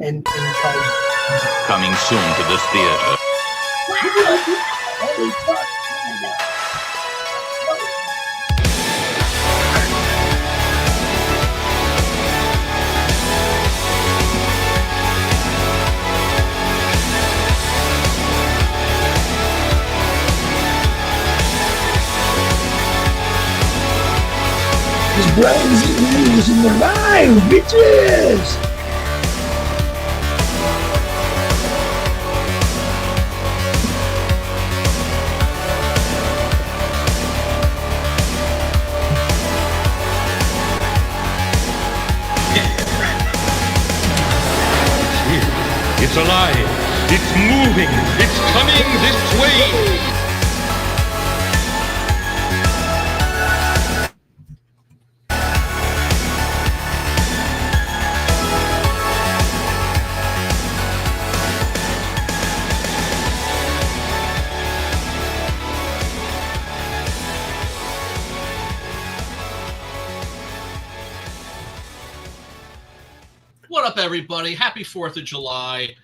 and cause Coming soon to this theater. His brothers and news in the live, bitches! It's alive. It's moving. It's coming this way. What up, everybody? Happy 4th of July.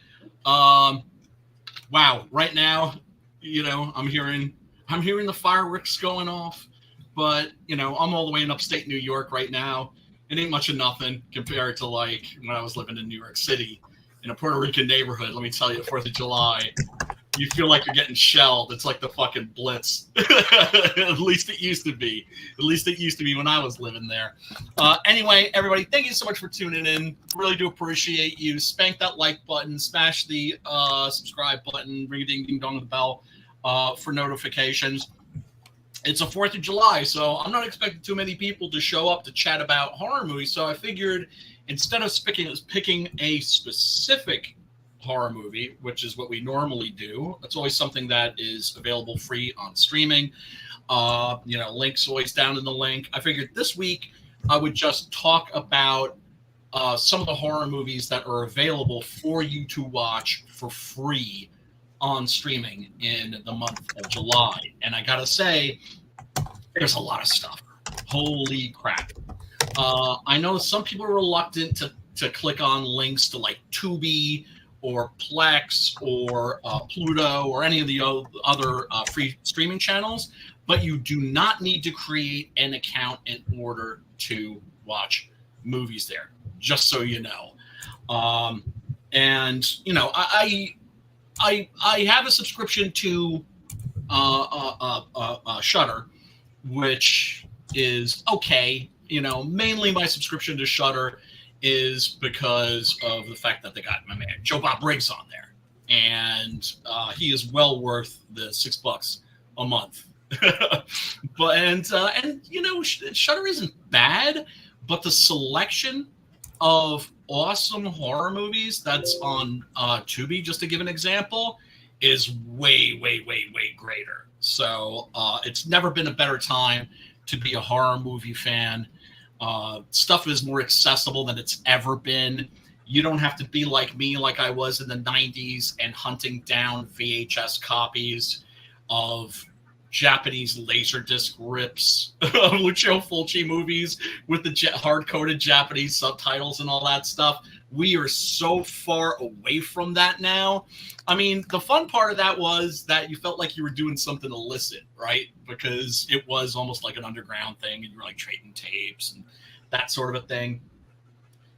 Wow, right now, I'm hearing the fireworks going off, but I'm all the way in upstate New York right now. It ain't much of nothing compared to like when I was living in New York City in a Puerto Rican neighborhood. Let me tell you, 4th of July, you feel like you're getting shelled. It's like the fucking Blitz. At least it used to be. At least it used to be when I was living there. Anyway, everybody, thank you so much for tuning in. Really do appreciate you. Spank that like button. Smash the subscribe button. Ring a ding ding dong the bell for notifications. It's a 4th of July, so I'm not expecting too many people to show up to chat about horror movies. So I figured instead of picking a specific horror movie, which is what we normally do. It's always something that is available free on streaming. Links always down in the link. I figured this week I would just talk about some of the horror movies that are available for you to watch for free on streaming in the month of July. And I gotta say, there's a lot of stuff. Holy crap. I know some people are reluctant to click on links to like Tubi or Plex or Pluto or any of the other free streaming channels, but you do not need to create an account in order to watch movies there, just so you know. I have a subscription to Shudder, which is okay. Mainly my subscription to Shudder is because of the fact that they got my man Joe Bob Briggs on there, and he is well worth the $6 a month. But Shudder isn't bad, but the selection of awesome horror movies that's on Tubi, just to give an example, is way greater. So it's never been a better time to be a horror movie fan. Stuff is more accessible than it's ever been. You don't have to be like me, like I was in the 90s, and hunting down VHS copies of Japanese Laserdisc rips of Lucio Fulci movies with the hard-coded Japanese subtitles and all that stuff. We are so far away from that now. I mean, the fun part of that was that you felt like you were doing something illicit, right? Because it was almost like an underground thing, and you were like trading tapes and that sort of a thing.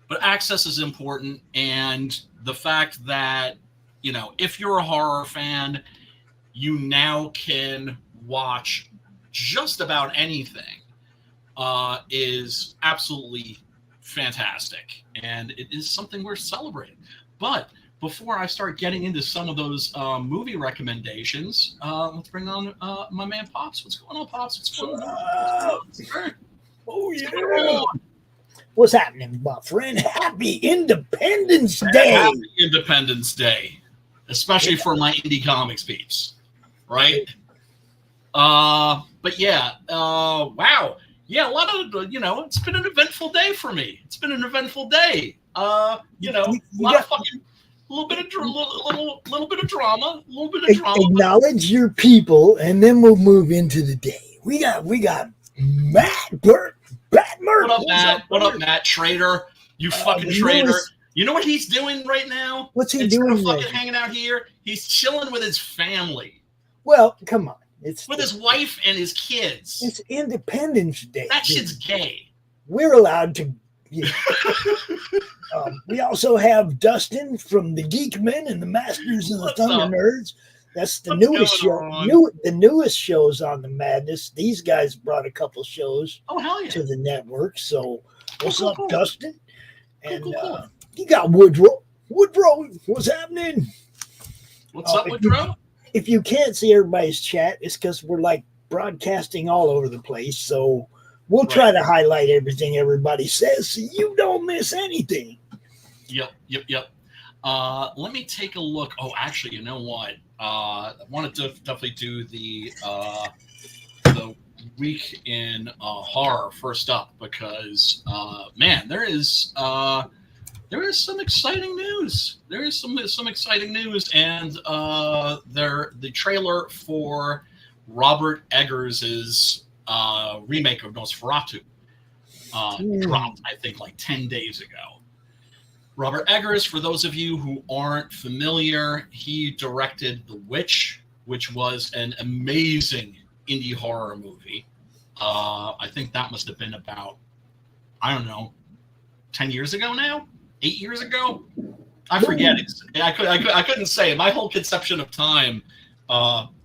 But access is important, and the fact that, if you're a horror fan, you now can watch just about anything is absolutely fantastic, and it is something we're celebrating. But before I start getting into some of those movie recommendations, let's bring on my man Pops. What's going on, Pops? What's going on? Oh, yeah. What's happening, my friend? Happy Independence Day. Happy Independence Day, especially for my indie comics peeps, right? But yeah, wow. Yeah, a lot of, it's been an eventful day for me. It's been an eventful day. A little bit of drama. Acknowledge your people, and then we'll move into the day. We got Matt Burke. What up, Matt? What up, Matt? Traitor. You fucking traitor. You know what he's doing right now? What's he Instead doing of fucking right now? hanging out here, he's chilling with his family, Well, come on. It's with his wife and his kids. It's Independence Day. That shit's gay. We're allowed to. You know. We also have Dustin from the Geekmen and the Masters of the What's Thunder up? Nerds. That's the What's newest show. going on? The newest shows on the Madness. These guys brought a couple shows Oh, hell yeah. to the network. So, what's Cool, up, cool. Dustin? And Cool. you got Woodrow. Woodrow, what's happening? What's up, Woodrow? If you can't see everybody's chat, it's because we're like broadcasting all over the place. So we'll try to highlight everything everybody says so you don't miss anything. Yep. Let me take a look. Oh, actually, you know what? I wanted to definitely do the week in horror first up because man, there is some exciting news. There is some exciting news, and the trailer for Robert Eggers's remake of Nosferatu dropped, I think, like 10 days ago. Robert Eggers, for those of you who aren't familiar, he directed The Witch, which was an amazing indie horror movie. I think that must have been about, I don't know, 10 years ago now? 8 years ago? I forget. I couldn't say. My whole conception of time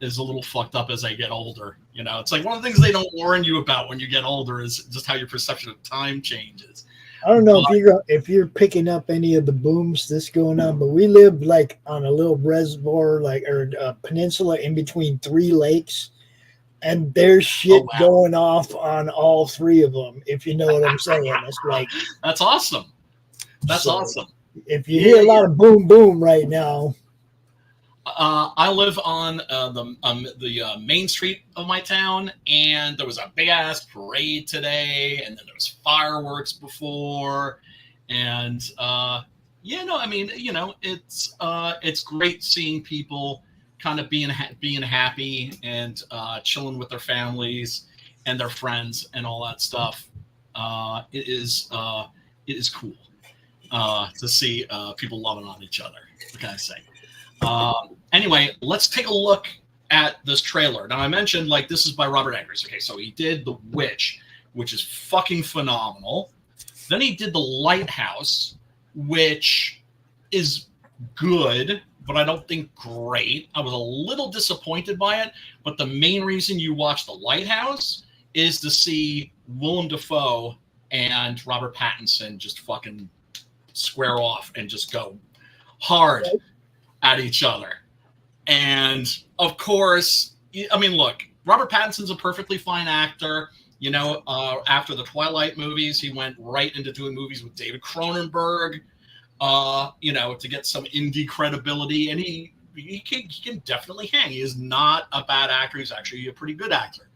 is a little fucked up as I get older. You know, it's like one of the things they don't warn you about when you get older is just how your perception of time changes. I don't know if you're picking up any of the booms that's going on, but we live like on a little reservoir, or a peninsula in between 3 lakes, and there's shit going off on all 3 of them. If you know what I'm saying, it's like that's awesome. That's awesome. If you hear a lot of boom boom right now. I live on the main street of my town, and there was a big ass parade today, and then there was fireworks before, and it's great seeing people kind of being happy and chilling with their families and their friends and all that stuff. It is cool to see people loving on each other. What can I say? Anyway, let's take a look at this trailer. Now, I mentioned, like, this is by Robert Eggers. Okay, so he did The Witch, which is fucking phenomenal. Then he did The Lighthouse, which is good, but I don't think great. I was a little disappointed by it, but the main reason you watch The Lighthouse is to see Willem Dafoe and Robert Pattinson just fucking square off and just go hard at each other. And of course, I mean, look, Robert Pattinson's a perfectly fine actor. You know, after the Twilight movies, he went right into doing movies with David Cronenberg, to get some indie credibility. And he can definitely hang. He is not a bad actor. He's actually a pretty good actor.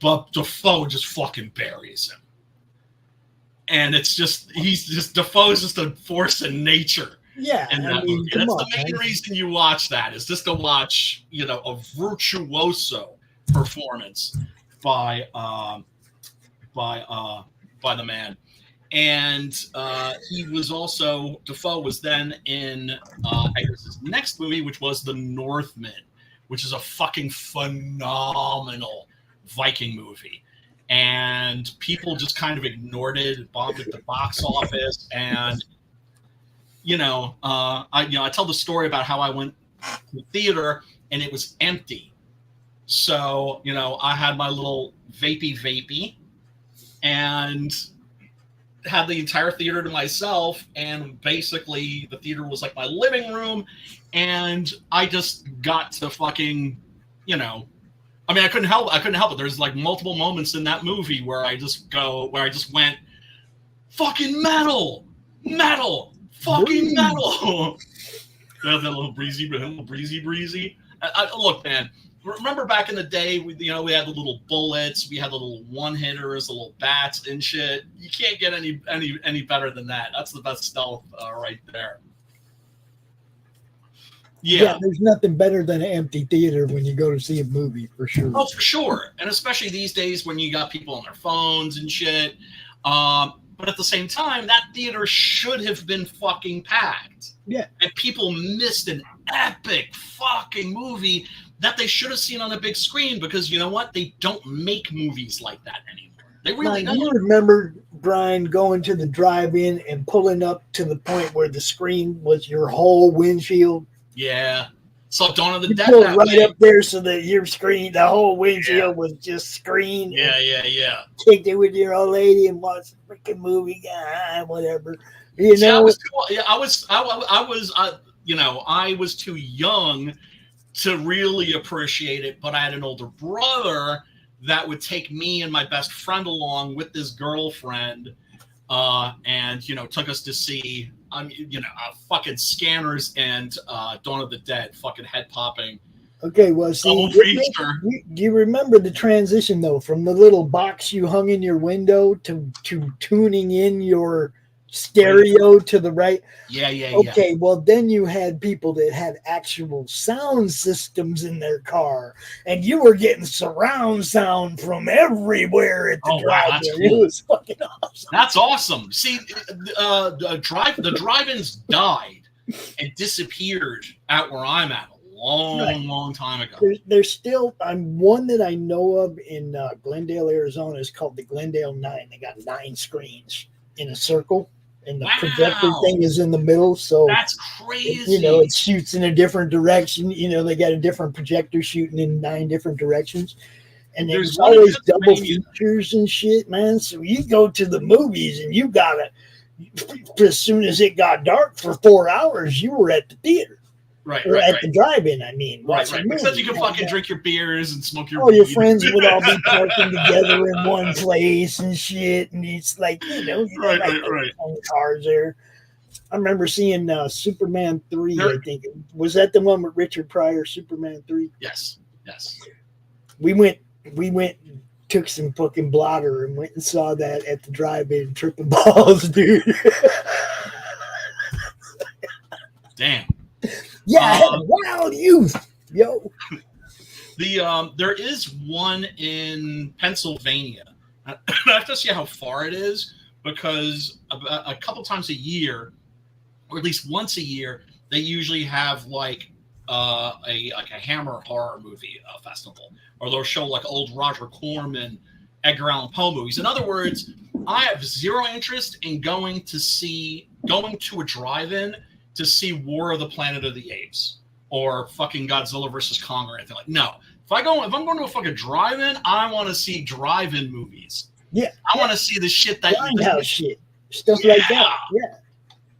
But Dafoe just fucking buries him. And it's just, Dafoe's just a force in nature. Yeah, And that's the main reason you watch that, is just to watch, a virtuoso performance by the man. And Dafoe was then in Eggers' next movie, which was The Northman, which is a fucking phenomenal Viking movie. And people just kind of ignored it. It bombed at the box office, and I tell the story about how I went to the theater and it was empty. So, I had my little vapey and had the entire theater to myself. And basically the theater was like my living room. And I just got to fucking, I couldn't help it. There's like multiple moments in that movie where I just went, fucking metal. Fucking metal. That little breezy. Look, man. Remember back in the day, we had the little bullets, we had the little one-hitters, the little bats and shit. You can't get any better than that. That's the best stealth right there. Yeah, there's nothing better than an empty theater when you go to see a movie, for sure. Oh, for sure. And especially these days when you got people on their phones and shit. But at the same time, that theater should have been fucking packed. Yeah. And people missed an epic fucking movie that they should have seen on a big screen, because you know what? They don't make movies like that anymore. They really don't. You remember, Brian, going to the drive-in and pulling up to the point where the screen was your whole windshield? Yeah. Saw Dawn of the You Dead pulled that right way. up there so that your screen, the whole windshield was just screen. Yeah. Kicked it with your old lady and watched the freaking movie, whatever. You know, I was too young to really appreciate it, but I had an older brother that would take me and my best friend along with his girlfriend, and took us to see fucking Scanners and Dawn of the Dead, fucking head popping. Okay, well, see, do you remember the transition though from the little box you hung in your window to tuning in your stereo to the right? Yeah. Okay, well then you had people that had actual sound systems in their car, and you were getting surround sound from everywhere at the drive. Wow, cool. It was fucking awesome. That's awesome. See, the drive-ins died and disappeared at where I'm at a long time ago. There's still one that I know of in Glendale, Arizona. Is called the Glendale 9. They got 9 screens in a circle. And the projector thing is in the middle, so that's crazy. It shoots in a different direction. They got a different projector shooting in 9 different directions, and there's always double features and shit, man. So you go to the movies, and you gotta, as soon as it got dark for 4 hours, you were at the theater, right? The drive-in. I mean, right. Because you can fucking drink your beers and smoke your. All your friends would all be parking together in one place and shit, and it's like right. Cars there. I remember seeing Superman 3. I think was that the one with Richard Pryor, Superman 3. Yes. We went, took some fucking blotter and went and saw that at the drive-in, tripping balls, dude. Damn. Yeah, I had a wild youth, yo. There is one in Pennsylvania. I have to see how far it is, because a couple times a year, or at least once a year, they usually have like a Hammer horror movie festival, or they'll show like old Roger Corman, Edgar Allan Poe movies. In other words, I have zero interest in going to a drive-in to see War of the Planet of the Apes or fucking Godzilla versus Kong or anything like. No, if I'm going to a fucking drive-in, I want to see drive-in movies. Yeah, I want to see the shit that Grindhouse shit, stuff like that. Yeah,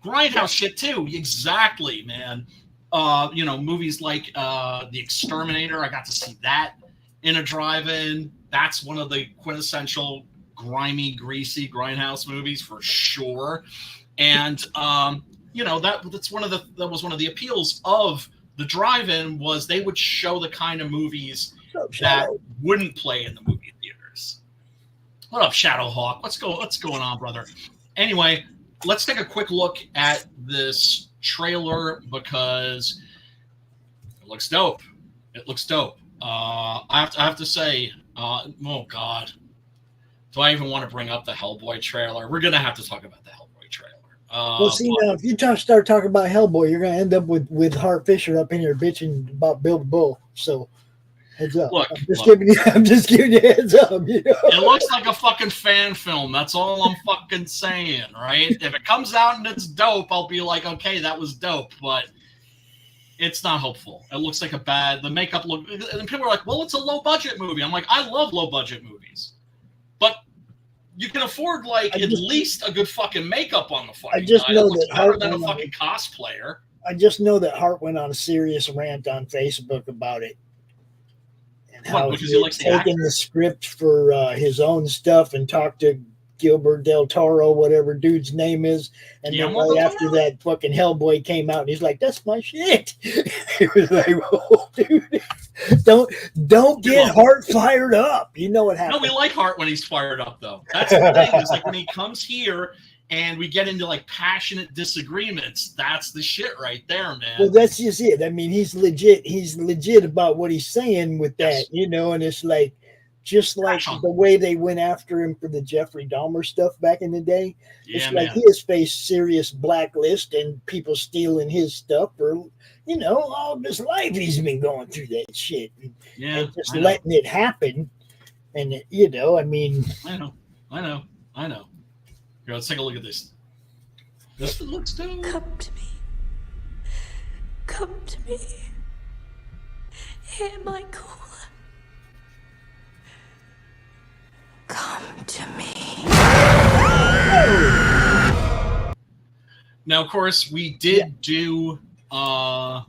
Grindhouse shit too. Exactly, man. Movies like The Exterminator. I got to see that in a drive-in. That's one of the quintessential grimy, greasy Grindhouse movies for sure. And that was one of the appeals of the drive-in, was they would show the kind of movies that wouldn't play in the movie theaters. What up, Shadowhawk? What's going on, brother? Anyway, let's take a quick look at this trailer, because it looks dope. I have to say, oh God, do I even want to bring up the Hellboy trailer? We're gonna have to talk about the Hellboy trailer. Well, see, now if you start talking about Hellboy, you're gonna end up with Hart Fisher up in here bitching about Bill the Bull. So heads up. Look, I'm just giving you a heads up. It looks like a fucking fan film. That's all I'm fucking saying, right? If it comes out and it's dope, I'll be like, okay, that was dope, but it's not hopeful. It looks like the makeup look, and people are like, well, it's a low budget movie. I'm like, I love low budget movies, but you can afford at least a good fucking makeup on the fucking. I just know that Hart than a fucking cosplayer. I just know that Hart went on a serious rant on Facebook about it, and how because he likes taking the script for his own stuff and talked to Gilbert Del Toro, whatever dude's name is, and then right after that fucking Hellboy came out, and he's like, "That's my shit." It was like, "Oh, dude, don't get Hart fired up." You know what happens? No, we like Hart when he's fired up, though. That's the thing. Is like when he comes here and we get into passionate disagreements. That's the shit right there, man. Well, that's just it. I mean, he's legit. He's legit about what he's saying with that, and it's like, just like the way they went after him for the Jeffrey Dahmer stuff back in the day. It's like he has faced serious blacklist and people stealing his stuff for, you know, all this life he's been going through that shit. And just letting it happen. And, you know, I mean. I know. Here, let's take a look at this. This one looks dope. Come to me. Come to me. Hear my call. Come to me. Now, of course, we did do the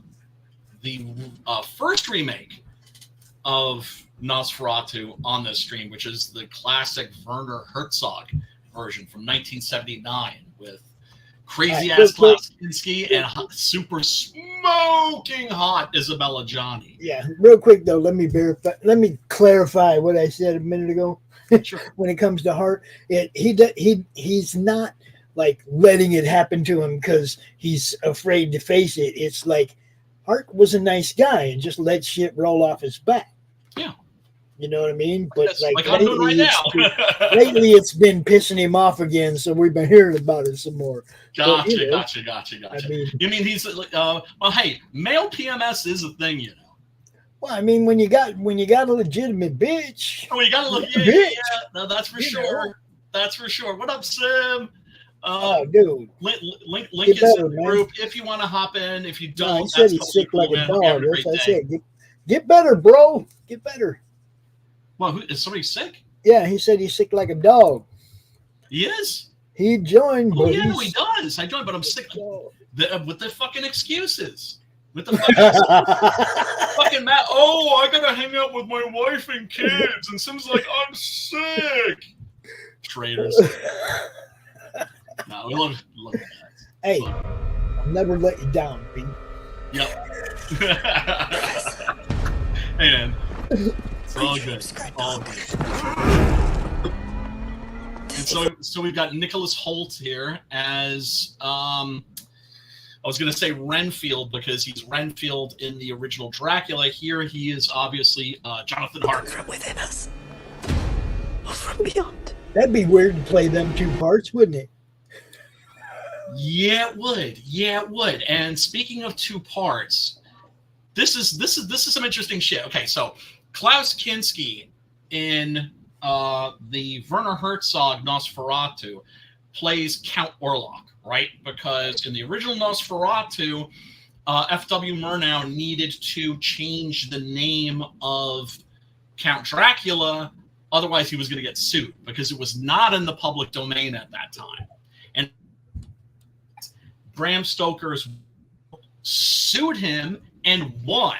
first remake of Nosferatu on this stream, which is the classic Werner Herzog version from 1979 with crazy-ass Klaus Kinski and super smoking hot Isabella Gianni. Yeah, real quick, though, let me clarify what I said a minute ago. Sure. When it comes to Hart, he's not like letting it happen to him because he's afraid to face it. It's like Hart was a nice guy and just let shit roll off his back. Yeah. You know what I mean? But like I'm doing right now. Lately, it's been pissing him off again, so we've been hearing about it some more. Gotcha. I mean, you mean he's well? Hey, male PMS is a thing, you know. Well, I mean, when you got a legitimate bitch. Oh, you got a legitimate No, that's for sure. Know. That's for sure. What up, Sim? Dude. Link is in the group if you want to hop in. If you don't, he said he's sick like a dog. That's what I said. Get better, bro. Get better. Well, is somebody sick? Yeah, he said he's sick like a dog. He is? He joined. Oh, yeah, no, he does. I joined, but I'm sick with the fucking excuses. With the fucking Matt. Oh, I gotta hang out with my wife and kids. And Sim's like, I'm sick. Traitors. No, we love you guys. Hey, I'll never let you down, B. Yep. Hey, man. It's all good. All good. And so we've got Nicholas Hoult here as I was going to say Renfield because he's Renfield in the original Dracula. Here he is obviously Jonathan Harker. From within us, or from beyond. That'd be weird to play them two parts, wouldn't it? Yeah, it would. Yeah, it would. And speaking of two parts, this is some interesting shit. Okay, so Klaus Kinski in the Werner Herzog Nosferatu plays Count Orlok, right? Because in the original Nosferatu, F.W. Murnau needed to change the name of Count Dracula, otherwise he was going to get sued because it was not in the public domain at that time. And Bram Stoker's sued him and won.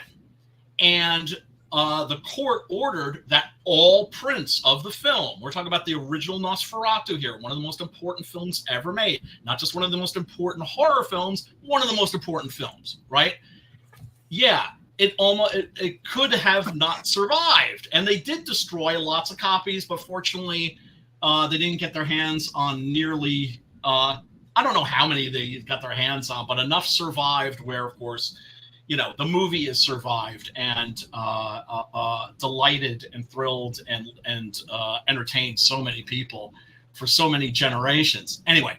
And the court ordered that all prints of the film, we're talking about the original Nosferatu here, one of the most important films ever made, not just one of the most important horror films, one of the most important films, right? Yeah, it could have not survived. And they did destroy lots of copies, but fortunately, they didn't get their hands on nearly, I don't know how many they got their hands on, but enough survived where, of course, you know, the movie has survived and delighted and thrilled and entertained so many people for so many generations. Anyway,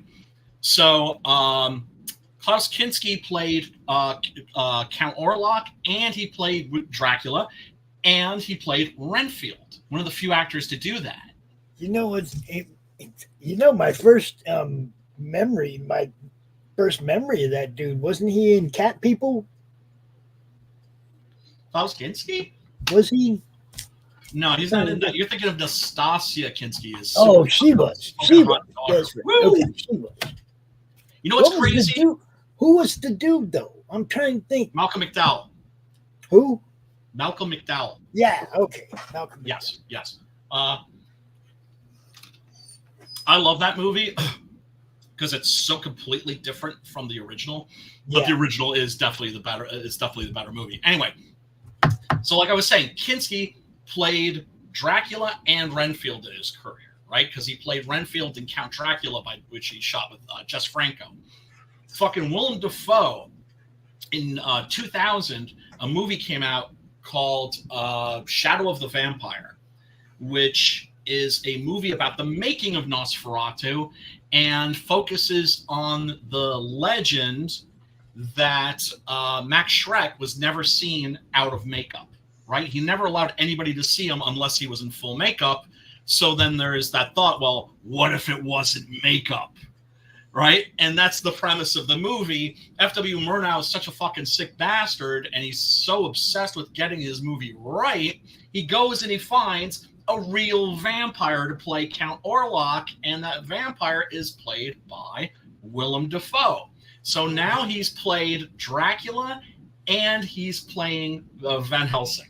so Klaus Kinski played Count Orlok, and he played Dracula, and he played Renfield. One of the few actors to do that. You know, my first memory of that dude, wasn't he in Cat People? Klaus Kinski? Was he? No, he's not in that. You're thinking of Nastasia Kinski. She was. She was. That's right. Okay, she was. You know what's crazy? Who was the dude, though? I'm trying to think. Malcolm McDowell. Who? Malcolm McDowell. Yeah, okay. Malcolm McDowell. Yes. I love that movie because it's so completely different from the original. But the original is definitely the better. It's definitely the better movie. Anyway. So like I was saying, Kinski played Dracula and Renfield in his career, right? Because he played Renfield in Count Dracula, by which he shot with Jess Franco. Fucking Willem Dafoe, in 2000, a movie came out called Shadow of the Vampire, which is a movie about the making of Nosferatu and focuses on the legend that Max Schreck was never seen out of makeup, right? He never allowed anybody to see him unless he was in full makeup. So then there is that thought, well, what if it wasn't makeup, right? And that's the premise of the movie. F.W. Murnau is such a fucking sick bastard, and he's so obsessed with getting his movie right, he goes and he finds a real vampire to play Count Orlok, and that vampire is played by Willem Dafoe. So now he's played Dracula, and he's playing Van Helsing.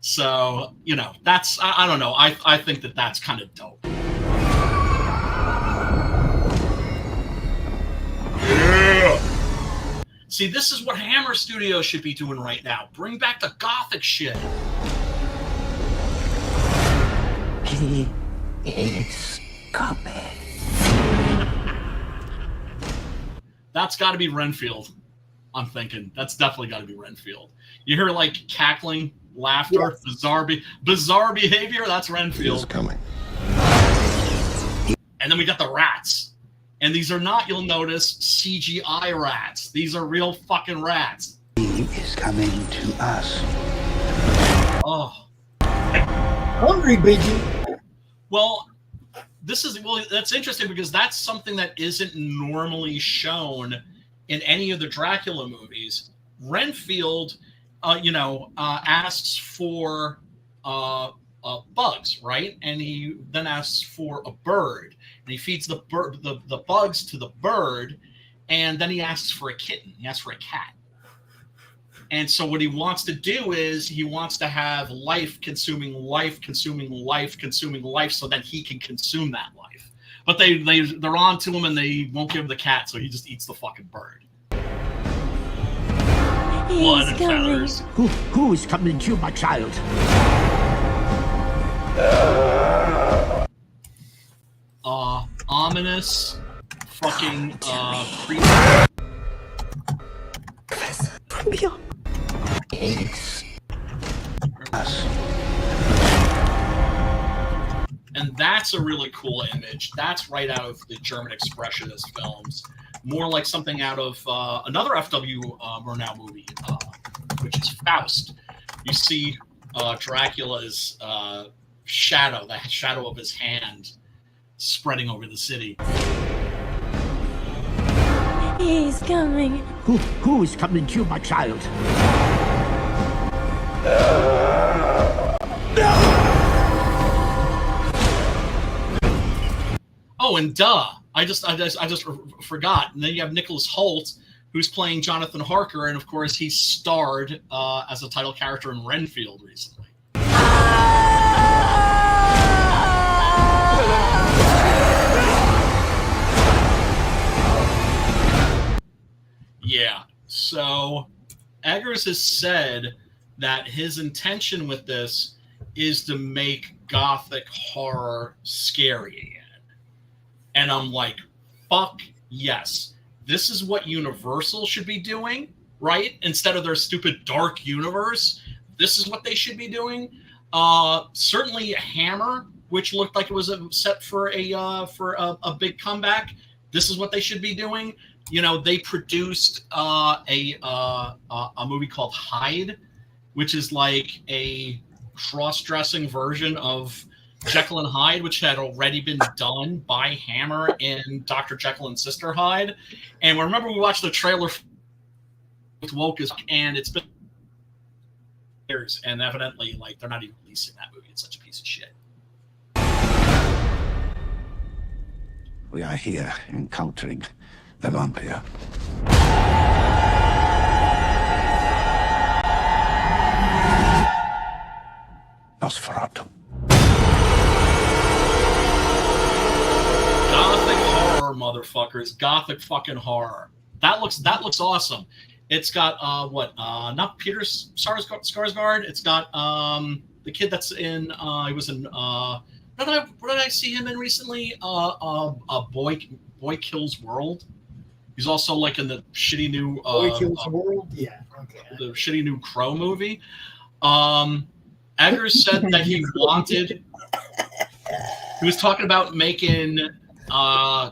So, you know, that's, I don't know, I think that that's kind of dope. Yeah. See, this is what Hammer Studios should be doing right now. Bring back the Gothic shit. He is coming. That's got to be Renfield. I'm thinking that's definitely got to be Renfield. You hear like cackling, laughter, yes. bizarre behavior. That's Renfield. He's coming. And then we got the rats, and these are not, you'll notice, CGI rats. These are real fucking rats. He is coming to us. Oh. Hungry, Biggie. Well, that's interesting because that's something that isn't normally shown in any of the Dracula movies. Renfield, asks for bugs, right? And he then asks for a bird, and he feeds the bugs to the bird, and then he asks for a kitten. He asks for a cat. And so what he wants to do is he wants to have life consuming life, consuming life, consuming life, so that he can consume that life. But they're on to him, and they won't give him the cat, so he just eats the fucking bird. Blood and feathers. Who is coming to my child? Ominous fucking creature. From beyond. It's us. And that's a really cool image. That's right out of the German Expressionist films. More like something out of another F.W. Murnau movie, which is Faust. You see Dracula's shadow, the shadow of his hand, spreading over the city. He's coming. Who is coming to my child? Oh, and duh, I just forgot. And then you have Nicholas Hoult, who's playing Jonathan Harker, and of course he starred as a title character in Renfield recently. Yeah, so Eggers has said that his intention with this is to make Gothic horror scary again. And I'm like, fuck yes. This is what Universal should be doing, right? Instead of their stupid dark universe, this is what they should be doing. Certainly Hammer, which looked like it was set for a big comeback. This is what they should be doing. You know, they produced a movie called Hyde, which is like a cross-dressing version of Jekyll and Hyde, which had already been done by Hammer in Dr. Jekyll and Sister Hyde. And remember, we watched the trailer with Woke, and it's been years, and evidently, like, they're not even releasing that movie. It's such a piece of shit. We are here encountering the vampire. Nosferatu. Gothic horror, motherfuckers. Gothic fucking horror. That looks awesome. It's got not Peter Skarsgård. It's got the kid that's in he was in what did I see him in recently? Boy Kills World. He's also like in the shitty new Boy Kills World. Yeah. Okay. The shitty new Crow movie. Eggers said that he was talking about making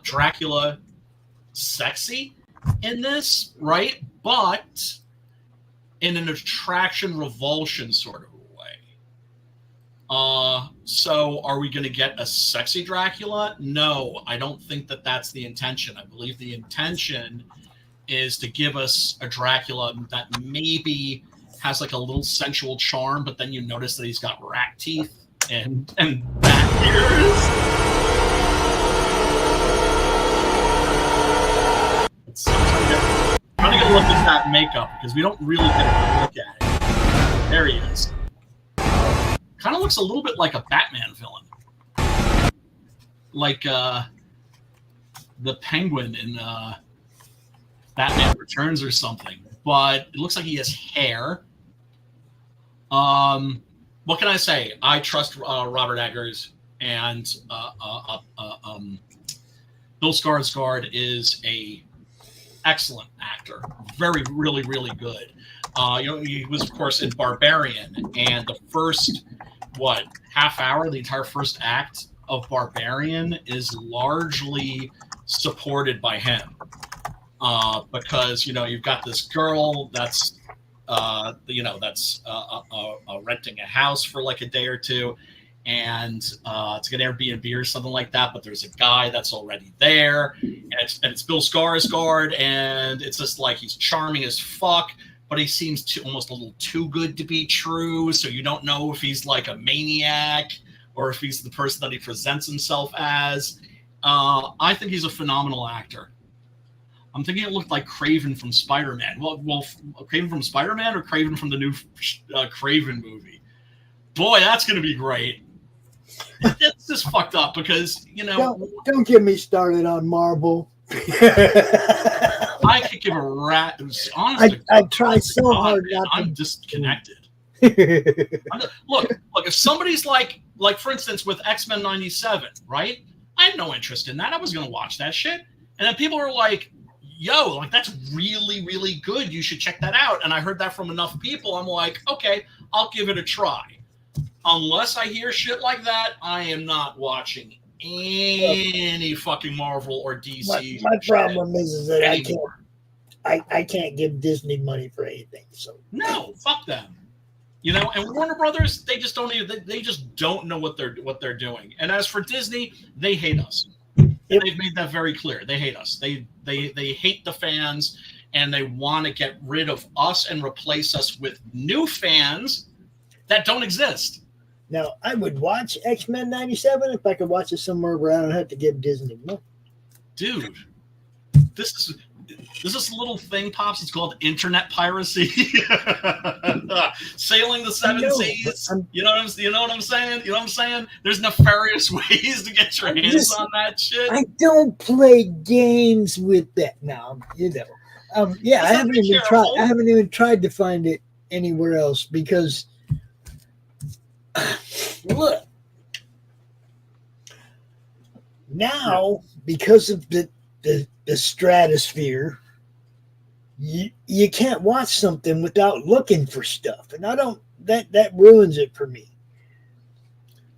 Dracula sexy in this, right? But in an attraction revulsion sort of a way. So are we going to get a sexy Dracula? No, I don't think that that's the intention. I believe the intention is to give us a Dracula that maybe has like a little sensual charm, but then you notice that he's got rat teeth and bat ears. I'm trying to get a look at that makeup because we don't really get a look at it. There he is. Kind of looks a little bit like a Batman villain, like the Penguin in Batman Returns or something. But it looks like he has hair. What can I say? I trust Robert Eggers, and Bill Skarsgård is a excellent actor. Really, really good. He was, of course, in Barbarian, and the first, half hour, the entire first act of Barbarian is largely supported by him. Because, you've got this girl that's, renting a house for like a day or two, and it's an Airbnb or something like that. But there's a guy that's already there, and it's Bill Skarsgård, and it's just like he's charming as fuck, but he seems almost a little too good to be true. So you don't know if he's like a maniac or if he's the person that he presents himself as. I think he's a phenomenal actor. I'm thinking it looked like Kraven from Spider-Man. Well, Kraven from Spider-Man or Kraven from the new Kraven movie? Boy, that's going to be great. It's just fucked up because, Don't get me started on Marvel. I could give a rat. Honestly, I try so hard not to. I'm disconnected. Look, if somebody's like, for instance, with X-Men 97, right? I had no interest in that. I was going to watch that shit. And then people are like, yo, like that's really, really good. You should check that out. And I heard that from enough people. I'm like, okay, I'll give it a try. Unless I hear shit like that, I am not watching any fucking Marvel or DC. My problem is that I can't give Disney money for anything. So no, fuck them. And Warner Brothers, they just don't know what they're doing. And as for Disney, they hate us. And they've made that very clear. They hate us. They hate the fans, and they want to get rid of us and replace us with new fans that don't exist. Now, I would watch X-Men 97 if I could watch it somewhere where I don't have to give Disney money. Dude, this is a little thing, Pops. It's called internet piracy. Sailing the seven seas. You know what I'm saying? You know what I'm saying? There's nefarious ways to get your hands on that shit. I don't play games with that now. I haven't even tried to find it anywhere else because look. Now, because of the stratosphere, you can't watch something without looking for stuff, and I don't. That ruins it for me.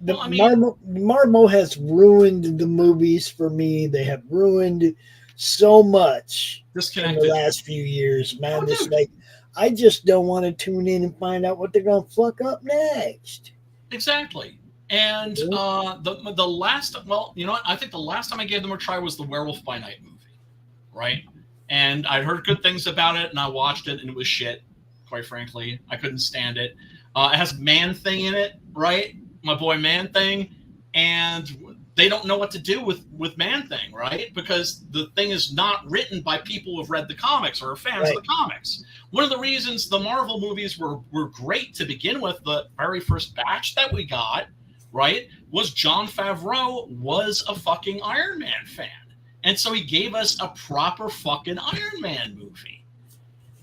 Marvel has ruined the movies for me. They have ruined so much in the last few years, man. It's like I just don't want to tune in and find out what they're gonna fuck up next. Exactly. And the last, I think the last time I gave them a try was the Werewolf by Night movie, right? And I'd heard good things about it, and I watched it, and it was shit, quite frankly. I couldn't stand it. It has Man-Thing in it, right? My boy Man-Thing. And they don't know what to do with Man-Thing, right? Because the thing is not written by people who have read the comics or are fans of the comics. One of the reasons the Marvel movies were great to begin with, the very first batch that we got, right, was Jon Favreau was a fucking Iron Man fan. And so he gave us a proper fucking Iron Man movie.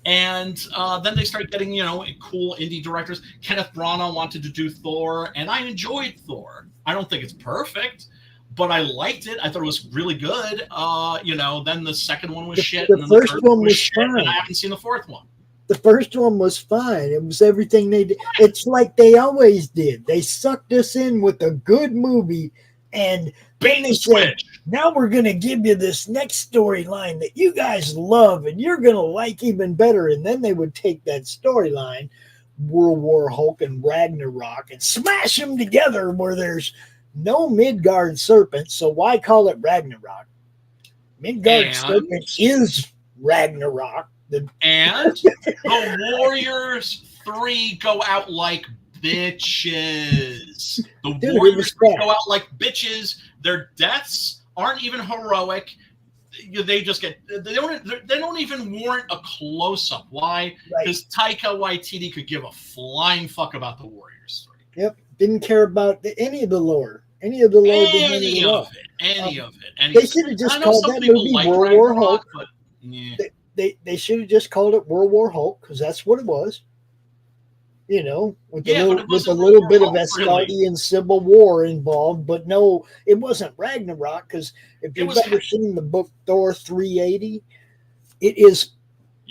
And then they started getting, cool indie directors. Kenneth Branagh wanted to do Thor, and I enjoyed Thor. I don't think it's perfect, but I liked it. I thought it was really good. Then the second one was shit. The first one was shit, fun. and I haven't seen the fourth one. The first one was fine. It was everything they did. It's like they always did. They sucked us in with a good movie, and then they said, now we're going to give you this next storyline that you guys love and you're going to like even better. And then they would take that storyline, World War Hulk and Ragnarok, and smash them together where there's no Midgard serpent. So why call it Ragnarok? Midgard serpent is Ragnarok. And the Warriors 3 go out like bitches. The Warriors 3 go out like bitches. Their deaths aren't even heroic. They just get they don't even warrant a close-up. Why? Because Taika Waititi could give a flying fuck about the Warriors 3. Yep. Didn't care about any of the lore. Any of the lore. Any of it. They should have just called that movie World War Hulk. But, yeah. They should have just called it World War Hulk, because that's what it was. You know, with a little bit of Asgardian Civil War involved, but no, it wasn't Ragnarok, because if you've ever seen the book Thor 380, it is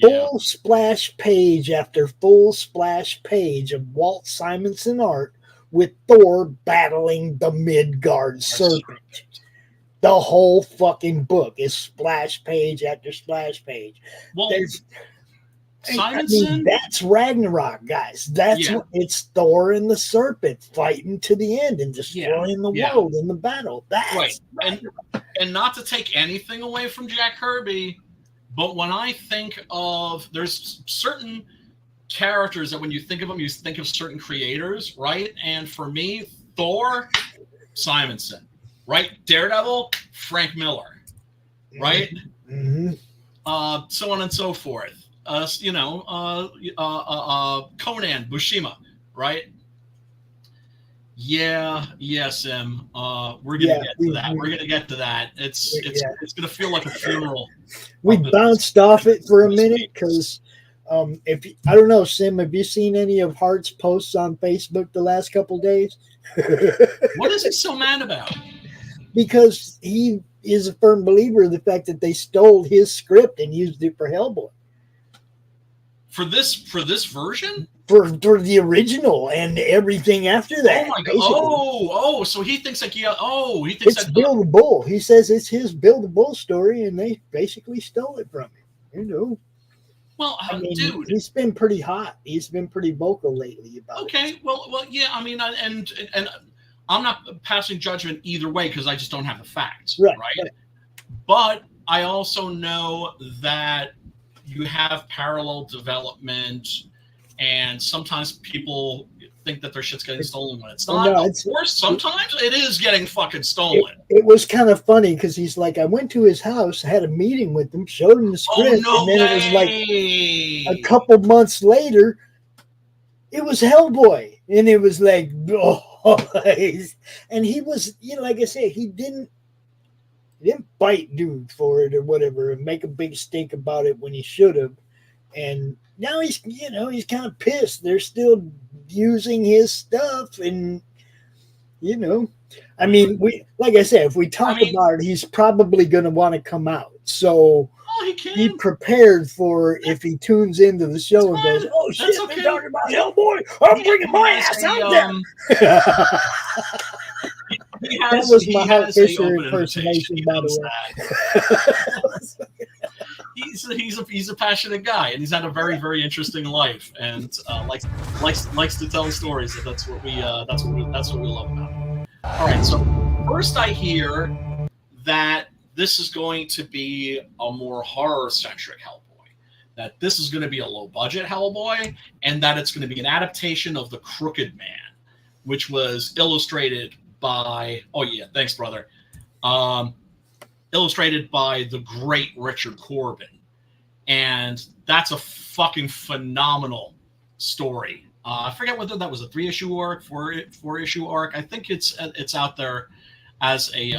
full splash page after full splash page of Walt Simonson art with Thor battling the Midgard serpent. The whole fucking book is splash page after splash page. Well, Simonson, that's Ragnarok, guys. It's Thor and the serpent fighting to the end and destroying the world in the battle. That's right. And not to take anything away from Jack Kirby, but when I think of, there's certain characters that when you think of them, you think of certain creators, right? And for me, Thor, Simonson. Right, Daredevil, Frank Miller, right? Mm-hmm. So on and so forth. Conan, Bushima, right? Sim. We're gonna get to that. We're gonna get to that. It's gonna feel like a funeral. We bounced off it for a minute because if I don't know, Sim, have you seen any of Hart's posts on Facebook the last couple days? What is he so mad about? Because he is a firm believer of the fact that they stole his script and used it for Hellboy. For this version? For the original and everything after that. Oh my god! So he thinks like he thinks it's Bill the Bull. He says it's his Bill the Bull story, and they basically stole it from him. You know. Well, I mean, dude, he's been pretty hot. He's been pretty vocal lately about it. Okay, well, yeah. I mean, and I'm not passing judgment either way because I just don't have the facts, right? But I also know that you have parallel development, and sometimes people think that their shit's getting stolen when it's not. Of course, sometimes it is getting fucking stolen. It was kind of funny because he's like, I went to his house, had a meeing with him, showed him the script, and then it was like a couple months later, it was Hellboy, and it was like, and he was, like I said, he didn't bite dude for it or whatever and make a big stink about it when he should have. And now he's kind of pissed. They're still using his stuff, and I mean, like I said, if we talk about it, he's probably going to want to come out. So be prepared for if he tunes into the show and goes, "Oh shit, they're talking about Hellboy! I'm bringing my ass out there." That was my Hot Fisher impersonation, by the way. He's a passionate guy, and he's had a very, very interesting life, and likes to tell stories. And that's what we love about him. All right, so first I hear that this is going to be a more horror-centric Hellboy. That this is going to be a low-budget Hellboy, and that it's going to be an adaptation of The Crooked Man, which was illustrated by thanks, brother. Illustrated by the great Richard Corbin, and that's a fucking phenomenal story. I forget whether that was a 3-issue arc, 4-issue arc. I think it's out there as a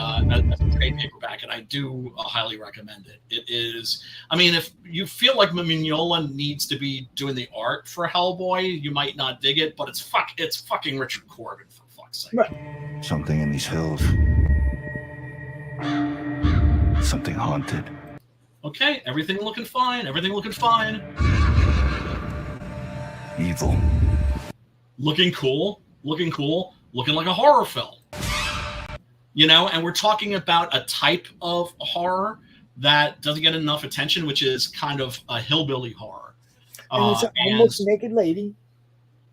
trade paperback, and I do highly recommend it. It is. I mean, if you feel like Mignola needs to be doing the art for Hellboy, you might not dig it, but it's fucking Richard Corbin, for fuck's sake. Right. Something in these hills. Something haunted. Okay, everything looking fine. evil. Looking cool, looking like a horror film. You know, and we're talking about a type of horror that doesn't get enough attention, which is kind of a hillbilly horror. And it's almost naked lady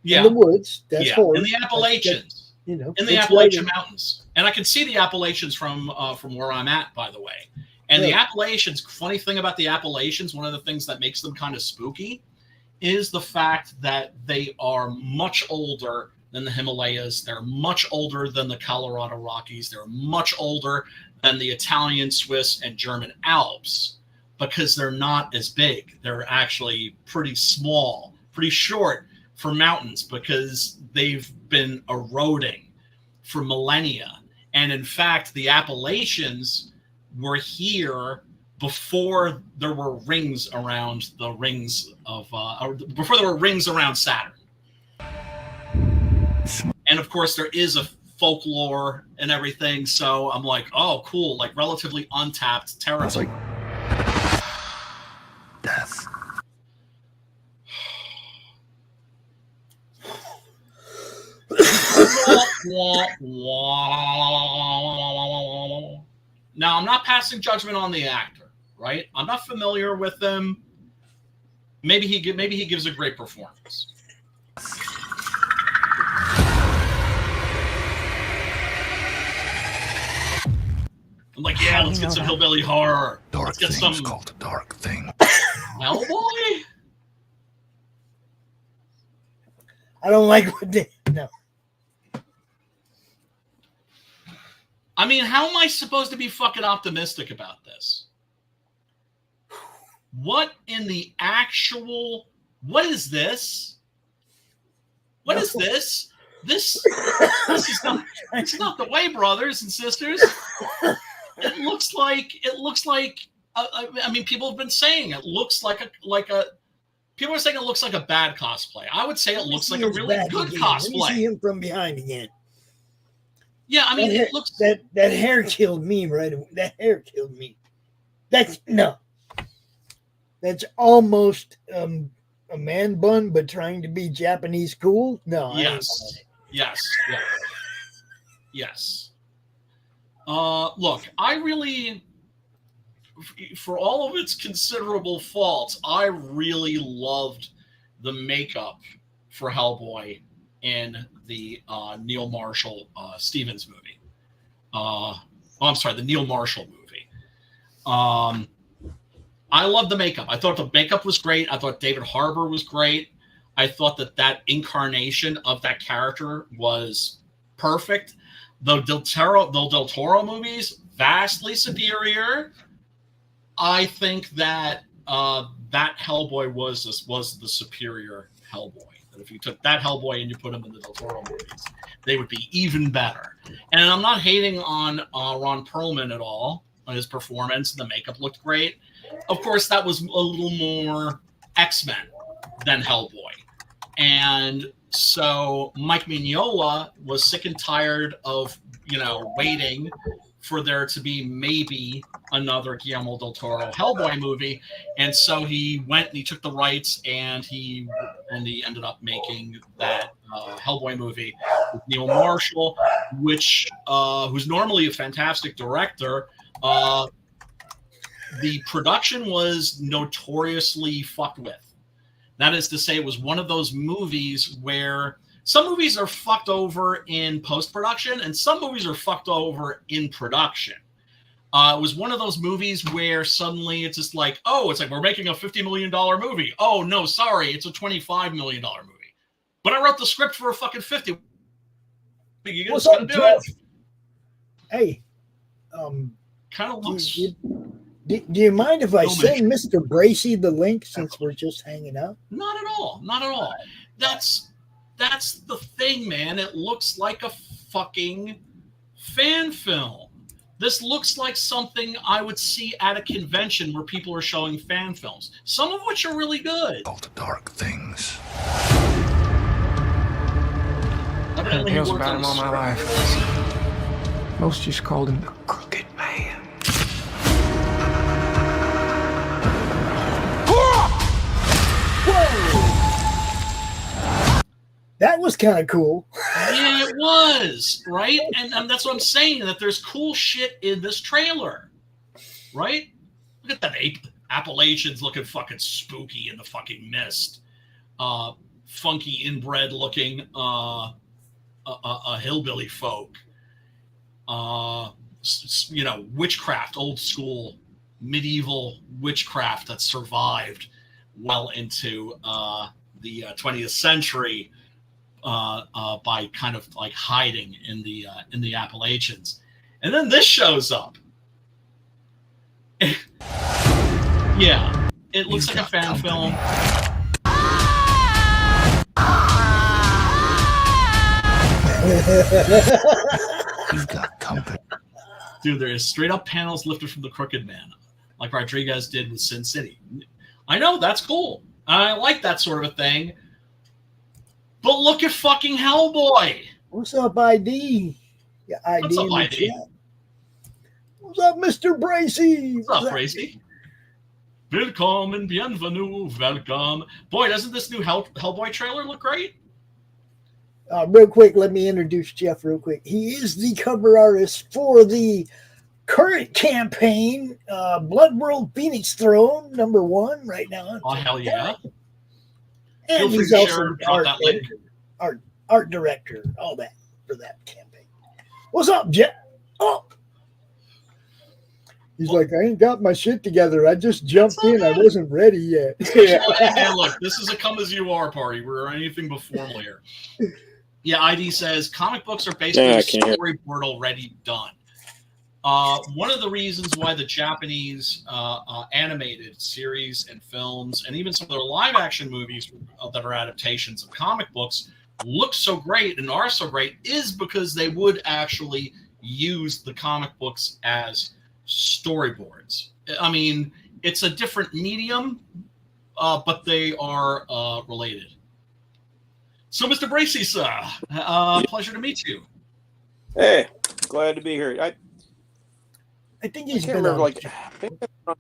in the woods. That's horror. In the Appalachians. You know, in the Appalachian Mountains. And I can see the Appalachians from where I'm at, by the way. And the Appalachians, funny thing about the Appalachians, one of the things that makes them kind of spooky is the fact that they are much older than the Himalayas. They're much older than the Colorado Rockies. They're much older than the Italian, Swiss, and German Alps because they're not as big. They're actually pretty small, pretty short for mountains because they've been eroding for millennia. And in fact, the Appalachians were here before there were rings around the rings of, before there were rings around Saturn. And of course, there is a folklore and everything. So I'm like, oh, cool, like relatively untapped territory. I was like, death. Now, I'm not passing judgment on the actor, right? I'm not familiar with him. Maybe he gives a great performance. I'm like, yeah, let's get some hillbilly horror. Dark Let's get things called Dark Thing. Hellboy? I don't like what they no. I mean, how am I supposed to be fucking optimistic about this? What in the actual... What is this? What is this? This is not the way, brothers and sisters. It looks like I mean, people have been saying it looks like a people are saying it looks like a bad cosplay. I would say it looks like a really good cosplay. Let me see him from behind again. Yeah, I mean, it looks that hair killed me right away. That hair killed me. That's almost a man bun, but trying to be Japanese cool. No, yes. Look, I really, for all of its considerable faults, I really loved the makeup for Hellboy in the Neil Marshall Stevens movie. The Neil Marshall movie. I love the makeup. I thought the makeup was great. I thought David Harbour was great. I thought that incarnation of that character was perfect. The Del Toro movies, vastly superior. I think that that Hellboy was the superior Hellboy. That if you took that Hellboy and you put him in the Del Toro movies, they would be even better. And I'm not hating on Ron Perlman at all. His performance, the makeup looked great. Of course, that was a little more X-Men than Hellboy. And so Mike Mignola was sick and tired of, waiting for there to be maybe another Guillermo del Toro Hellboy movie. And so he went and he took the rights and he ended up making that Hellboy movie with Neil Marshall, which who's normally a fantastic director. The production was notoriously fucked with. That is to say, it was one of those movies where some movies are fucked over in post-production and some movies are fucked over in production. It was one of those movies where suddenly it's just like, oh, it's like we're making a $50 million movie. Oh, no, sorry, it's a $25 million movie. But I wrote the script for a fucking 50. You just gotta do it. Hey, kind of looks... Do you mind if I send Mr. Bracey the link since we're just hanging out? Not at all. Not at all. That's the thing, man. It looks like a fucking fan film. This looks like something I would see at a convention where people are showing fan films, some of which are really good. All the dark things. Evidently, Tales about him all my life. Most just called him the Crooked Man. That was kind of cool. Yeah, it was, right? And that's what I'm saying, that there's cool shit in this trailer, right? Look at that Appalachians looking fucking spooky in the fucking mist. Funky inbred looking hillbilly folk. Witchcraft, old school medieval witchcraft that survived well into the 20th century. By kind of like hiding in the Appalachians, and then this shows up. Yeah, it looks like a fan film. You've got company. Dude, there is straight up panels lifted from the Crooked Man, like Rodriguez did with Sin City. I know, that's cool. I like that sort of a thing. But look at fucking Hellboy. What's up, ID? Yeah, ID. What's up, ID? Chat. What's up, Mr. Bracey? What's up, Bracey? Willkommen, bienvenue, welcome. Boy, doesn't this new Hellboy trailer look great? Real quick, let me introduce Jeff real quick. He is the cover artist for the current campaign, Blood World Phoenix Throne, #1 right now. Oh, hell yeah. And Feel free he's to also share, the drop that link. art director, all that for that campaign. What's up, Jeff? Oh, he's like, I ain't got my shit together. I just jumped in. I wasn't ready yet. Hey, look, this is a come as you are party. We're anything but formal here. Yeah, ID says comic books are basically a storyboard already done. One of the reasons why the Japanese animated series and films, and even some of their live-action movies that are adaptations of comic books, look so great and are so great is because they would actually use the comic books as storyboards. I mean, it's a different medium, but they are related. So, Mr. Bracey, sir, pleasure to meet you. Hey, glad to be here. I think he's can't been remember, on.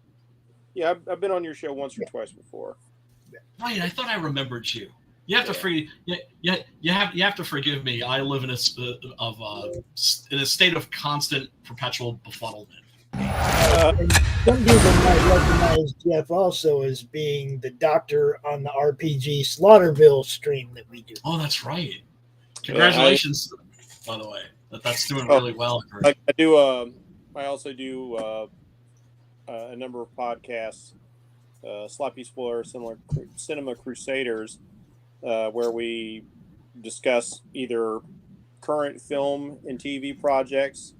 I've been on your show once or twice before. Right, I thought I remembered you. You have to you have to forgive me. I live in a state of constant, perpetual befuddlement. Some people might recognize Jeff also as being the doctor on the RPG Slaughterville stream that we do. Oh, that's right. Congratulations, by the way. That's doing really well. I do. I also do a number of podcasts, Sloppy Spoiler, Cinema Crusaders, where we discuss either current film and TV projects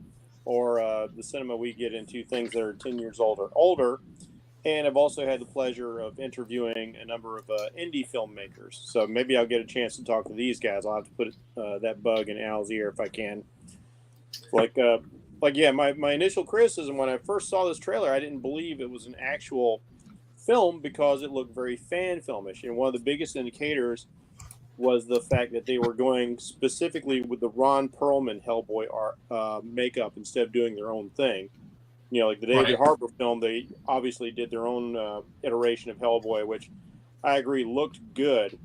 or the cinema we get into, things that are 10 years old or older. And I've also had the pleasure of interviewing a number of indie filmmakers. So maybe I'll get a chance to talk to these guys. I'll have to put that bug in Al's ear if I can. My initial criticism when I first saw this trailer, I didn't believe it was an actual film because it looked very fan filmish. And one of the biggest indicators was the fact that they were going specifically with the Ron Perlman Hellboy art, makeup instead of doing their own thing. You know, like the David Harbour film, they obviously did their own iteration of Hellboy, which I agree looked good.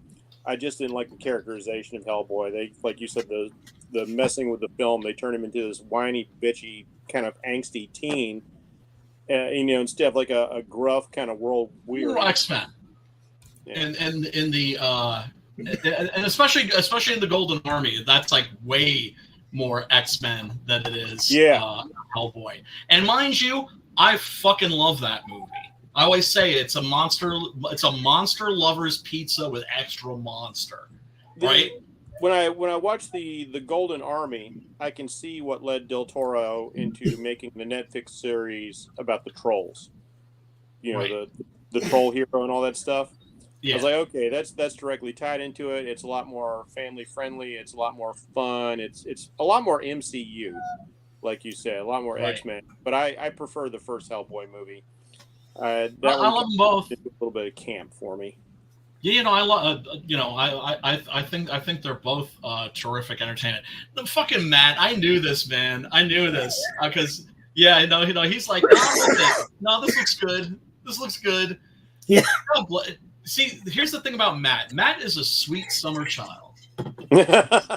I just didn't like the characterization of Hellboy. They, like you said, the messing with the film, they turned him into this whiny, bitchy, kind of angsty teen. Instead of like a gruff kind of world weird. X-Men. Yeah. And in the and especially in the Golden Army, that's like way more X-Men than it is Hellboy. And mind you, I fucking love that movie. I always say it's a monster lover's pizza with extra monster. Right? When I watch the Golden Army, I can see what led Del Toro into making the Netflix series about the trolls. You know, the troll hero and all that stuff. Yeah. I was like, okay, that's directly tied into it. It's a lot more family friendly. It's a lot more fun. It's a lot more MCU, like you said, a lot more X-Men. But I prefer the first Hellboy movie. I love them both. A little bit of camp for me. Yeah, I love. I think they're both terrific entertainment. The fucking Matt, I knew this, man. I knew this because he's like, no, this looks good. This looks good. Yeah. See, here's the thing about Matt. Matt is a sweet summer child.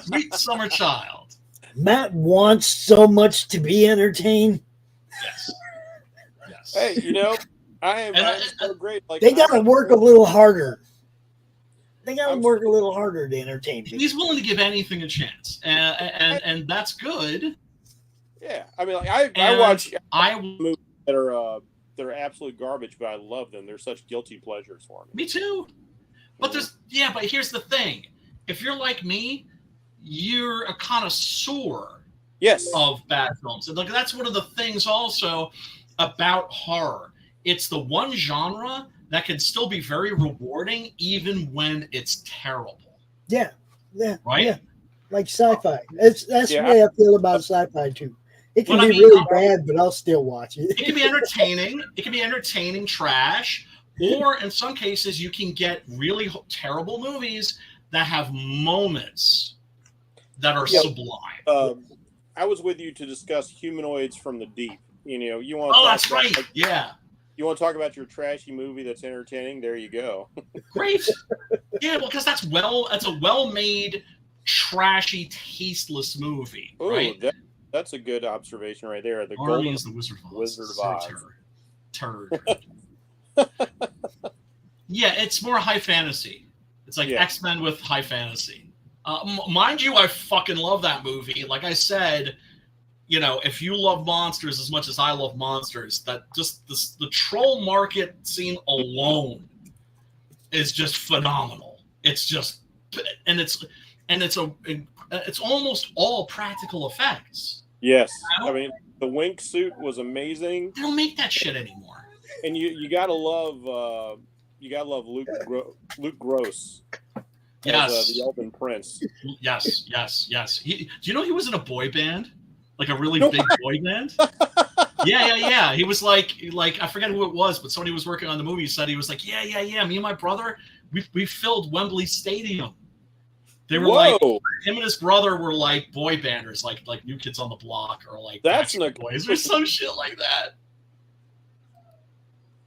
Sweet summer child. Matt wants so much to be entertained. Yes. Yes. Hey, you know, I am so great. Like They got to work a little harder. They got to work a little harder to entertain people. He's willing to give anything a chance, and that's good. Yeah, I mean, like I watch movies that are absolute garbage, but I love them. They're such guilty pleasures for me. Me too. But but here's the thing: if you're like me, you're a connoisseur. Yes. Of bad films, and like that's one of the things also about horror. It's the one genre that can still be very rewarding even when it's terrible. Yeah. Right. Yeah. Like sci-fi. That's the way I feel about sci-fi too. It can be really bad, but I'll still watch it. It can be entertaining. It can be entertaining trash, or in some cases, you can get really terrible movies that have moments that are sublime. I was with you to discuss Humanoids from the Deep. You know, you want. Oh, that's right. Yeah. You want to talk about your trashy movie that's entertaining? There you go. Great. Yeah, well, because that's a well-made, trashy, tasteless movie. Ooh, right? That's a good observation right there. The Army is the Wizard of Oz. Turd. Yeah, it's more high fantasy. It's like X-Men with high fantasy. Mind you, I fucking love that movie. Like I said, you know, if you love monsters as much as I love monsters, that just the troll market scene alone is just phenomenal. It's just, and it's almost all practical effects. Yes, I mean the Wink suit was amazing. They don't make that shit anymore. And you gotta love Luke Gross. Yes, the Elven Prince. Yes. Do you know he was in a boy band, like a really big boy band? Yeah. He was like I forget who it was, but somebody was working on the movie said he was like, yeah. Me and my brother, we filled Wembley Stadium. They were like him and his brother were like boy banders, like New Kids on the Block or like that's Boys or some shit like that.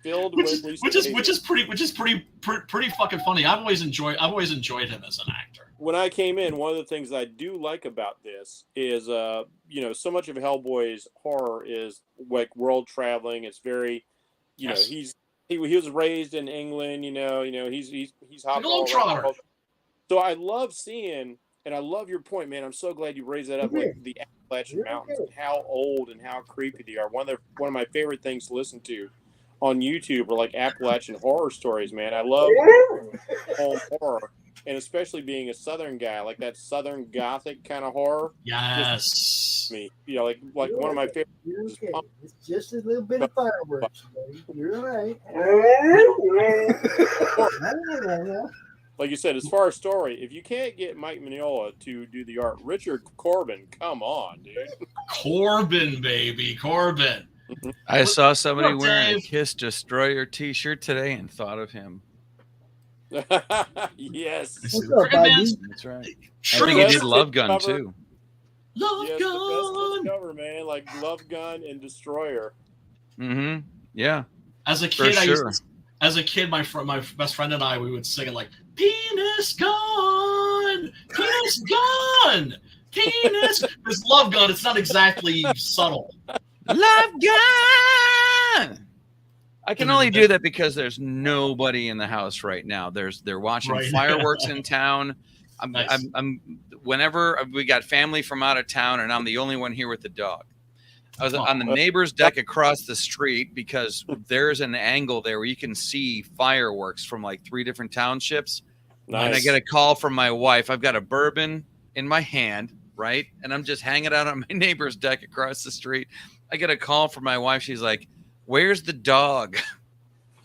Filled which is pretty fucking funny. I've always enjoyed him as an actor. When I came in, one of the things I do like about this is you know, so much of Hellboy's horror is like world traveling. It's very, you know, he was raised in England. You know, he's hopped all around. So I love seeing, and I love your point, man. I'm so glad you raised that up, like the Appalachian Mountains and how old and how creepy they are. One of my favorite things to listen to on YouTube are like Appalachian horror stories, man. I love home horror, and especially being a Southern guy, like that Southern Gothic kind of horror. Yes, me, you know, like one of my favorite. It's just a little bit of fireworks, buddy. You're right. Like you said, as far as story, if you can't get Mike Mignola to do the art, Richard Corbin, come on, dude. Corbin, baby, Corbin. I saw somebody wearing a Kiss Destroyer t-shirt today and thought of him. Yes. That's right. I think he did Love Gun too. Love Gun. The best cover, man. Like Love Gun and Destroyer. Mm-hmm. Yeah. As a kid, my best friend and I, we would sing it like penis gun, penis gun, penis. Because Love Gun, it's not exactly subtle. Love Gun. I can only do that because there's nobody in the house right now. They're watching fireworks in town. I'm whenever we got family from out of town, and I'm the only one here with the dog. I was on the neighbor's deck across the street because there's an angle there where you can see fireworks from like 3 different townships. Nice. And I get a call from my wife. I've got a bourbon in my hand, right? And I'm just hanging out on my neighbor's deck across the street. I get a call from my wife. She's like, "Where's the dog?"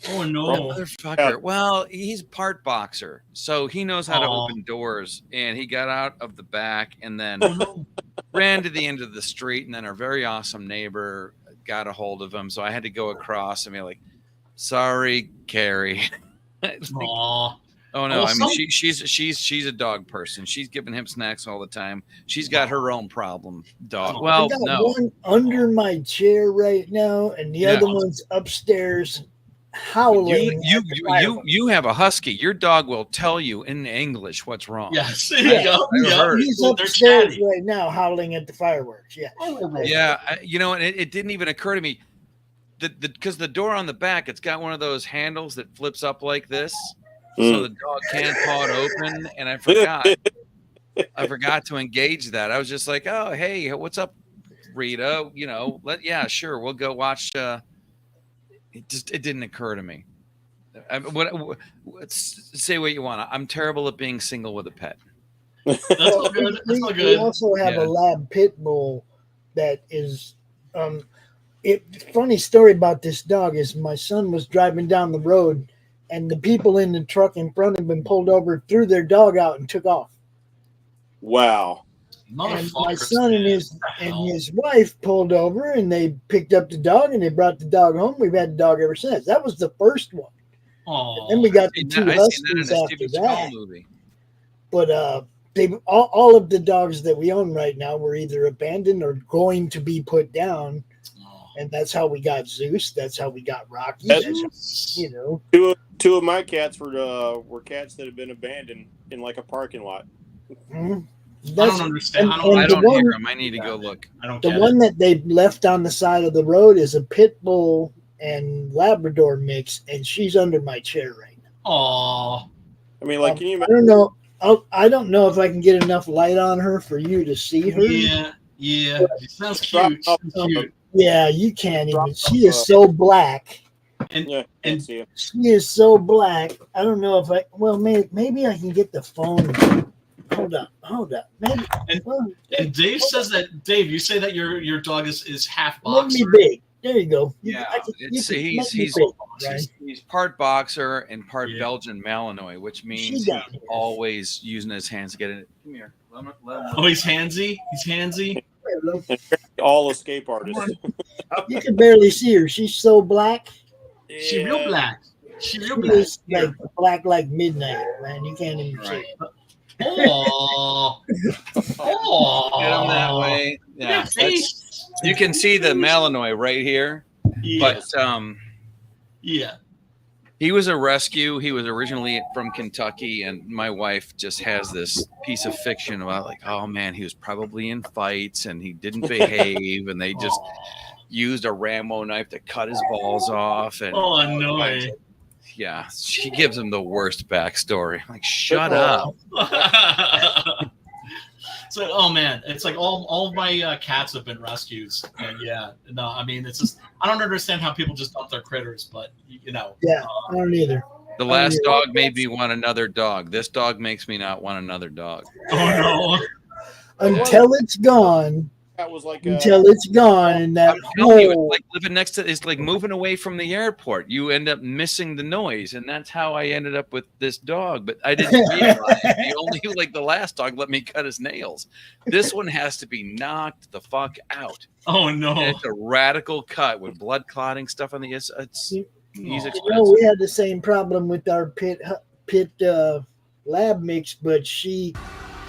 Oh, no. Motherfucker. Well, he's part boxer, so he knows how to open doors. And he got out of the back and then ran to the end of the street. And then our very awesome neighbor got a hold of him. So I had to go across and be like, "Sorry, Carrie." Oh no! Well, I mean, she's a dog person. She's giving him snacks all the time. She's got her own problem dog. Well, I got one under my chair right now, and the other one's upstairs howling. You have a husky. Your dog will tell you in English what's wrong. Yes. He's upstairs right now howling at the fireworks. Yeah. Yeah. And it didn't even occur to me because the door on the back, it's got one of those handles that flips up like this, so the dog can't paw it open. And I forgot to engage that. I was just like, oh, hey, what's up, Rita? Sure, we'll go watch. It didn't occur to me. Say what you want. I'm terrible at being single with a pet. That's all good. That's all good. We also have a lab pit bull that is. Funny story about this dog is my son was driving down the road, and the people in the truck in front of him pulled over, threw their dog out, and took off. Wow. And my son and his wife pulled over, and they picked up the dog, and they brought the dog home. We've had the dog ever since. That was the first one. And then we got the two huskies after that. But all of the dogs that we own right now were either abandoned or going to be put down. And that's how we got Zeus. That's how we got Rocky. Two of my cats were cats that had been abandoned in like a parking lot. Mm-hmm. I don't understand. I don't hear them. I need to go look. The one that they left on the side of the road is a pit bull and Labrador mix, and she's under my chair right now. Aww. I mean, like, can you imagine? I don't know. I don't know if I can get enough light on her for you to see her. Yeah. She sounds cute. Yeah, you can't even. She is so black. And she is so black. I don't know if maybe I can get the phone. Hold up. Maybe. And Dave says that. Dave, you say that your dog is half boxer. Let me big. There you go. Yeah, he's part boxer and part Belgian Malinois, which means he's always using his hands to get it. Come here. Let him he's handsy. He's handsy. All escape artists. You can barely see her. She's so black. Yeah. She's real black. Like black like midnight, man. You can't even see her. Oh, get him that way. Yeah, you can see the Malinois right here. Yes. But he was a rescue. He was originally from Kentucky, and my wife just has this piece of fiction about like, oh man, he was probably in fights and he didn't behave, and they just used a Rambo knife to cut his balls off. And yeah, she gives him the worst backstory. I'm like, shut up. So, oh man, it's like all of my cats have been rescues, and I mean, it's just I don't understand how people just dump their critters, but I don't either. The last dog made me want another dog. This dog makes me not want another dog. Oh no! Until it's gone. That was like until it's gone, and that it's like living next to it's like moving away from the airport. You end up missing the noise, and that's how I ended up with this dog. But I didn't realize the last dog let me cut his nails. This one has to be knocked the fuck out. Oh no! And it's a radical cut with blood clotting stuff on the inside. He's expensive. We had the same problem with our pit lab mix, but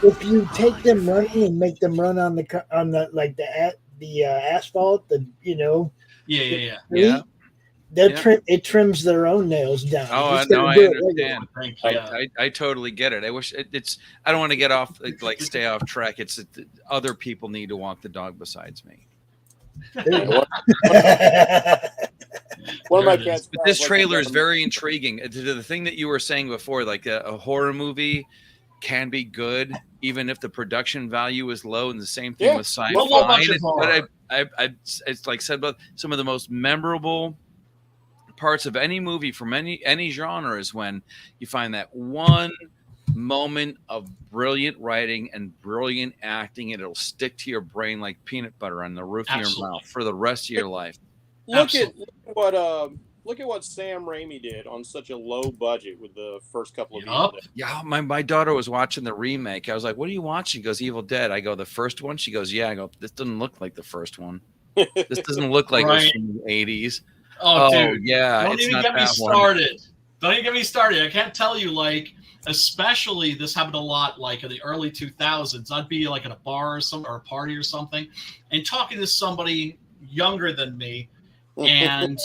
if you take them running and make them run on the asphalt, it trims their own nails down. Oh, I understand. I totally get it. I wish I don't want to get off stay off track. It's other people need to walk the dog besides me. One of my cats. But this trailer is very intriguing. The thing that you were saying before, like a horror movie can be good even if the production value is low, and the same thing with sci-fi. But it's like said about some of the most memorable parts of any movie from any genre is when you find that one moment of brilliant writing and brilliant acting, and it'll stick to your brain like peanut butter on the roof of your mouth for the rest of your life. Look at what Sam Raimi did on such a low budget with the first couple of years. Yeah, my daughter was watching the remake. I was like, "What are you watching?" She goes, "Evil Dead." I go, "The first one?" She goes, "Yeah." I go, "This doesn't look like the first one. This doesn't look like it was from the 80s." Oh, dude. Yeah. Don't even get me started. Don't even get me started. I can't tell you, especially this happened a lot, in the early 2000s. I'd be at a bar or a party or something, and talking to somebody younger than me, And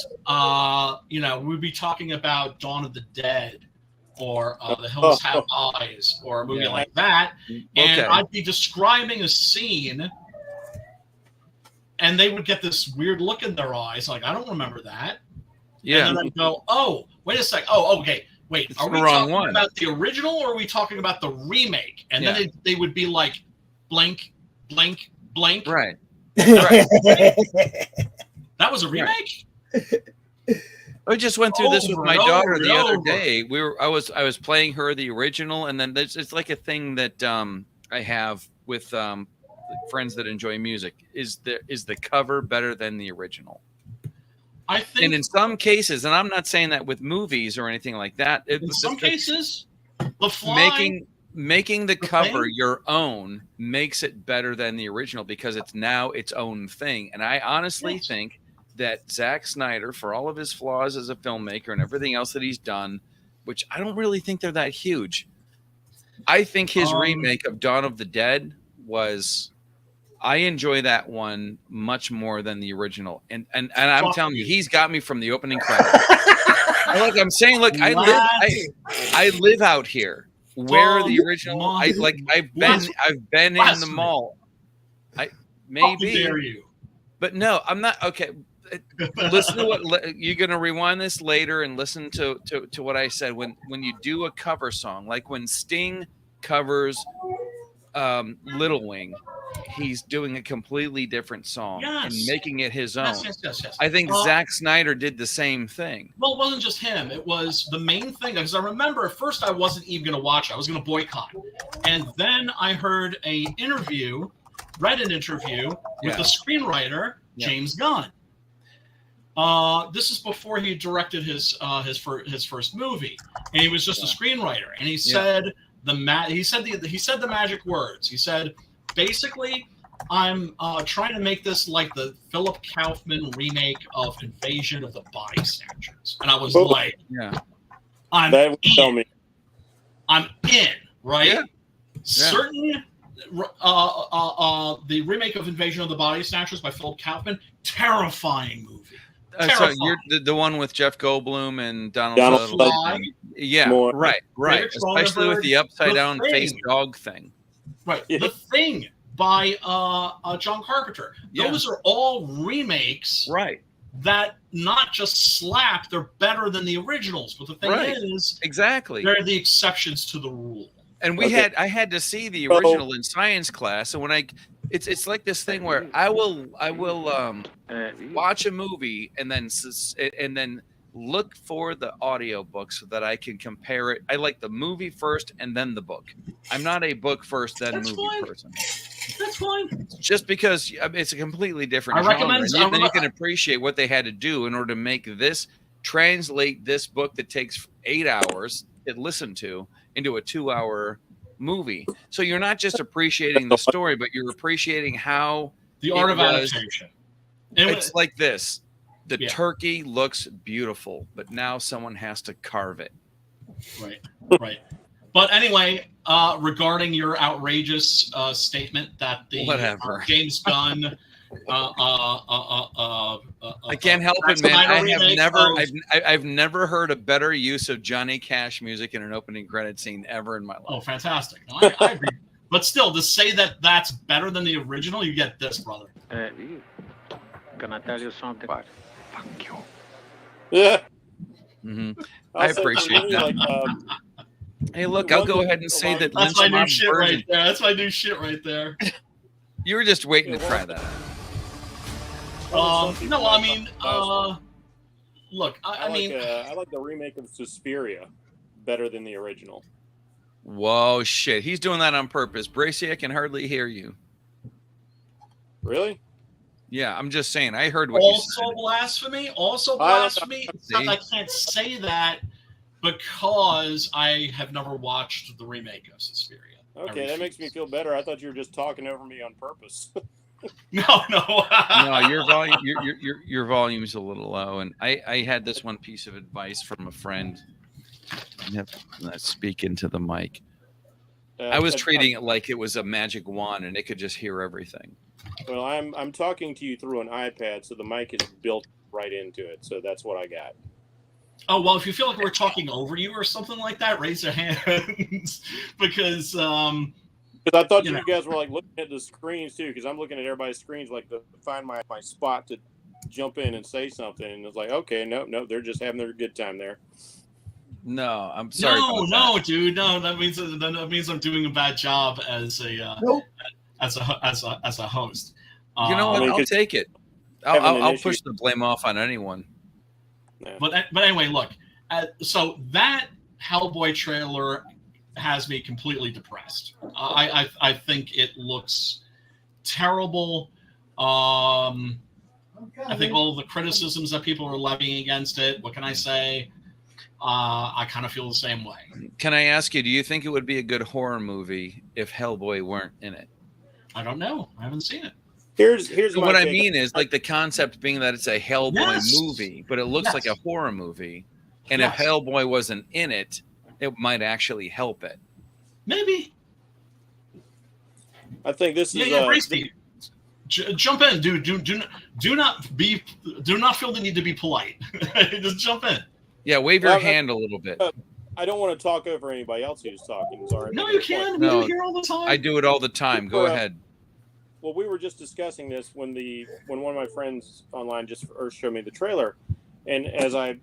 we'd be talking about Dawn of the Dead or The Hills Have Eyes or a movie like that, and I'd be describing a scene, and they would get this weird look in their eyes, like, I don't remember that. Yeah. And then I'd go, oh, wait a sec. Oh, okay. Wait, are we talking about the original or are we talking about the remake? And then they would be like, blank, blank, blank. Right. That was a remake? I just went through this with my daughter the other day. I was playing her the original, and then it's like a thing that I have with friends that enjoy music. Is the cover better than the original? I think, and in some cases, and I'm not saying that with movies or anything like that. In some cases, The Fly, making the cover your own makes it better than the original because it's now its own thing. And I honestly think that Zack Snyder, for all of his flaws as a filmmaker and everything else that he's done, which I don't really think they're that huge, I think his remake of Dawn of the Dead I enjoy that one much more than the original. And I'm telling you, he's got me from the opening credits. Like I'm saying, look, I live out here where the original. I've been in the mall. Maybe, but no, I'm not. Okay, listen to what you're gonna rewind this later and listen to what I said when you do a cover song, like when Sting covers Little Wing. He's doing a completely different song and making it his own. Yes. I think Zack Snyder did the same thing. Well, it wasn't just him. It was the main thing. Because I remember at first I wasn't even going to watch it. I was going to boycott. And then I heard read an interview with the screenwriter, James Gunn. This is before he directed his first movie. And he was just a screenwriter. And he said the magic words. He said, basically, I'm trying to make this like the Philip Kaufman remake of Invasion of the Body Snatchers. And I was like, I'm in, right? Yeah. Certain the remake of Invasion of the Body Snatchers by Philip Kaufman, terrifying movie. So you're the one with Jeff Goldblum and Donald Fly. Yeah, right. Especially with the upside down face dog thing. Right. The Thing by John Carpenter. Those are all remakes. Right. That not just slap, they're better than the originals. But the thing is, they're the exceptions to the rule. And I had to see the original in science class, and when it's like this thing where I will watch a movie and then look for the audiobook so that I can compare it. I like the movie first and then the book. I'm not a book first then movie person. That's fine. Just because it's a completely different genre. And then you can appreciate what they had to do in order to translate this book that takes 8 hours to listen to into a 2-hour movie. So you're not just appreciating the story, but you're appreciating how the art of adaptation. It's like this. The turkey looks beautiful, but now someone has to carve it. Right. But anyway, regarding your outrageous statement that the James Gunn, I can't help it, man. I've never heard a better use of Johnny Cash music in an opening credit scene ever in my life. Oh, fantastic! No, I agree. But still, to say that that's better than the original, you get this, brother. Can I tell you something? Fuck you. Yeah. Mm-hmm. I appreciate that. Hey, look, I'll go ahead and say that. That's my new shit right there. That's my new shit right there. You were just waiting to try that. No, I mean, look, I mean, I like the remake of Suspiria better than the original. Whoa, shit! He's doing that on purpose. Bracey, I can hardly hear you. Really? Yeah, I'm just saying. I heard what you said. Also blasphemy. I can't say that because I have never watched the remake of Suspiria. Okay, that makes me feel better. I thought you were just talking over me on purpose. No. No, your volume's a little low, and I had this one piece of advice from a friend. Let's speak into the mic. I was treating it like it was a magic wand, and it could just hear everything. Well, I'm talking to you through an iPad, so the mic is built right into it. So that's what I got. Oh, well, if you feel like we're talking over you or something like that, raise your hands. Because I thought you guys were like looking at the screens too, because I'm looking at everybody's screens like to find my spot to jump in and say something. And it's like, okay, no, they're just having their good time there. No, I'm sorry. No, dude, no. That means I'm doing a bad job as a as a host. You know what? I'll take it. I'll push the blame off on anyone. Yeah. But anyway, look. So that Hellboy trailer has me completely depressed. I think it looks terrible. I think all the criticisms that people are levying against it. What can I say? I kind of feel the same way. Can I ask you? Do you think it would be a good horror movie if Hellboy weren't in it? I don't know. I haven't seen it. Here's what I mean is like the concept being that it's a Hellboy movie, but it looks like a horror movie. And if Hellboy wasn't in it, it might actually help it. Maybe. I think this is Bracey, jump in, dude. Do not feel the need to be polite. Just jump in. Yeah, wave your hand a little bit. I don't want to talk over anybody else who's talking. Sorry. No, you can. We do it here all the time. I do it all the time. Go ahead. Well, we were just discussing this when one of my friends online just showed me the trailer, and as I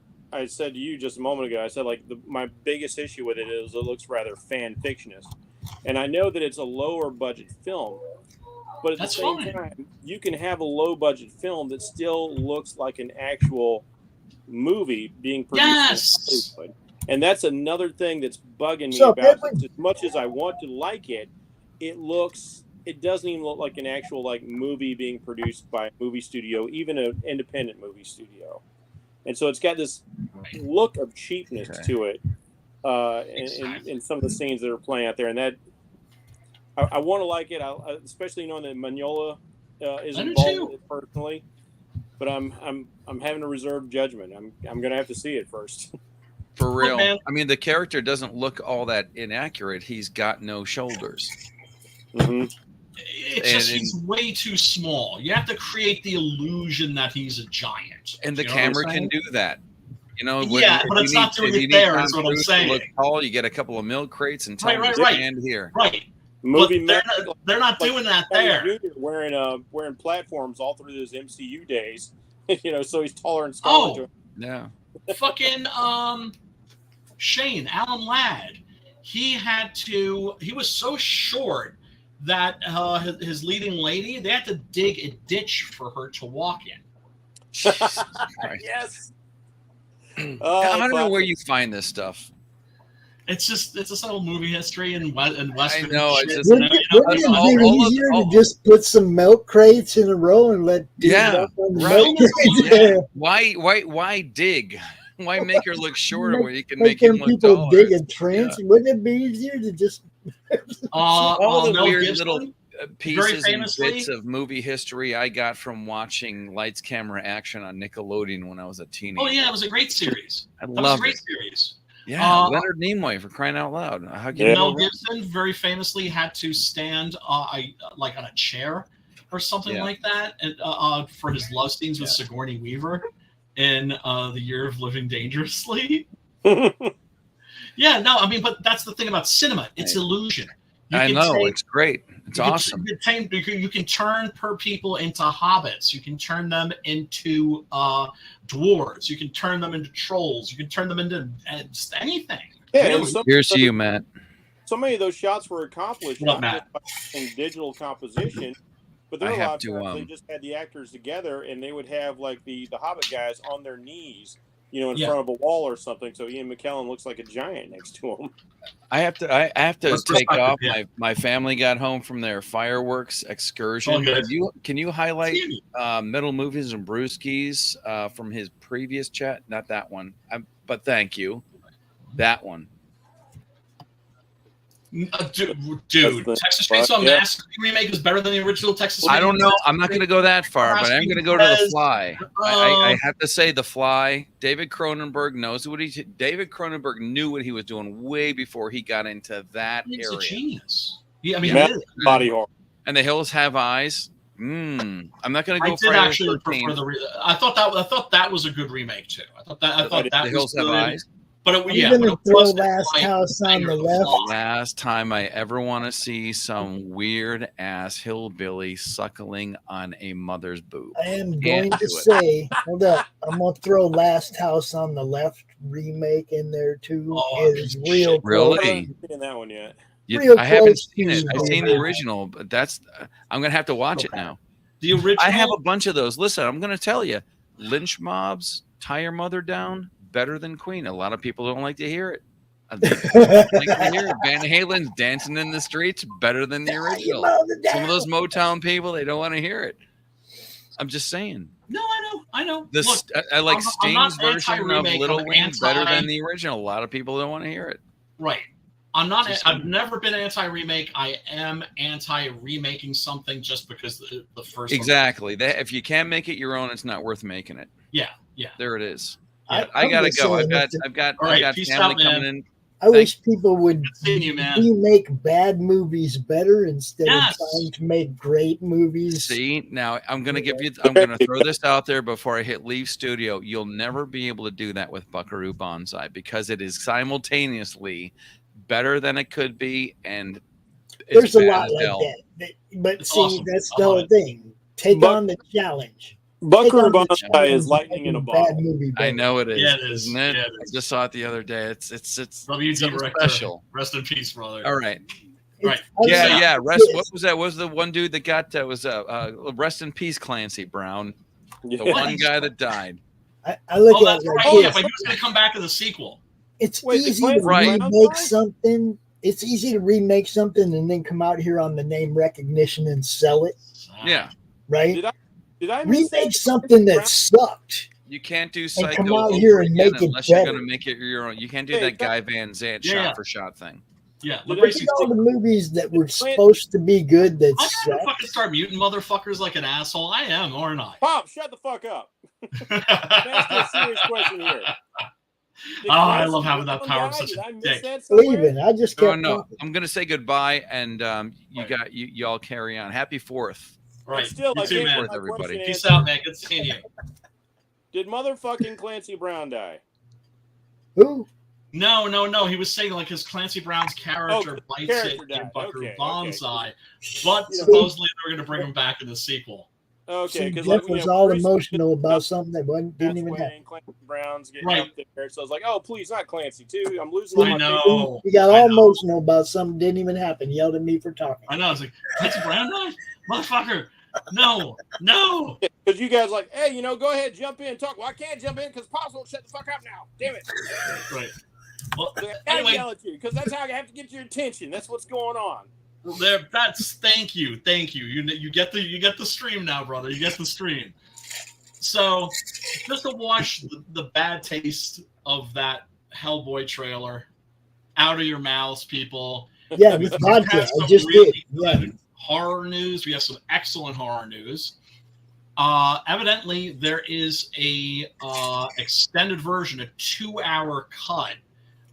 said to you just a moment ago, I said like my biggest issue with it is it looks rather fan fictionist, and I know that it's a lower budget film, but at the same time, you can have a low budget film that still looks like an actual movie being produced in Hollywood. And that's another thing that's bugging me about it. As much as I want to like it, it doesn't even look like an actual like movie being produced by a movie studio, even an independent movie studio. And so it's got this look of cheapness to it in some of the scenes that are playing out there. And that I want to like it, especially knowing that Mignola is involved with it personally. But I'm having a reserved judgment. I'm going to have to see it first. For real. I mean, the character doesn't look all that inaccurate. He's got no shoulders. Mm-hmm. He's way too small. You have to create the illusion that he's a giant. And the camera can do that. You know, but it's not doing it there, is what I'm saying. Look tall, you get a couple of milk crates and tell them to stand here. Right. Movie they're not doing that there. Wearing platforms all through those MCU days, so he's taller and smaller. Yeah. Fucking Shane, Alan Ladd, he was so short that his leading lady, they had to dig a ditch for her to walk in. Yes. I don't know where you find this stuff. It's just little movie history and Western. I know. Shit. It's just Wouldn't it be easier to just put some milk crates in a row and let milk crates? Why dig? Why make her look shorter when you can make him look people taller? dig a trench. Yeah. Wouldn't it be easier to just all the weird Gibson, little pieces and bits of movie history I got from watching Lights, Camera, Action on Nickelodeon when I was a teenager. Oh yeah, it was a great series. That was a great series. Yeah, Leonard Nimoy, for crying out loud. Mel Gibson very famously had to stand like on a chair or something like that, and for his love scenes with Sigourney Weaver in The Year of Living Dangerously. But that's the thing about cinema. It's illusion. It's great. It's awesome. You can turn people into hobbits. You can turn them into dwarves. You can turn them into trolls. You can turn them into just anything. Yeah, here's to you, Matt. So many of those shots were accomplished in digital composition, but there were a lot of times they just had the actors together and they would have like the Hobbit guys on their knees, in front of a wall or something. So Ian McKellen looks like a giant next to him. I have to take off. My family got home from their fireworks excursion. Can you highlight Metal Movies and Brewskis from his previous chat? Not that one, but thank you. That one. Dude, Texas Chainsaw Massacre remake is better than the original Texas Chainsaw. I don't know. I'm not going to go that far, but I'm going to go to The Fly. I have to say The Fly. David Cronenberg knows what David Cronenberg knew what he was doing way before he got into that area. He's a genius. Yeah, body horror. And The Hills Have Eyes. I'm not going to go. I did actually prefer I thought that was a good remake too. I thought that The Hills Have Eyes. But it, I'm gonna throw Last House on the Left. Last time I ever want to see some weird ass hillbilly suckling on a mother's boob. I am going to say, hold up, I'm gonna throw Last House on the Left remake in there too. Is real really? I haven't seen that one yet. I haven't seen it. I've seen the original, but I'm gonna have to watch it now. The original. I have a bunch of those. Listen, I'm gonna tell you, lynch mobs, tie your mother down. Better than Queen. A lot of people don't like to hear it. Van Halen's dancing in the streets better than the original. Some of those Motown people, they don't want to hear it. I'm just saying. No, I know. Look, I like Sting's version of Little Wing better than the original. A lot of people don't want to hear it. Right. I've never been anti-remake. I am anti-remaking something just because the first. Exactly. If you can't make it your own, it's not worth making it. Yeah. There it is. Yeah, I gotta go. I've got family coming in. I wish people would remake bad movies better instead of trying to make great movies. See, now I'm gonna throw this out there before I hit leave studio. You'll never be able to do that with Buckaroo Banzai because it is simultaneously better than it could be, and there's a lot like that. But see, awesome. That's the whole thing. Take on the challenge. Buckaroo Banzai is lightning in a bottle. I know it is. Yeah, it is. Isn't it? Yeah, I just saw it the other day. It's WD special. Rest in peace, brother. All right. Right. Yeah. What was that? What was the one dude that got rest in peace, Clancy Brown, the one guy that died. I look at it like but he was going to come back in the sequel. It's easy to remake something. It's easy to remake something and then come out here on the name recognition and sell it. Yeah. Right. Did I remake something that sucked? You can't do Psycho come out here and make it unless you're going to make it your own. You can't do that Guy Van Sant shot for shot thing. Yeah, look at all the movies that were supposed to be good. That I'm gonna fucking start muting motherfuckers like an asshole. I am, or not. Pop, shut the fuck up. That's a serious question here. I love having that power of such a dick. Leaving, I just kept no. I'm gonna say goodbye, and you all carry on. Happy 4th. Right. Still, you too, man. Everybody. Peace out, man. Good seeing you. Did motherfucking Clancy Brown die? Who? No. He was saying like his Clancy Brown's character bites it in Buckaroo Banzai, but supposedly they were going to bring him back in the sequel. Okay, because Jeff was all emotional about something that didn't even happen. Clancy Brown's getting up there, so I was like, "Oh, please, not Clancy too." I'm losing. I know. He got all emotional about something that didn't even happen. Yelled at me for talking. I know. I was like, Clancy Brown died, motherfucker. No. Because you guys like, hey, go ahead, jump in, talk. Well, I can't jump in because Pops won't shut the fuck up now. Damn it. Right. Well, I gotta yell at you because that's how I have to get your attention. That's what's going on. Thank you. You get the stream now, brother. You get the stream. So just to wash the bad taste of that Hellboy trailer out of your mouths, people. Yeah, with vodka. I just did. Yeah. Horror news. We have some excellent horror news. Evidently, there is a extended version, a 2-hour cut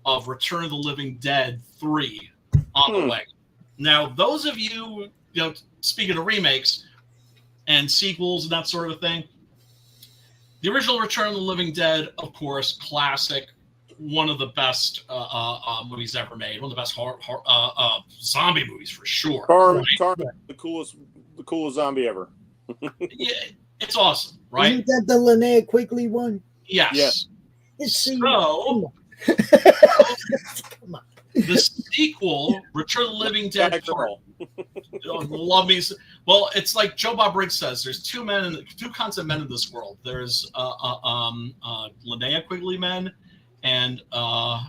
of Return of the Living Dead 3 on the way. Now, those of you, speaking of remakes and sequels and that sort of thing, the original Return of the Living Dead, of course, classic, one of the best movies ever made, one of the best zombie movies for sure. The coolest zombie ever. Yeah, it's awesome, right? Isn't that the Linnea Quigley one? Yes. So, come on. The sequel, Return of the Living Dead Part. Love me. Well, it's like Joe Bob Briggs says. There's two kinds of men in this world. There's Linnea Quigley men, and why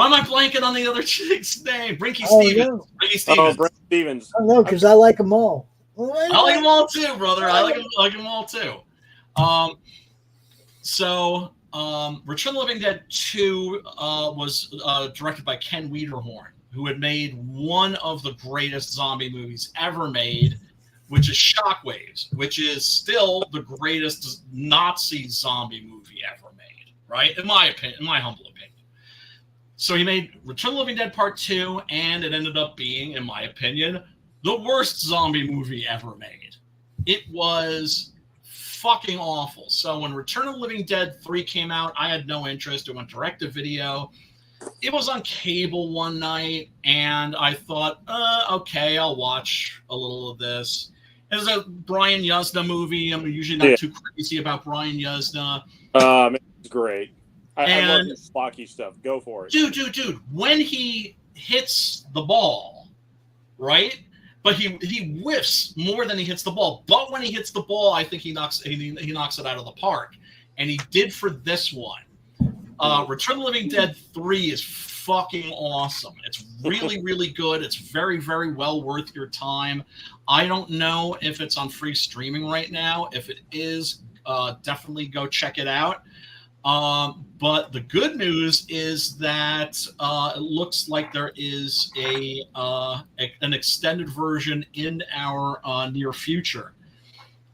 am I blanking on the other chick's name? Brinky Stevens. Brinky Stevens. Brent Stevens. I know because I like them all. I like them all too, brother. I like them all too. Return of the Living Dead 2 was directed by Ken Wiederhorn, who had made one of the greatest zombie movies ever made, which is Shockwaves, which is still the greatest Nazi zombie movie ever made, right? In my opinion, in my humble opinion. So he made Return of the Living Dead Part 2, and it ended up being, in my opinion, the worst zombie movie ever made. It was fucking awful. So when Return of the Living Dead 3 came out, I had no interest. It went direct to video. It was on cable one night, and I thought, okay, I'll watch a little of this. It was a Brian Yuzna movie. I'm usually not too crazy about Brian Yuzna. It's great. I love his Spocky stuff. Go for it. Dude. When he hits the ball, right? But he whiffs more than he hits the ball. But when he hits the ball, I think he knocks it out of the park. And he did for this one. Return of the Living Dead 3 is fucking awesome. It's really, really good. It's very, very well worth your time. I don't know if it's on free streaming right now. If it is, definitely go check it out. But the good news is that it looks like there is an extended version in our near future.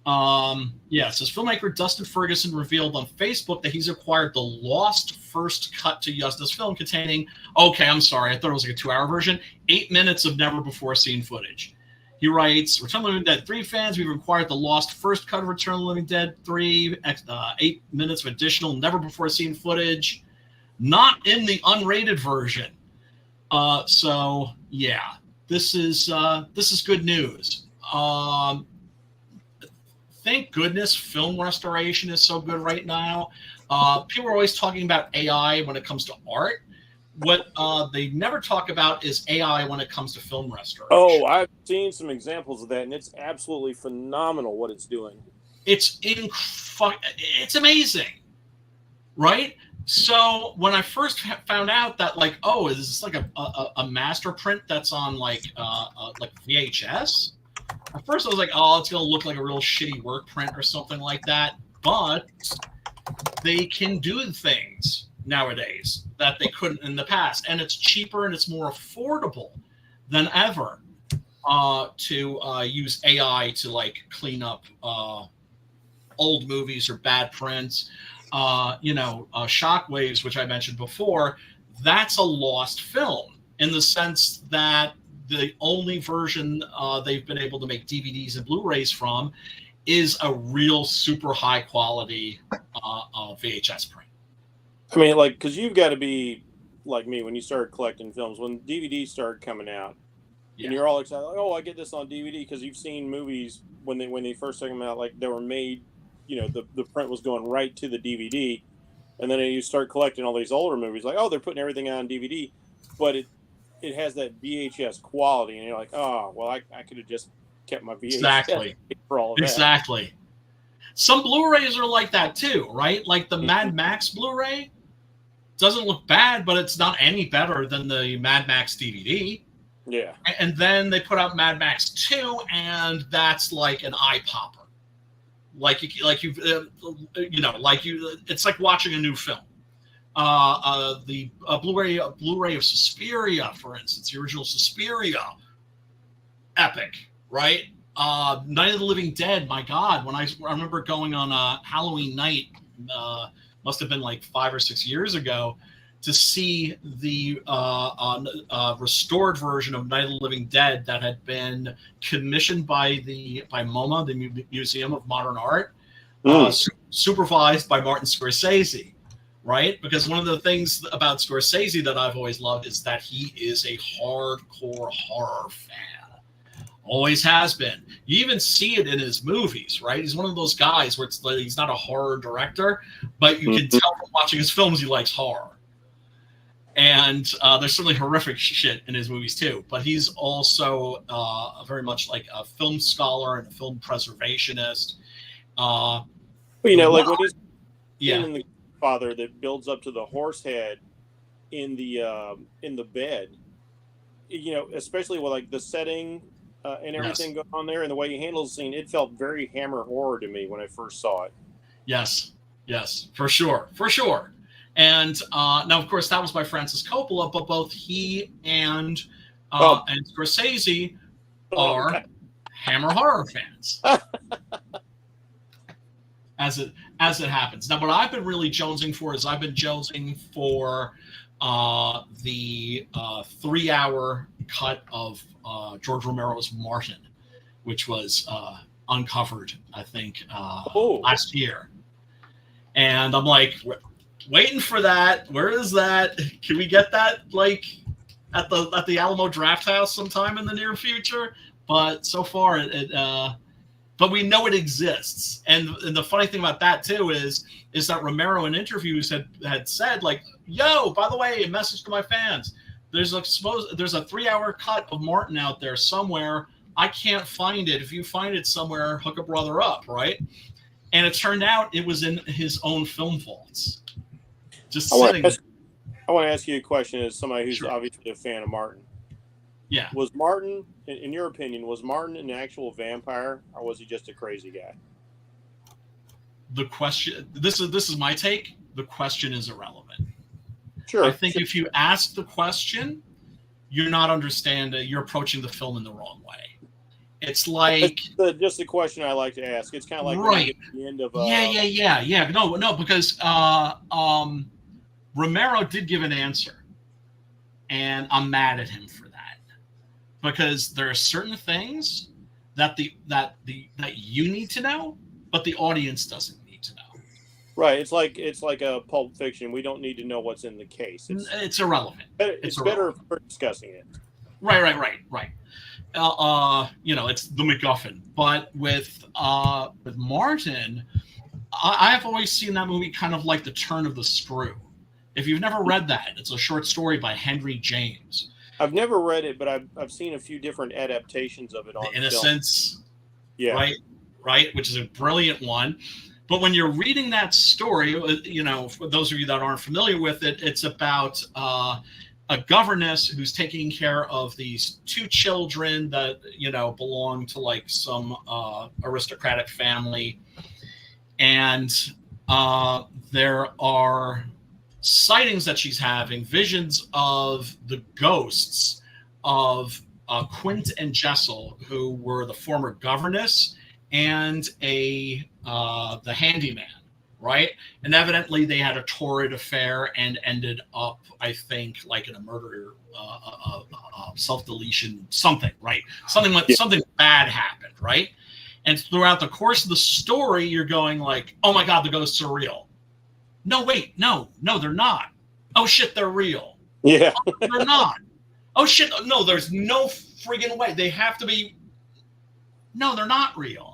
It says filmmaker Dustin Ferguson revealed on Facebook that he's acquired the lost first cut to Yuzna's film containing, I'm sorry, I thought it was like a 2-hour version, 8 minutes of never before seen footage. He writes, Return of the Living Dead 3 fans, we've acquired the lost first cut of Return of the Living Dead 3, 8 minutes of additional never before seen footage, not in the unrated version. This is good news. Thank goodness film restoration is so good right now. People are always talking about AI when it comes to art. What they never talk about is AI when it comes to film restoration. Oh, I've seen some examples of that, and it's absolutely phenomenal what it's doing. It's amazing, right? So when I first found out that, like, is this like a master print that's on like VHS? At first I was like, it's going to look like a real shitty work print or something like that. But they can do things nowadays that they couldn't in the past. And it's cheaper and it's more affordable than ever to use AI to, like, clean up old movies or bad prints. Shockwaves, which I mentioned before, that's a lost film in the sense that the only version they've been able to make DVDs and Blu-rays from is a real super high quality VHS print. I mean, like, because you've got to be like me when you started collecting films. When DVDs started coming out, and you're all excited, like, I get this on DVD, because you've seen movies when they first took them out, like, they were made, the print was going right to the DVD, and then you start collecting all these older movies, like, they're putting everything on DVD, but it has that VHS quality, and you're like, I could have just kept my VHS exactly for all of that. Exactly. Some Blu-rays are like that too, right? Like the Mad Max Blu-ray doesn't look bad, but it's not any better than the Mad Max DVD. Yeah. And then they put out Mad Max 2, and that's like an eye popper. It's like watching a new film. The Blu-ray of Suspiria, for instance, the original Suspiria, epic, right? Night of the Living Dead, my God, when I remember going on a Halloween night, must have been like 5 or 6 years ago, to see the restored version of Night of the Living Dead that had been commissioned by MoMA, the Museum of Modern Art, supervised by Martin Scorsese. Right? Because one of the things about Scorsese that I've always loved is that he is a hardcore horror fan. Always has been. You even see it in his movies, right? He's one of those guys where it's like he's not a horror director, but you can tell from watching his films he likes horror. And there's certainly horrific shit in his movies too. But he's also very much like a film scholar and a film preservationist. Like when he's in the Father that builds up to the horse head in the bed, especially with like the setting and everything going on there and the way he handles the scene, it felt very Hammer horror to me when I first saw it. Yes, for sure. And now, of course, that was by Francis Coppola, but both he and Scorsese are Hammer horror fans. As it happens. Now, what I've been really jonesing for is I've been jonesing for the 3-hour cut of George Romero's Martin, which was uncovered, I think, last year. And I'm like, waiting for that. Where is that? Can we get that like at the Alamo Draft House sometime in the near future? But so far, but we know it exists. And the funny thing about that too is that Romero in interviews had said like, "Yo, by the way, a message to my fans. There's a 3-hour cut of Martin out there somewhere. I can't find it. If you find it somewhere, hook a brother up, right?" And it turned out it was in his own film vaults. Just sitting. I want to ask you a question as somebody who's Sure. obviously a fan of Martin. Yeah. Was Martin, in your opinion, was Martin an actual vampire, or was he just a crazy guy? The question. This is my take. The question is irrelevant. Sure. I think if you ask the question, you're not understanding. You're approaching the film in the wrong way. It's like just the question I like to ask. It's kind of like right at the end of yeah. No, because Romero did give an answer, and I'm mad at him for that because there are certain things that you need to know, but the audience doesn't need to know. Right. It's like a Pulp Fiction. We don't need to know what's in the case. It's irrelevant. It's better if we're discussing it. Right. It's the MacGuffin. But with Martin, I've always seen that movie kind of like The Turn of the Screw. If you've never read that, it's a short story by Henry James. I've never read it, but I've seen a few different adaptations of it on The Innocents. Yeah. Right, which is a brilliant one. But when you're reading that story, for those of you that aren't familiar with it, it's about a governess who's taking care of these 2 children that belong to like some aristocratic family, and there are sightings that she's having, visions of the ghosts of Quint and Jessel, who were the former governess and the handyman. Right, and evidently they had a torrid affair and ended up, I think, like in a murder, self-deletion, something. Right, something bad happened. Right, and throughout the course of the story, you're going like, "Oh my God, the ghosts are real." No, wait, no, they're not. Oh shit, they're real. Yeah, oh, they're not. Oh shit, no, there's no friggin' way. They have to be. No, they're not real.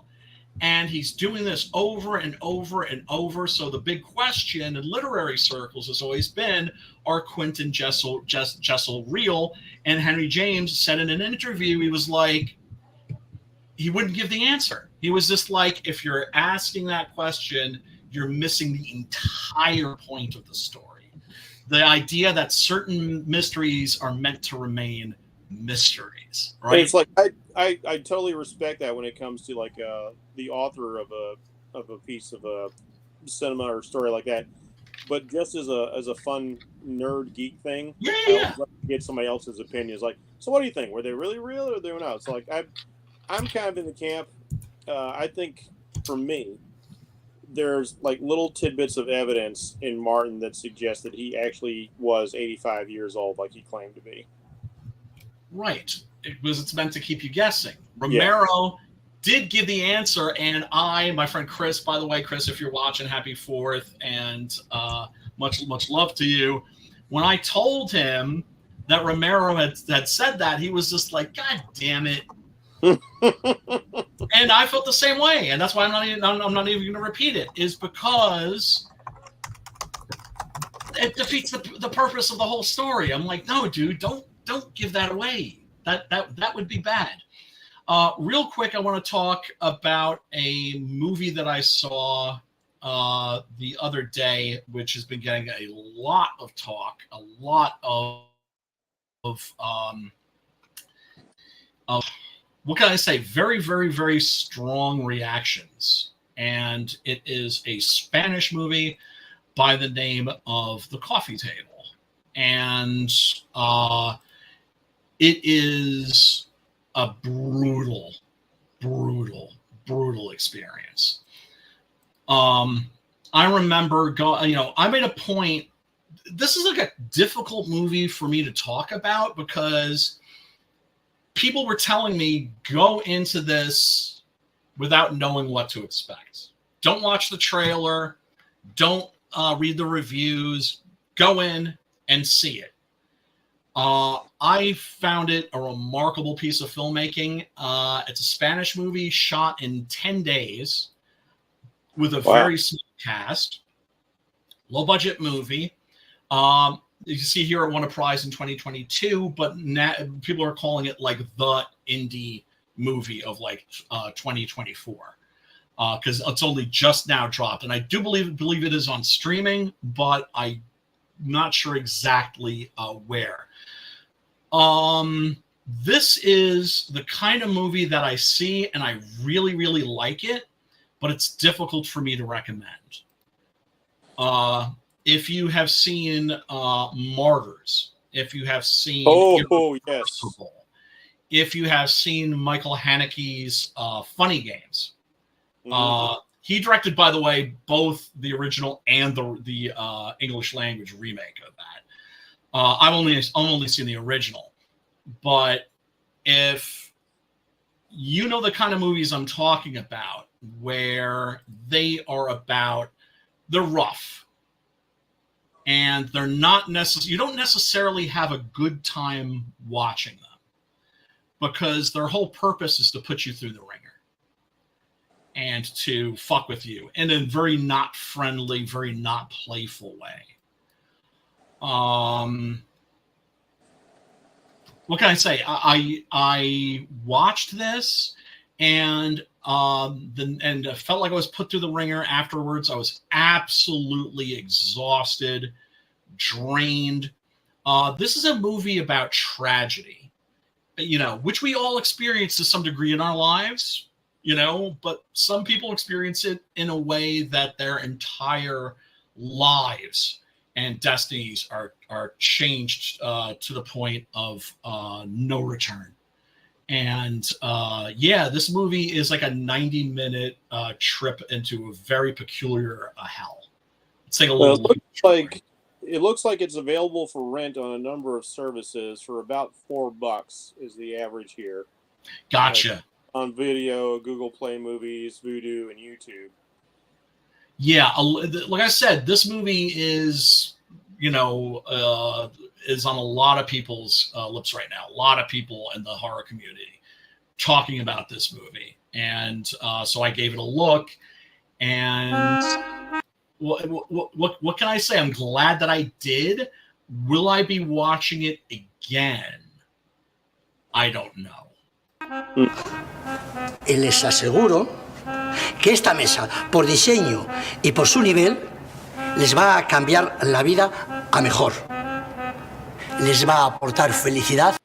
And he's doing this over and over and over. So the big question in literary circles has always been, are Quint and Jessel real? And Henry James said in an interview, he was like, he wouldn't give the answer. He was just like, if you're asking that question, you're missing the entire point of the story. The idea that certain mysteries are meant to remain mysteries, right? And it's like I totally respect that when it comes to like the author of a piece of a cinema or story like that. But just as a fun nerd geek thing, yeah. Get somebody else's opinion. It's like, so what do you think? Were they really real or they were not? It's like I'm kind of in the camp. I think for me, there's like little tidbits of evidence in Martin that suggest that he actually was 85 years old, like he claimed to be. Right. It's meant to keep you guessing. Romero did give the answer, and my friend Chris, by the way, Chris, if you're watching, happy 4th, and much love to you. When I told him that Romero had said that, he was just like, God damn it. And I felt the same way, and that's why I'm not even going to repeat it, is because it defeats the purpose of the whole story. I'm like, no, dude, don't give that away. That would be bad. Real quick, I want to talk about a movie that I saw the other day, which has been getting a lot of talk, a lot of what can I say? Very, very, very strong reactions. And it is a Spanish movie by the name of The Coffee Table. And it is a brutal experience. I remember I made a point. This is like a difficult movie for me to talk about because people were telling me, go into this without knowing what to expect. Don't watch the trailer. Don't read the reviews. Go in and see it. I found it a remarkable piece of filmmaking. It's a Spanish movie shot in 10 days with a very small cast. Low-budget movie. You can see here it won a prize in 2022, but now people are calling it like the indie movie of like 2024 because it's only just now dropped. And I do believe it is on streaming, but I'm not sure exactly where. This is the kind of movie that I see and I really, really like it, but it's difficult for me to recommend. If you have seen Martyrs, if you have seen yes, if you have seen Michael Haneke's Funny Games, he directed, by the way, both the original and the English language remake of that. I've only seen the original, but if you know the kind of movies I'm talking about, where they are about they're rough. And they're not you don't necessarily have a good time watching them because their whole purpose is to put you through the ringer and to fuck with you in a very not friendly, very not playful way. What can I say? I watched this and I felt like I was put through the ringer afterwards. I was absolutely exhausted, drained. This is a movie about tragedy, which we all experience to some degree in our lives, but some people experience it in a way that their entire lives and destinies are changed to the point of no return. And this movie is like a 90-minute trip into a very peculiar hell. It's like a little. It looks like it's available for rent on a number of services for about $4 is the average here. Gotcha. On video, Google Play Movies, Vudu, and YouTube. Yeah, like I said, this movie is is on a lot of people's lips right now. A lot of people in the horror community talking about this movie. And so I gave it a look. And what can I say? I'm glad that I did. Will I be watching it again? I don't know. Y les aseguro que esta mesa, por diseño y por su nivel, les va a cambiar la vida a mejor. Les va a aportar felicidad.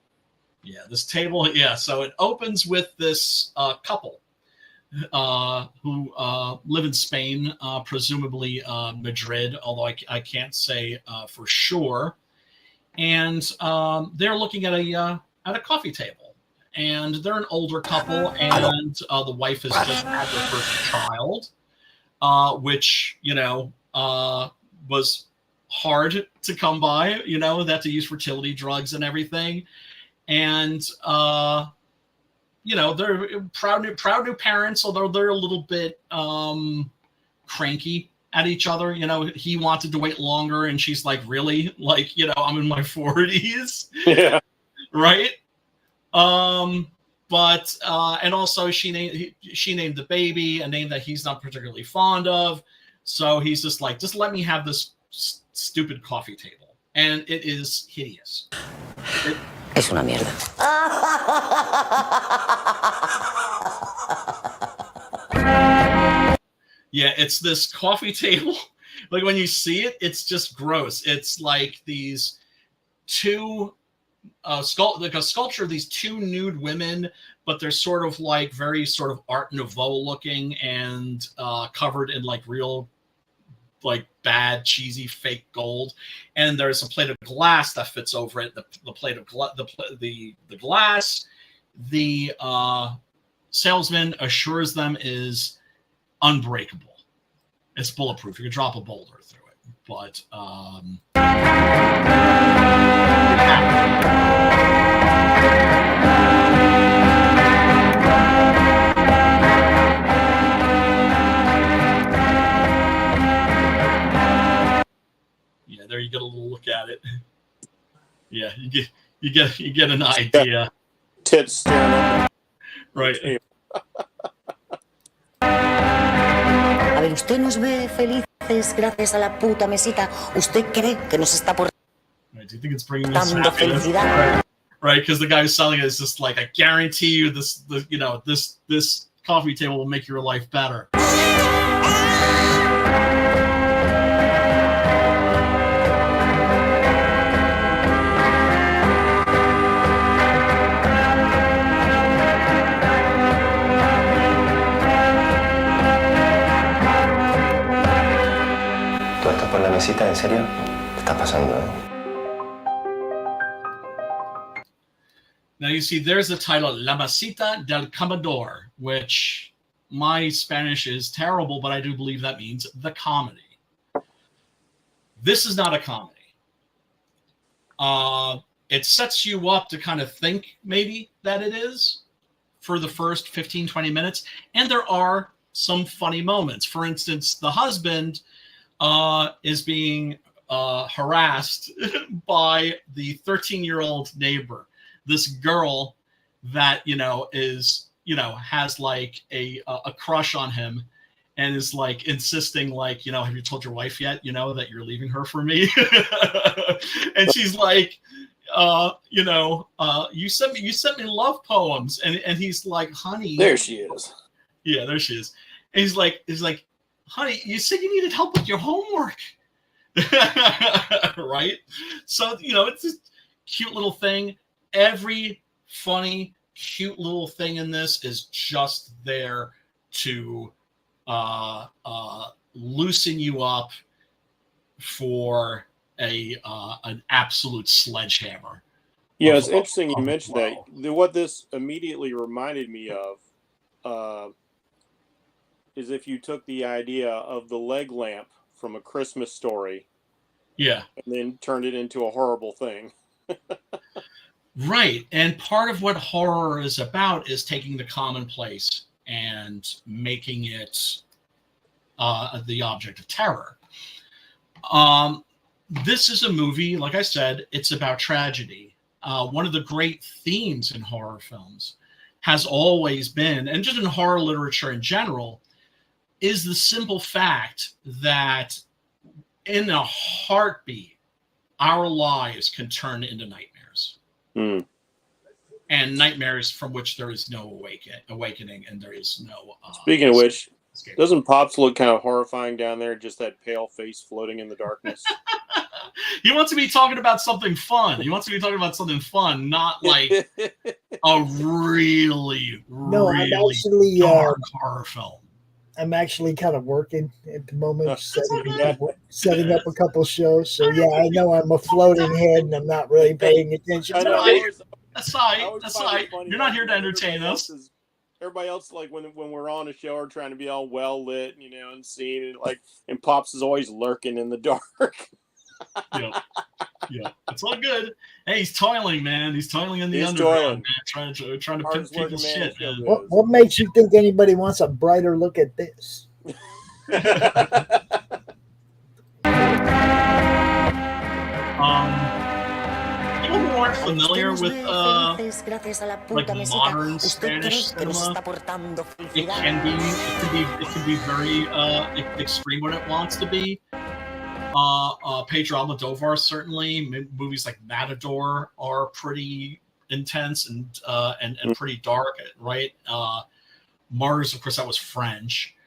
Yeah, this table, so it opens with this couple who live in Spain, presumably Madrid, although I can't say for sure. And they're looking at a coffee table. And they're an older couple, and the wife has just had their first child, which, was hard to come by, they had to use fertility drugs and everything. And, they're proud new parents, although they're a little bit cranky at each other. He wanted to wait longer, and she's like, really? Like, I'm in my 40s. Yeah. Right? But and also she named the baby a name that he's not particularly fond of. So he's just like, just let me have this stupid coffee table. And it is hideous. Es una mierda. Yeah, it's this coffee table. Like when you see it, it's just gross. It's like these two a sculpture of these two nude women, but they're sort of like very sort of Art Nouveau looking and covered in like real like bad cheesy fake gold. And there's a plate of glass that fits over it. The plate of the glass. The salesman assures them is unbreakable. It's bulletproof. You can drop a boulder through it, but you get an idea. Tits. Right. A ver, usted nos ve felices gracias a la puta mesita. ¿Usted cree que nos está Right. Do you think it's bringing us happiness? Right, because the guy who's selling it is just like, I guarantee you this coffee table will make your life better. ¿Tú estás por la mesita? ¿En serio? ¿Qué está pasando, Now you see there's the title, La Mesita del Comador, which my Spanish is terrible, but I do believe that means the comedy. This is not a comedy. It sets you up to kind of think maybe that it is for the first 15, 20 minutes. And there are some funny moments. For instance, the husband is being harassed by the 13-year-old neighbor. This girl that, is, has like a crush on him and is like insisting, like, have you told your wife yet, that you're leaving her for me? And she's like, you sent me love poems. And he's like, honey. There she is. Yeah, there she is. And he's like, honey, you said you needed help with your homework. Right? So, it's this cute little thing. Every funny, cute little thing in this is just there to loosen you up for an absolute sledgehammer. Yeah, it's interesting you mentioned that. What this immediately reminded me of is if you took the idea of the leg lamp from A Christmas Story, yeah, and then turned it into a horrible thing. Right. And part of what horror is about is taking the commonplace and making it the object of terror. This is a movie, like I said, it's about tragedy. One of the great themes in horror films has always been, and just in horror literature in general, is the simple fact that in a heartbeat, our lives can turn into nightmares. Mm. And nightmares from which there is no awakening, and there is no. Speaking of which, doesn't Pops look kind of horrifying down there? Just that pale face floating in the darkness. He wants to be talking about something fun. Not like a really dark horror film. I'm actually kind of working at the moment, setting up a couple shows. So yeah, I know I'm a floating head, and I'm not really paying attention. That's right. You're not here to entertain us. Everybody else, like when we're on a show, are trying to be all well lit, and seen, and Pops is always lurking in the dark. Yeah, it's all good. Hey, he's toiling, man. He's toiling in the underground, man. Trying to pimp people's shit, man. What makes you think anybody wants a brighter look at this? People who aren't familiar with like modern Spanish cinema, it can be very extreme when it wants to be. Pedro Almodovar, certainly. Movies like Matador are pretty intense and pretty dark, right? Mars, of course, that was French.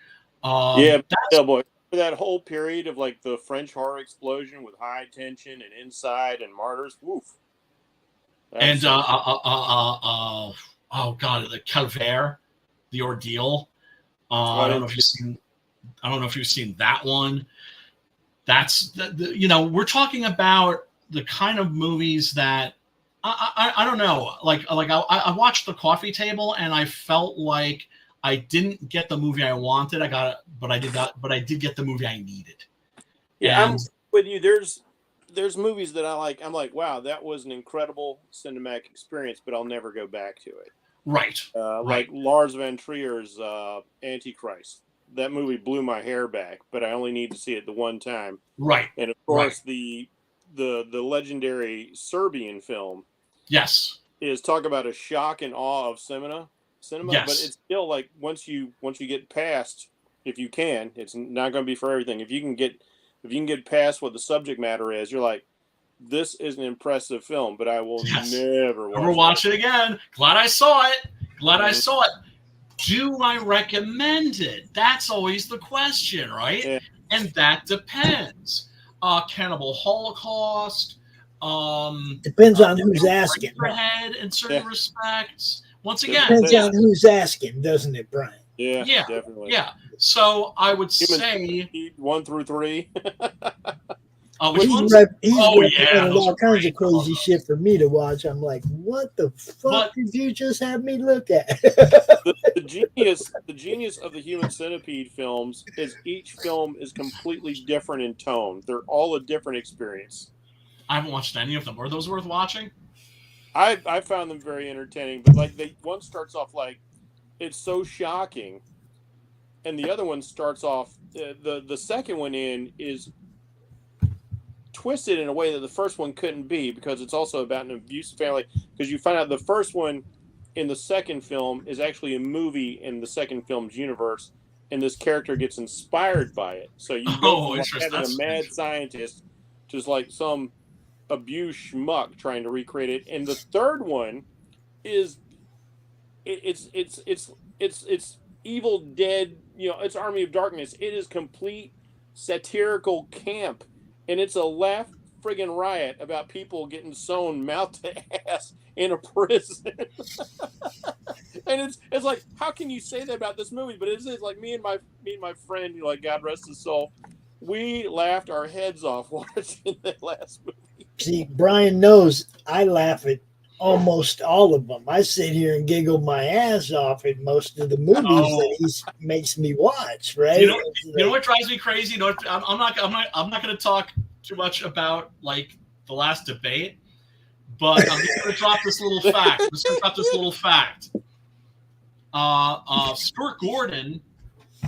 That whole period of like the French horror explosion with High Tension and Inside and Martyrs. Woof. And oh god, the Calvaire, The Ordeal. I don't know if you've seen that one. That's we're talking about the kind of movies that I don't know. I watched The Coffee Table and I felt like I didn't get the movie I wanted. But I did get the movie I needed. Yeah, I'm with you. There's movies that I like. I'm like, wow, that was an incredible cinematic experience, but I'll never go back to it. Right. Like Lars von Trier's Antichrist. That movie blew my hair back, but I only need to see it the one time. Right. And of course, the the legendary Serbian film. Yes. Is talk about a shock and awe of cinema. Yes. But it's still like once you get past, if you can, it's not going to be for everything. If you can get past what the subject matter is, you're like, this is an impressive film, but I will never watch it again. Glad I saw it. Do I recommend it? That's always the question, right? Yeah. And that depends. Cannibal Holocaust. Depends on who's asking. Head in certain respects. Once again, depends on who's asking, doesn't it, Brian? Yeah, definitely. Yeah. So I would say 1 through 3. Which ones? He's all kinds of crazy shit for me to watch. I'm like, what the fuck did you just have me look at? the genius of the Human Centipede films is each film is completely different in tone. They're all a different experience. I haven't watched any of them. Are those worth watching? I found them very entertaining, but like one starts off like it's so shocking, and the other one starts off the second one is twisted in a way that the first one couldn't be, because it's also about an abusive family. Because you find out the first one in the second film is actually a movie in the second film's universe, and this character gets inspired by it. So you go from having a mad scientist to like some abuse schmuck trying to recreate it, and the third one is it's Evil Dead. It's Army of Darkness. It is complete satirical camp. And it's a laugh friggin' riot about people getting sewn mouth to ass in a prison. And it's like, how can you say that about this movie? But it's like me and my friend, like God rest his soul, we laughed our heads off watching that last movie. See, Brian knows I laugh at almost all of them. I sit here and giggle my ass off at most of the movies that he makes me watch. Right? You know what drives me crazy? I'm not going to talk too much about like the last debate, but I'm just going to drop this little fact. Stuart Gordon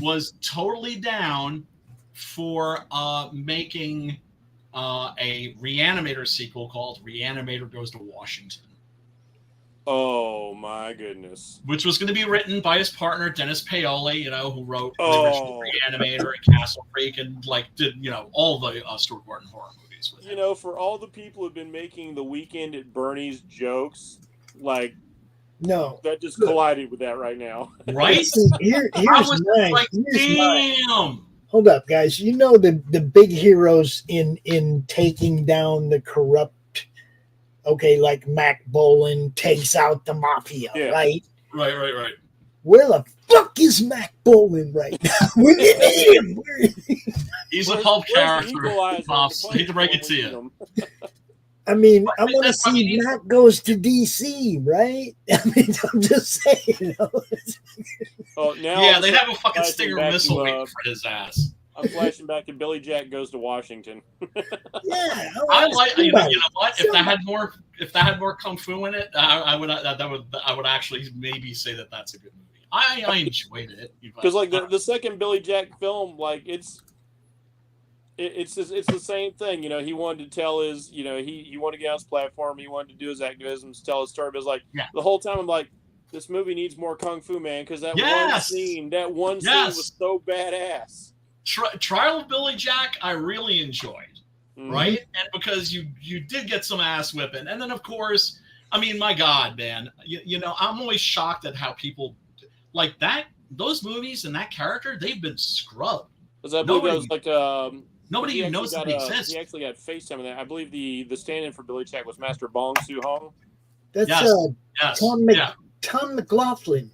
was totally down for making a Reanimator sequel called Reanimator Goes to Washington. Oh my goodness! Which was going to be written by his partner Dennis Paoli, who wrote the original Reanimator and Castle Freak, and did all the Stuart Gordon horror movies with him. For all the people who've been making the Weekend at Bernie's jokes, no, that just collided with that right now. Right? Here's mine. Like, damn. Hold up, guys. The big heroes in taking down the corrupt. Okay, like Mac Bolan takes out the mafia, right? Right. Where the fuck is Mac Bolan right now? We need him. He's a pulp character. Pops. I hate to break it to you. I mean, I want to see Mac goes to DC, right? I mean, I'm just saying. They'd have a fucking Stinger missile waiting for his ass. I'm flashing back to Billy Jack Goes to Washington. Yeah, I like. You know what? If that had more kung fu in it, I would actually maybe say that that's a good movie. I enjoyed it because the second Billy Jack film, it's the same thing. He wanted to tell his, he wanted to get on his platform. He wanted to do his activism, tell his story. But it's the whole time I'm like, this movie needs more kung fu, man, because that one scene was so badass. Trial of Billy Jack, I really enjoyed, right? And because you did get some ass whipping, and then of course, I mean, my God, man, I'm always shocked at how people like that. Those movies and that character, they've been scrubbed. Because I believe that was nobody even knows that they exist. He actually got FaceTime in that. I believe the stand-in for Billy Jack was Master Bong Soo-hong. That's Tom McLaughlin.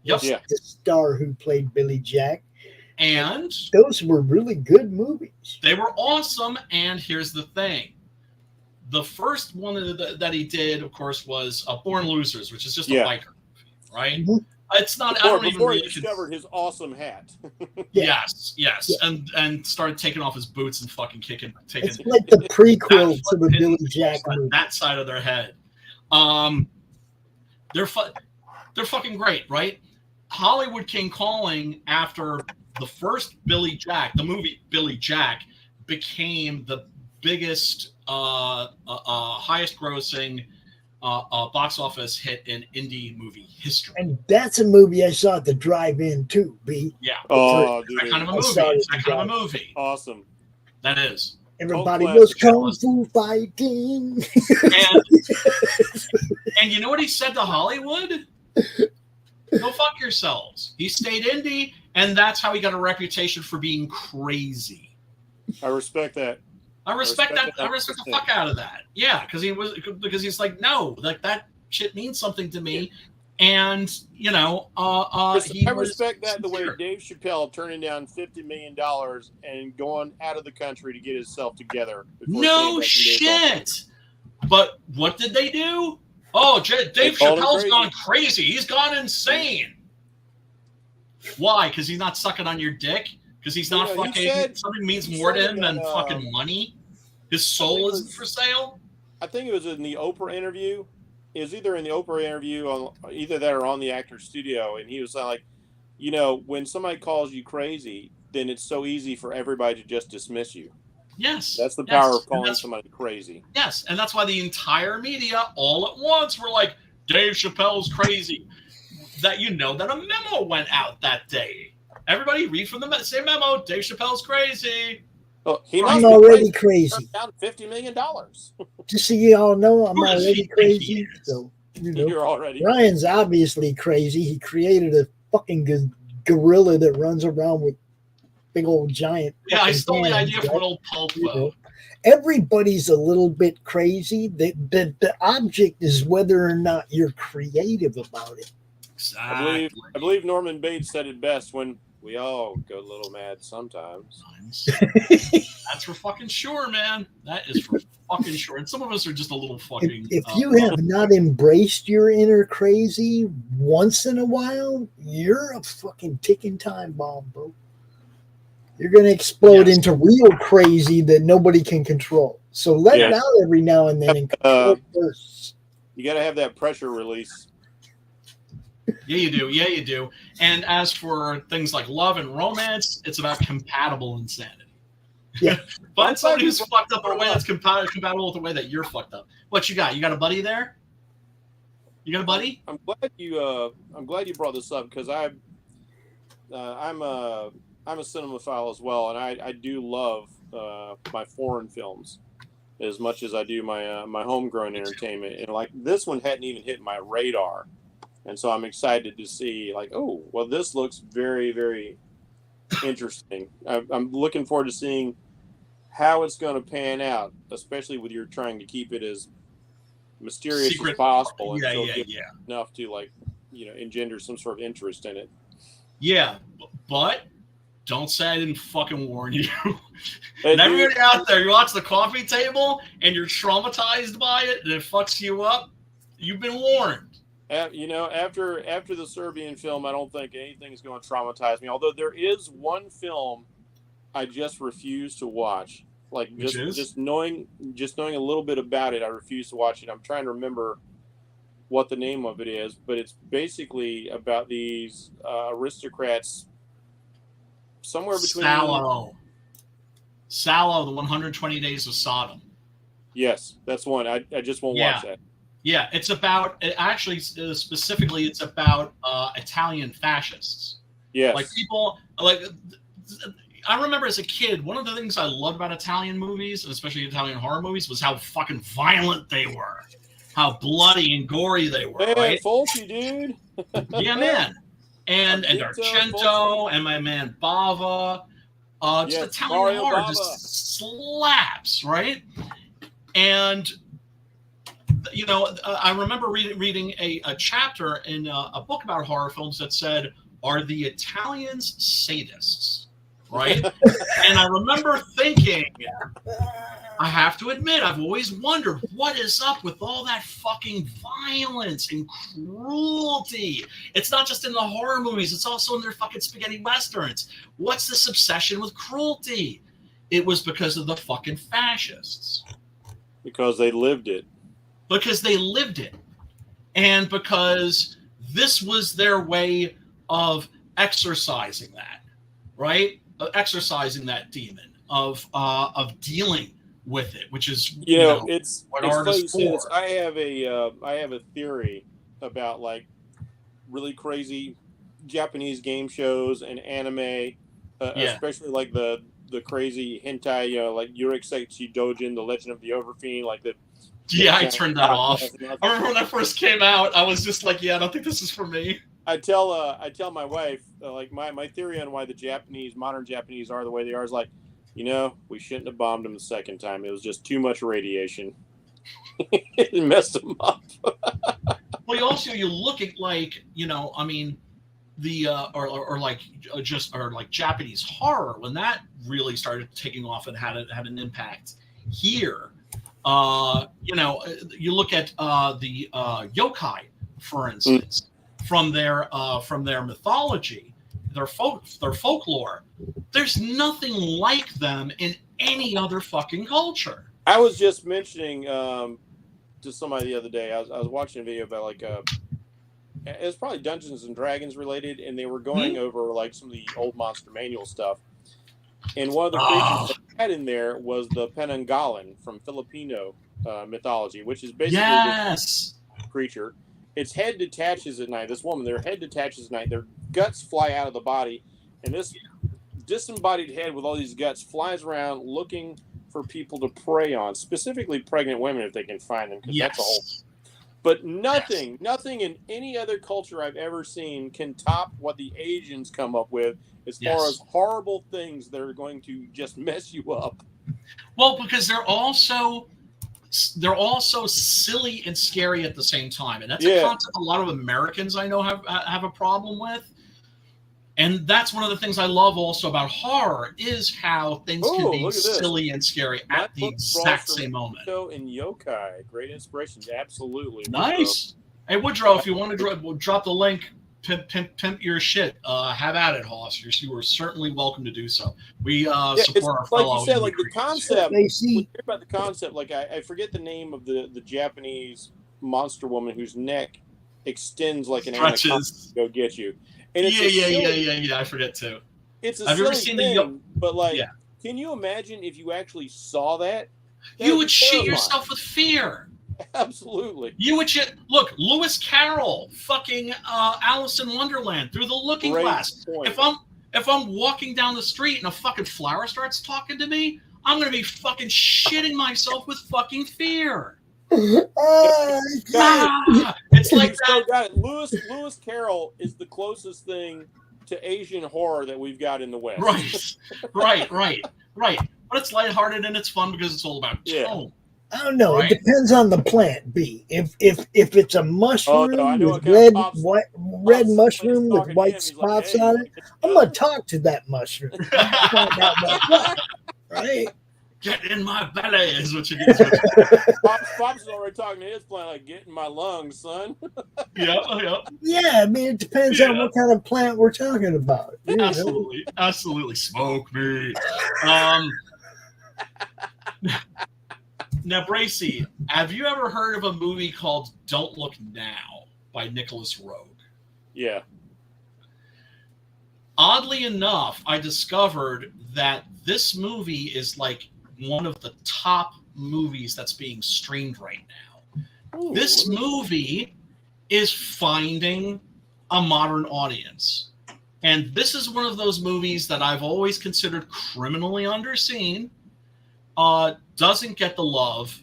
Yep. The star who played Billy Jack. And those were really good movies. They were awesome. And here's the thing. The first one that he did, of course, was Born Losers, which is just a biker movie, right? Mm-hmm. It's not. Before he discovered his awesome hat. Yes, and started taking off his boots and fucking taking. It's like the prequel to the Billy Jack movie. That side of their head. They're fucking great, right? Hollywood came calling after the first Billy Jack. The movie Billy Jack became the biggest, highest grossing box office hit in indie movie history. And that's a movie I saw at the drive-in too, B. Yeah. Oh, dude. That kind of a movie. It's that kind of a movie. Awesome. That is. Everybody was kung fu fighting. And you know what he said to Hollywood? Go fuck yourselves. He stayed indie, and that's how he got a reputation for being crazy. I respect that. I respect that. I respect the fuck out of that. Yeah, because he's like, no, like that shit means something to me. And you know, I respect that the way Dave Chappelle turning down $50 million and going out of the country to get himself together. No shit. But what did they do? Oh, Dave Chappelle's gone crazy. He's gone insane. Why? Because he's not sucking on your dick? Because he's not fucking. Something means more to him than fucking money. His soul isn't for sale. I think it was in the Oprah interview. It was either in the Oprah interview, either that or on the Actors Studio, and he was like, you know, when somebody calls you crazy, then it's so easy for everybody to just dismiss you. Yes. That's the power of calling somebody crazy. Yes, and that's why the entire media, all at once, were like, Dave Chappelle's crazy. That you know that a memo went out that day. Everybody read from the same memo. Dave Chappelle's crazy. Oh, I'm already crazy. Down $50 million. Just so you all know, I'm already crazy. So you know, you're already. Ryan's obviously crazy. He created a fucking gorilla that runs around with big old giant. Yeah, I stole the idea from an old pulp. Everybody's a little bit crazy. The object is whether or not you're creative about it. Exactly. I believe Norman Bates said it best when we all go a little mad sometimes. That's for fucking sure, man. That is for fucking sure. And some of us are just a little fucking. If you have not embraced your inner crazy once in a while, you're a fucking ticking time bomb, bro. You're going to explode into real crazy that nobody can control. So let it out every now and then and control first. You got to have that pressure release. Yeah, you do. Yeah, you do. And as for things like love and romance, it's about compatible insanity. Yeah. Find somebody who's fucked up in a way that's compatible with the way that you're fucked up. What you got? You got a buddy there? You got a buddy? I'm glad you brought this up because I'm a cinemaphile as well, and I do love my foreign films as much as I do my homegrown entertainment. And like this one hadn't even hit my radar. And so I'm excited to see, like, oh, well, this looks very, very interesting. I'm looking forward to seeing how it's going to pan out, especially with your trying to keep it as mysterious as possible. Yeah, and yeah. Enough to, like, you know, engender some sort of interest in it. Yeah, but don't say I didn't fucking warn you. And everybody out there, you watch The Coffee Table and you're traumatized by it and it fucks you up, you've been warned. You know, after the Serbian film, I don't think anything's going to traumatize me. Although there is one film I just refuse to watch. Like just knowing a little bit about it, I refuse to watch it. I'm trying to remember what the name of it is, but it's basically about these aristocrats somewhere between Sallow, the 120 Days of Sodom. Yes, that's one. I just won't watch that. Yeah, it's about specifically it's about Italian fascists. Yes. Like people like I remember as a kid, one of the things I loved about Italian movies, and especially Italian horror movies, was how fucking violent they were. How bloody and gory they were. Hey, right? Fulci, dude. Yeah, man. And Argento and my man Bava. Just Italian horror just slaps, right? And you know, I remember reading a chapter in a book about horror films that said, "Are the Italians sadists?" Right? And I remember thinking, I have to admit, I've always wondered what is up with all that fucking violence and cruelty. It's not just in the horror movies; it's also in their fucking spaghetti westerns. What's this obsession with cruelty? It was because of the fucking fascists. Because they lived it. Because they lived it, and because this was their way of exercising that, right? Of exercising that demon, of dealing with it, which is it's what funny art you is say this. for. I have a theory about like really crazy Japanese game shows and anime, especially like the crazy hentai, like Urusei Dojin, The Legend of the Overfiend, like the. Yeah, I turned that off. I remember when that first came out, I was just like, yeah, I don't think this is for me. I tell my wife, like my theory on why the modern Japanese are the way they are is like, we shouldn't have bombed them the second time. It was just too much radiation. It messed them up. Well, you look at like, I mean, the or like Japanese horror, when that really started taking off and had an impact here. You look at the yokai, for instance, from their mythology, their folklore. There's nothing like them in any other fucking culture. I was just mentioning to somebody the other day. I was watching a video about like it was probably Dungeons and Dragons related, and they were going over like some of the old Monster Manual stuff. And one of the creatures they had in there was the Penanggalan from Filipino mythology, which is basically this creature. Its head detaches at night. This woman, their head detaches at night. Their guts fly out of the body, and this disembodied head with all these guts flies around looking for people to prey on, specifically pregnant women if they can find them, because that's a whole. But nothing in any other culture I've ever seen can top what the Asians come up with as far as horrible things that are going to just mess you up. Well, because they're also silly and scary at the same time, and that's a concept a lot of Americans I know have a problem with. And that's one of the things I love also about horror is how things can be silly and scary at the exact same moment. And yokai, great inspirations, absolutely. Nice. Hey Woodrow, if you want to drop the link, pimp your shit. Have at it, Hoss. You are certainly welcome to do so. We support our fellow. Like you said, like the concept. When you hear about the concept, like I forget the name of the Japanese monster woman whose neck extends like an anaconda to go get you. And it's yeah. I forget too. It's a silly thing, but like, can you imagine if you actually saw that? You would shit yourself with fear. Absolutely. You would shit. Look, Lewis Carroll, fucking Alice in Wonderland, Through the Looking Glass. Point. If I'm walking down the street and a fucking flower starts talking to me, I'm gonna be fucking shitting myself with fucking fear. It's like that. Lewis Carroll is the closest thing to Asian horror that we've got in the West. Right. But it's lighthearted and it's fun because it's all about tone. I don't know. Right? It depends on the plant. B. If it's a mushroom with red mushroom with white spots on it, I'm gonna talk to that mushroom. Right. Get in my belly is what you need. Pops is already talking to his plant like, get in my lungs, son. Yeah. Yeah, I mean, it depends on what kind of plant we're talking about. Absolutely. Smoke me. Now, Bracey, have you ever heard of a movie called Don't Look Now by Nicholas Roeg? Yeah. Oddly enough, I discovered that this movie is like one of the top movies that's being streamed right now. Ooh. This movie is finding a modern audience. And this is one of those movies that I've always considered criminally underseen. Doesn't get the love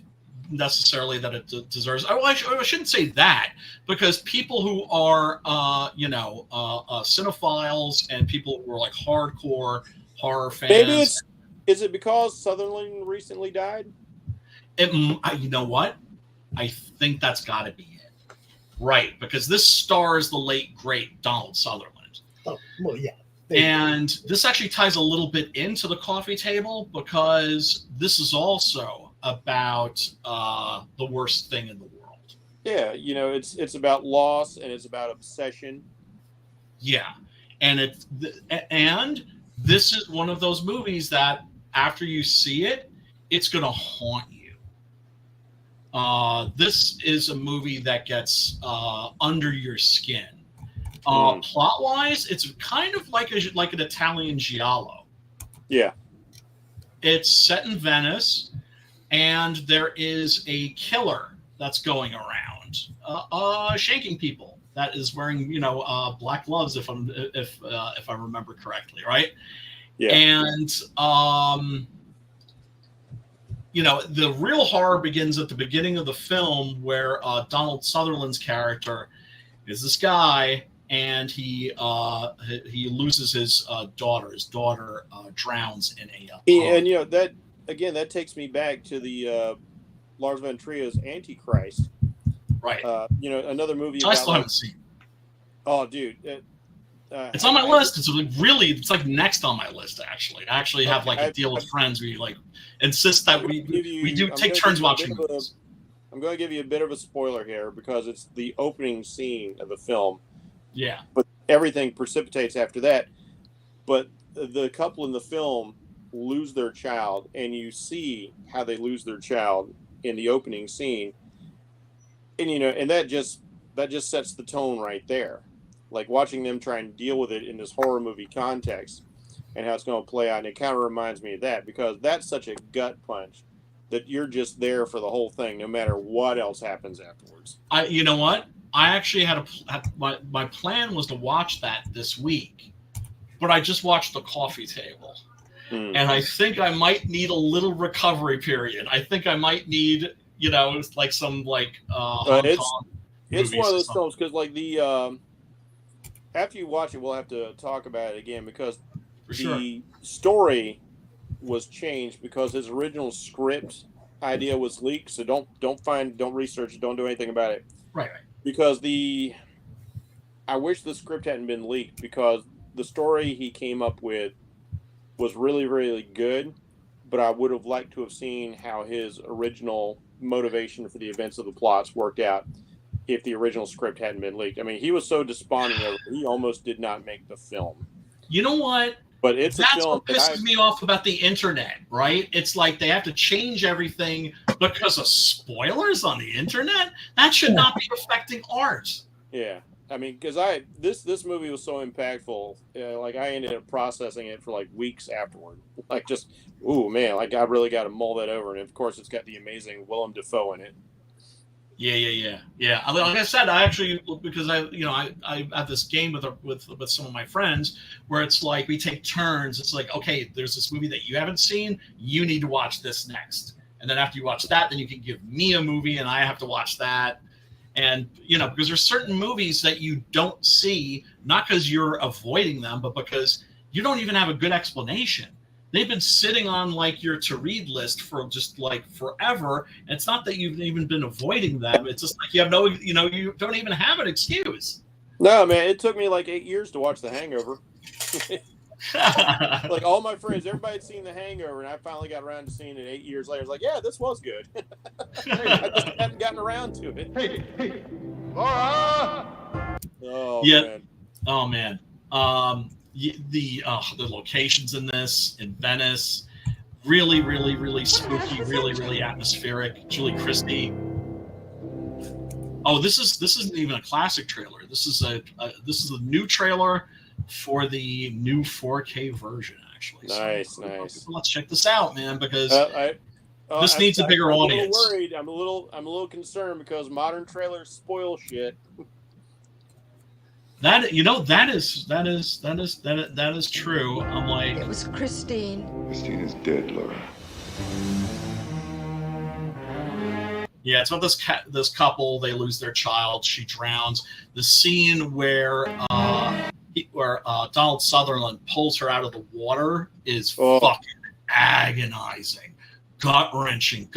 necessarily that it deserves. I shouldn't say that, because people who are, cinephiles and people who are like hardcore horror fans. Maybe is it because Sutherland recently died? You know what? I think that's got to be it. Right, because this stars the late, great Donald Sutherland. Oh, well, yeah. And this actually ties a little bit into the coffee table because this is also about the worst thing in the world. Yeah, it's about loss and it's about obsession. Yeah, and this is one of those movies that after you see it, it's going to haunt you. This is a movie that gets under your skin. Plot-wise, it's kind of like an Italian giallo. Yeah. It's set in Venice. and there is a killer that's going around, shaking people. That is wearing, black gloves, if I remember correctly, right? Yeah. And the real horror begins at the beginning of the film, where Donald Sutherland's character is this guy, and he loses his daughter. His daughter drowns in a pond. And that takes me back to the Lars von Trier's Antichrist. Right. Another movie. I still haven't seen. Oh, dude. It's on my list. It's like next on my list, actually. I actually have a deal with friends. We insist that we do take turns watching movies. I'm going to give you a bit of a spoiler here because it's the opening scene of the film. Yeah. But everything precipitates after that. But the couple in the film lose their child, and you see how they lose their child in the opening scene. And and that just sets the tone right there. Like watching them try and deal with it in this horror movie context and how it's going to play out. And it kind of reminds me of that, because that's such a gut punch that you're just there for the whole thing, no matter what else happens afterwards. You know what? I actually had my plan was to watch that this week, but I just watched The Coffee Table. And I think I might need a little recovery period. I think I might need, some Hong Kong it's one of those films, because after you watch it, we'll have to talk about it again, because the story was changed because his original script idea was leaked. So don't research it, don't do anything about it. Right. Because I wish the script hadn't been leaked, because the story he came up with was really, really good, but I would have liked to have seen how his original motivation for the events of the plots worked out if the original script hadn't been leaked. I mean, he was so despondent over it, he almost did not make the film. You know what? But that's what pisses me off about the internet, right? It's like they have to change everything because of spoilers on the internet. That should not be affecting art. Yeah. I mean, because this movie was so impactful. I ended up processing it for weeks afterward. I really got to mull that over. And of course, it's got the amazing Willem Dafoe in it. Yeah. Like I said, I actually, because I have this game with some of my friends where it's like we take turns. It's like, okay, there's this movie that you haven't seen, you need to watch this next, and then after you watch that, then you can give me a movie, and I have to watch that. And because there's certain movies that you don't see, not because you're avoiding them, but because you don't even have a good explanation. They've been sitting on your to read list for just forever. And it's not that you've even been avoiding them. It's just you have you don't even have an excuse. No, man, it took me 8 years to watch The Hangover. All my friends, everybody'd seen The Hangover, and I finally got around to seeing it 8 years later. I was like, yeah, this was good. I just hadn't gotten around to it. Hey, Laura! Oh, yeah. Man. Oh, man. The locations in this, in Venice, really, really, really spooky, really, really atmospheric. Julie Christie. Oh, this isn't even a classic trailer. This is a new trailer for the new 4K version, actually. Nice. So let's check this out, man, because this needs a bigger audience. I'm a little worried. I'm a little concerned because modern trailers spoil shit. That is true. I'm like, it was Christine. Christine is dead, Laura. Yeah, it's about this couple. They lose their child. She drowns. The scene where Donald Sutherland pulls her out of the water is fucking agonizing, gut wrenching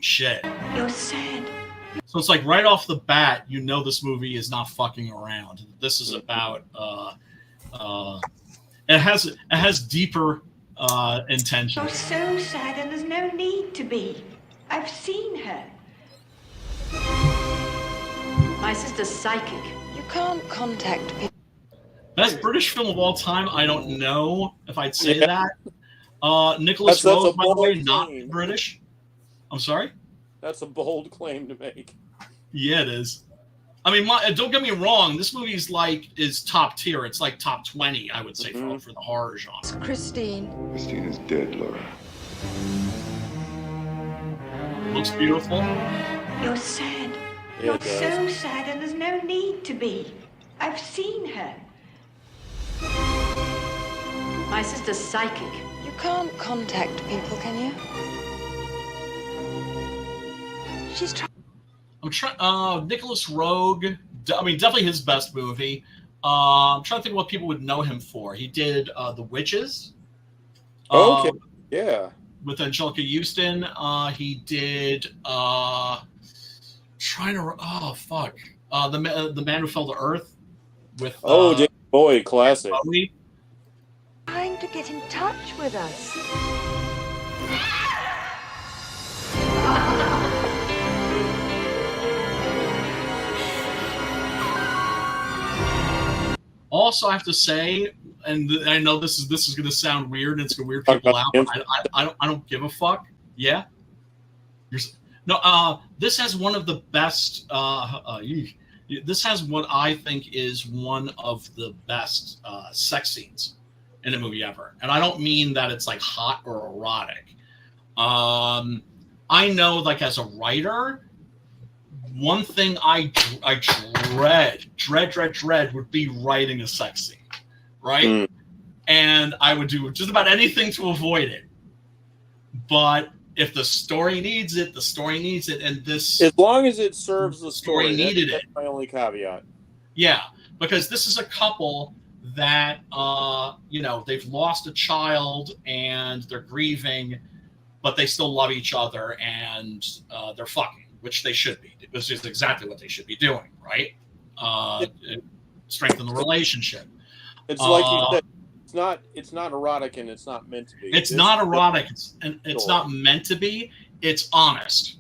shit. You're sad. So it's right off the bat, this movie is not fucking around. This is about it has deeper intentions. You're so sad, and there's no need to be. I've seen her. My sister's psychic. You can't contact people. Best British film of all time? I don't know if I'd say that. Nicholas Rose, by the way, not British. I'm sorry? That's a bold claim to make. Yeah, it is. I mean, don't get me wrong. This movie is top tier. It's top 20, I would say, for the horror genre. It's Christine. Christine is dead, Laura. looks beautiful. You're sad. Yeah, You're it does. so sad, and there's no need to be. I've seen her. My sister's psychic. You can't contact people, can you? She's trying. I'm trying. Nicholas Rogue. I mean, definitely his best movie. I'm trying to think of what people would know him for. He did The Witches. Okay. Yeah. With Angelica Houston. He did. The Man Who Fell to Earth. With David Bowie, classic. Bowie. Trying to get in touch with us. Also, I have to say, and I know this is going to sound weird, and it's going to weird people out. But I don't give a fuck. Yeah. This has one of the best. This has what I think is one of the best sex scenes in a movie ever, and I don't mean that it's like hot or erotic. I know, like, as a writer, one thing I dread would be writing a sex scene, right? And I would do just about anything to avoid it. But if the story needs it, the story needs it, and this, as long as it serves the story, needed that's it. my only caveat. Yeah, because this is a couple that they've lost a child and they're grieving, but they still love each other, and they're fucking, which they should be. This is exactly what they should be doing, right? Strengthen the relationship. It's like you said, it's not erotic, and it's not meant to be. It's not erotic, it's not meant to be. It's honest.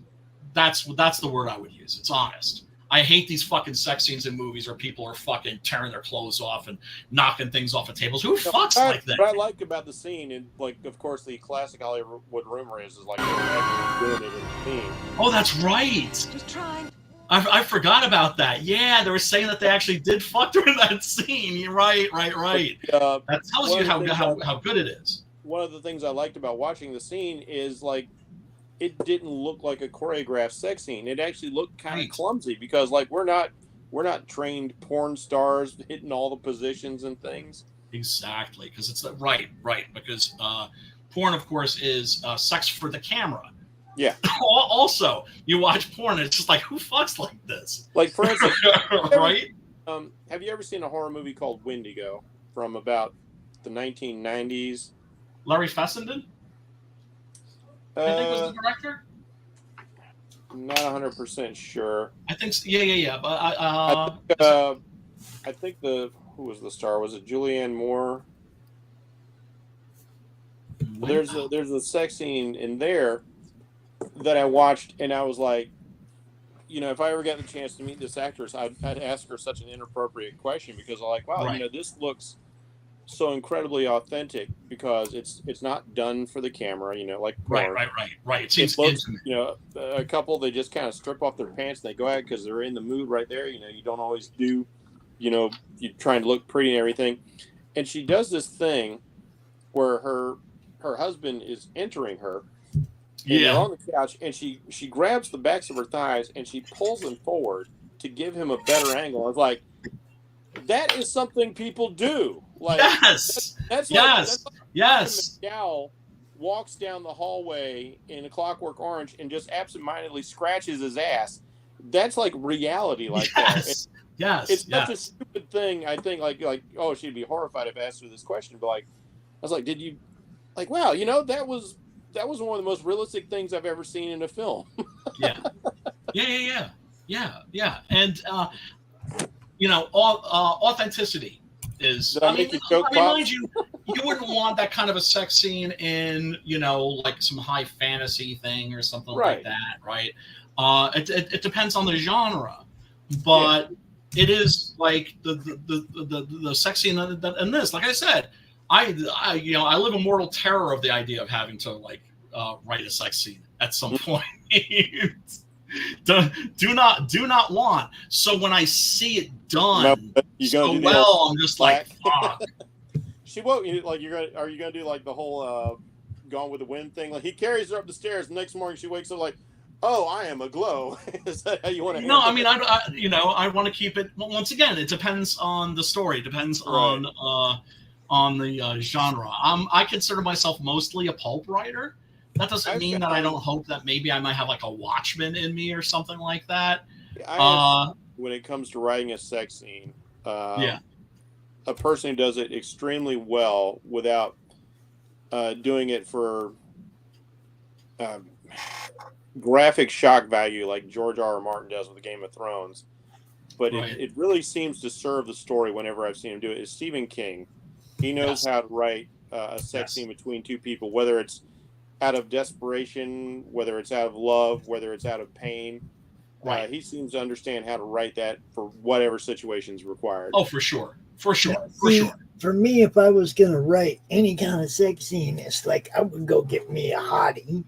That's the word I would use. It's honest. I hate these fucking sex scenes in movies where people are fucking tearing their clothes off and knocking things off of tables. Who fucks like that? What I like about the scene, and like, of course, the classic Hollywood rumor is like they're actually doing it in the scene. Oh, that's right. Just trying. I forgot about that. Yeah, they were saying that they actually did fuck during that scene. You're right. That tells you how good it is. One of the things I liked about watching the scene is, like, it didn't look like a choreographed sex scene. It actually looked kind of clumsy because, like, we're not trained porn stars hitting all the positions and things. Exactly, because it's right. Because porn, of course, is sex for the camera. Yeah. Also, you watch porn, and it's just like, who fucks like this? Like, for instance, right? Have you ever seen a horror movie called Wendigo from about the 1990s? Larry Fessenden? I think was the director. Not 100% sure. I think so. Yeah. But I think who was the star? Was it Julianne Moore? There's a sex scene in there that I watched, and I was like, if I ever got the chance to meet this actress, I'd ask her such an inappropriate question, because I'm like, wow, this looks so incredibly authentic, because it's not done for the camera, like porn. Right. It seems intimate. A couple, they just kind of strip off their pants and they go out because they're in the mood right there. You don't always do, you're trying to look pretty and everything. And she does this thing where her husband is entering her. And they're on the couch, and she grabs the backs of her thighs and she pulls them forward to give him a better angle. I was like, that is something people do. Like, yes. That's yes. Like yes. McDowell walks down the hallway in A Clockwork Orange and just absentmindedly scratches his ass. That's like reality, like that. It's such a stupid thing. I think like oh, she'd be horrified if I asked her this question, but like, I was like, did you, like, wow, that was one of the most realistic things I've ever seen in a film. Yeah. And authenticity is. I remind you, you wouldn't want that kind of a sex scene in like some high fantasy thing or something like that, right? It depends on the genre, but it is like the sex scene in this. Like I said, I live in mortal terror of the idea of having to write a sex scene at some point. do not want. So when I see it done so well, I'm just like, fuck. She won't. Are you gonna do like the whole Gone with the Wind thing? Like, he carries her up the stairs. The next morning she wakes up like, oh, I am a glow. Is that how you want to? No, I mean, I want to keep it. Well, once again, it depends on the story. Depends on the genre. I consider myself mostly a pulp writer. That doesn't mean that I don't hope that maybe I might have like a Watchmen in me or something like that. When it comes to writing a sex scene, yeah, a person who does it extremely well without doing it for graphic shock value like George R. R. Martin does with the Game of Thrones, but it really seems to serve the story whenever I've seen him do it, is Stephen King. He knows how to write a sex scene between two people, whether it's out of desperation, whether it's out of love, whether it's out of pain. He seems to understand how to write that for whatever situation's required. Oh, for sure. For me, if I was going to write any kind of sex scene, it's like I would go get me a hottie,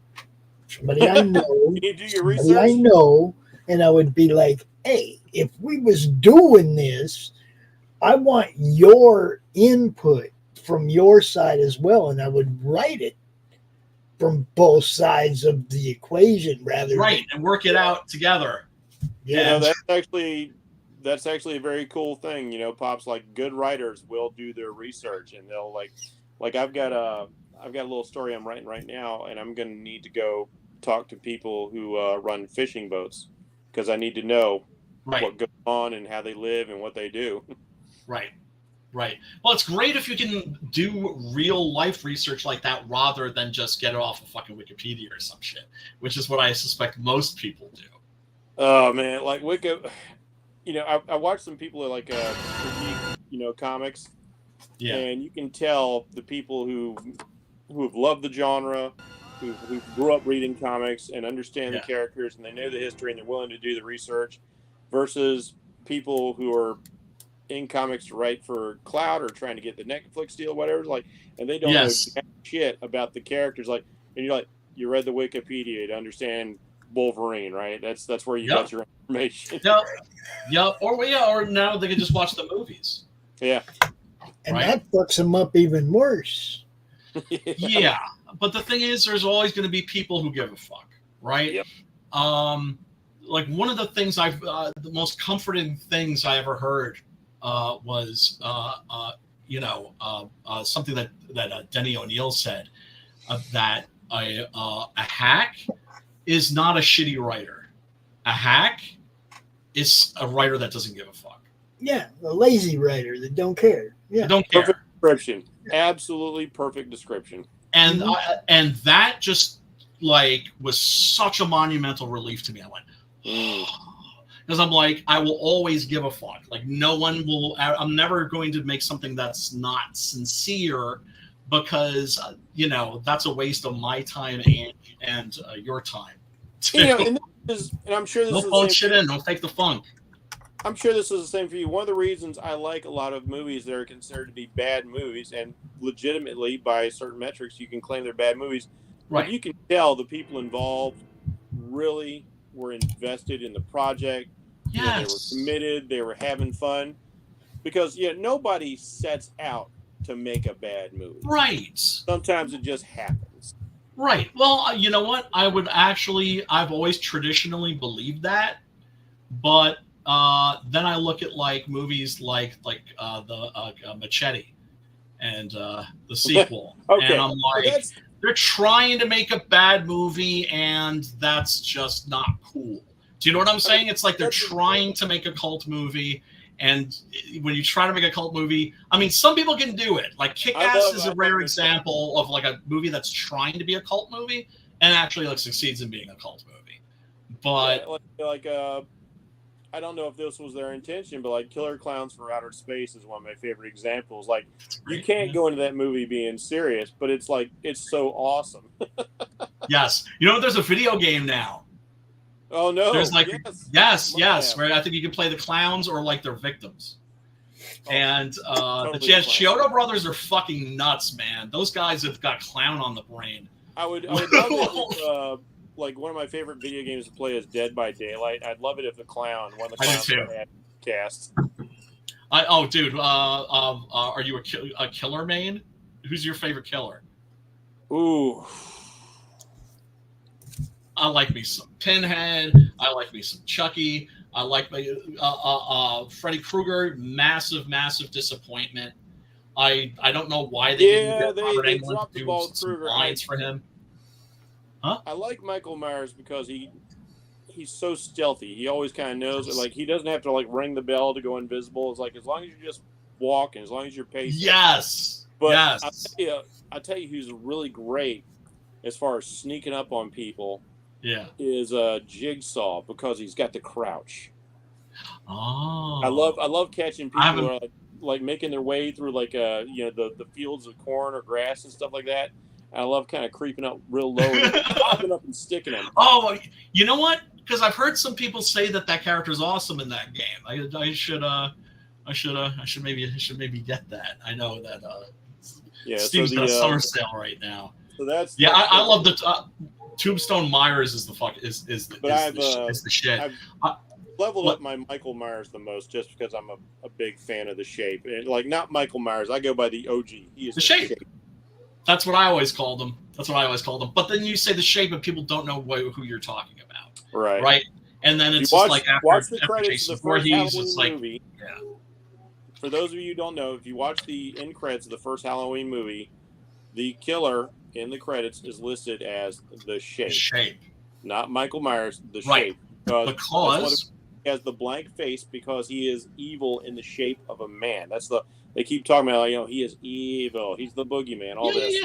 somebody I know, you do your research? I know, and I would be like, hey, if we was doing this, I want your input from your side as well, and I would write it from both sides of the equation rather than, and work it out together. Yeah, that's actually a very cool thing. You know, Pops, like good writers will do their research, and they'll like I've got a little story I'm writing right now, and I'm going to need to go talk to people who run fishing boats because I need to know what goes on and how they live and what they do. Right. Well, it's great if you can do real life research like that rather than just get it off of fucking Wikipedia or some shit, which is what I suspect most people do. Oh man, like Wiki, you know, I watched some people who like critique, comics, and you can tell the people who have loved the genre, who grew up reading comics and understand the characters and they know the history and they're willing to do the research, versus people who are in comics to write for clout or trying to get the Netflix deal, whatever, and they don't know shit about the characters, and you're like, you read the Wikipedia to understand Wolverine, right? That's where you got your information. Or now they can just watch the movies. Yeah. And that fucks them up even worse. Yeah. But the thing is, there's always going to be people who give a fuck, right? Yep. Like one of the things the most comforting things I ever heard was something that Denny O'Neil said, that a hack is not a shitty writer. A hack is a writer that doesn't give a fuck. Yeah, a lazy writer that don't care. Yeah, don't care. Perfect description. Absolutely perfect description. And and that just was such a monumental relief to me. I went, because I'm like, I will always give a fuck. Like no one will. I'm never going to make something that's not sincere, because that's a waste of my time and your time. And I'm sure this is phone shit in. Don't take the funk. I'm sure this is the same for you. One of the reasons I like a lot of movies that are considered to be bad movies, and legitimately by certain metrics, you can claim they're bad movies. Right. But you can tell the people involved really were invested in the project. Yes. They were committed. They were having fun. Because nobody sets out to make a bad movie. Right. Sometimes it just happens. Right. Well, you know what? I've always traditionally believed that, but then I look at movies like the Machete and the sequel, okay. And I'm like, they're trying to make a bad movie, and that's just not cool. Do you know what I'm saying? It's like they're trying to make a cult movie. And when you try to make a cult movie, I mean, some people can do it. Like Kick-Ass is a rare example of a movie that's trying to be a cult movie and actually succeeds in being a cult movie. But I don't know if this was their intention, but Killer Clowns for Outer Space is one of my favorite examples. You can't go into that movie being serious, but it's so awesome. Yes. There's a video game now. Oh no! There's yes, where I think you can play the clowns or their victims. And the Chiodo brothers are fucking nuts, man. Those guys have got clown on the brain. I would love it if, one of my favorite video games to play is Dead by Daylight. I'd love it if one of the clowns had cast. Dude, are you a killer main? Who's your favorite killer? Ooh. I like me some Pinhead. I like me some Chucky. I like my Freddy Krueger. Massive disappointment. I don't know why they didn't get Robert Englund to do some lines for him. Huh? I like Michael Myers because he's so stealthy. He always kind of knows it. Like, he doesn't have to like ring the bell to go invisible. It's like, as long as you just walk and as long as you're pacing. Yes. But yes. I tell you who's really great as far as sneaking up on people. Yeah. Is Jigsaw, because he's got the crouch. Oh. I love catching people who are like making their way through like the fields of corn or grass and stuff like that. I love kind of creeping up real low and popping up and sticking them. Oh, you know what? Because I've heard some people say that character is awesome in that game. I should maybe get that. I know that Steve's got a summer sale right now. So that's I love the Tombstone Myers is the shit. I've leveled up my Michael Myers the most just because I'm a big fan of the Shape. And like, not Michael Myers, I go by the OG. He is the Shape. That's what I always called him. But then you say the Shape and people don't know who you're talking about. Right. Right. And then it's watch after the credits of the first Halloween movie. Yeah. For those of you who don't know, if you watch the end credits of the first Halloween movie, the killer in the credits is listed as the Shape. Not Michael Myers, the Shape. Because he has the blank face because he is evil in the shape of a man. They keep talking about, he is evil. He's the boogeyman. All this.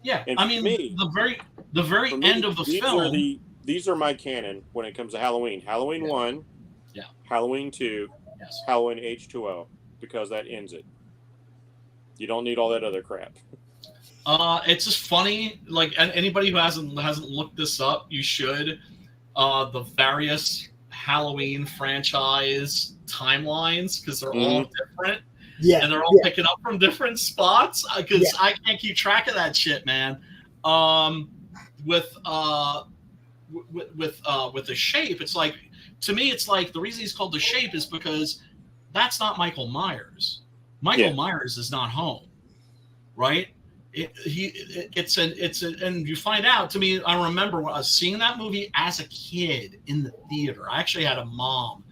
Yeah. And I mean, the very end of the film. These are my canon when it comes to Halloween. Halloween 1, Halloween 2, Halloween H2O, because that ends it. You don't need all that other crap. It's just funny. Like, anybody who hasn't looked this up, you should. The various Halloween franchise timelines, because they're all different. Yeah, and they're all picking up from different spots. Because I can't keep track of that shit, man. With the Shape, it's like, to me, it's like the reason he's called the Shape is because that's not Michael Myers. Michael Myers is not home, right? And you find out, to me, I remember when I was seeing that movie as a kid in the theater. I actually had a mom.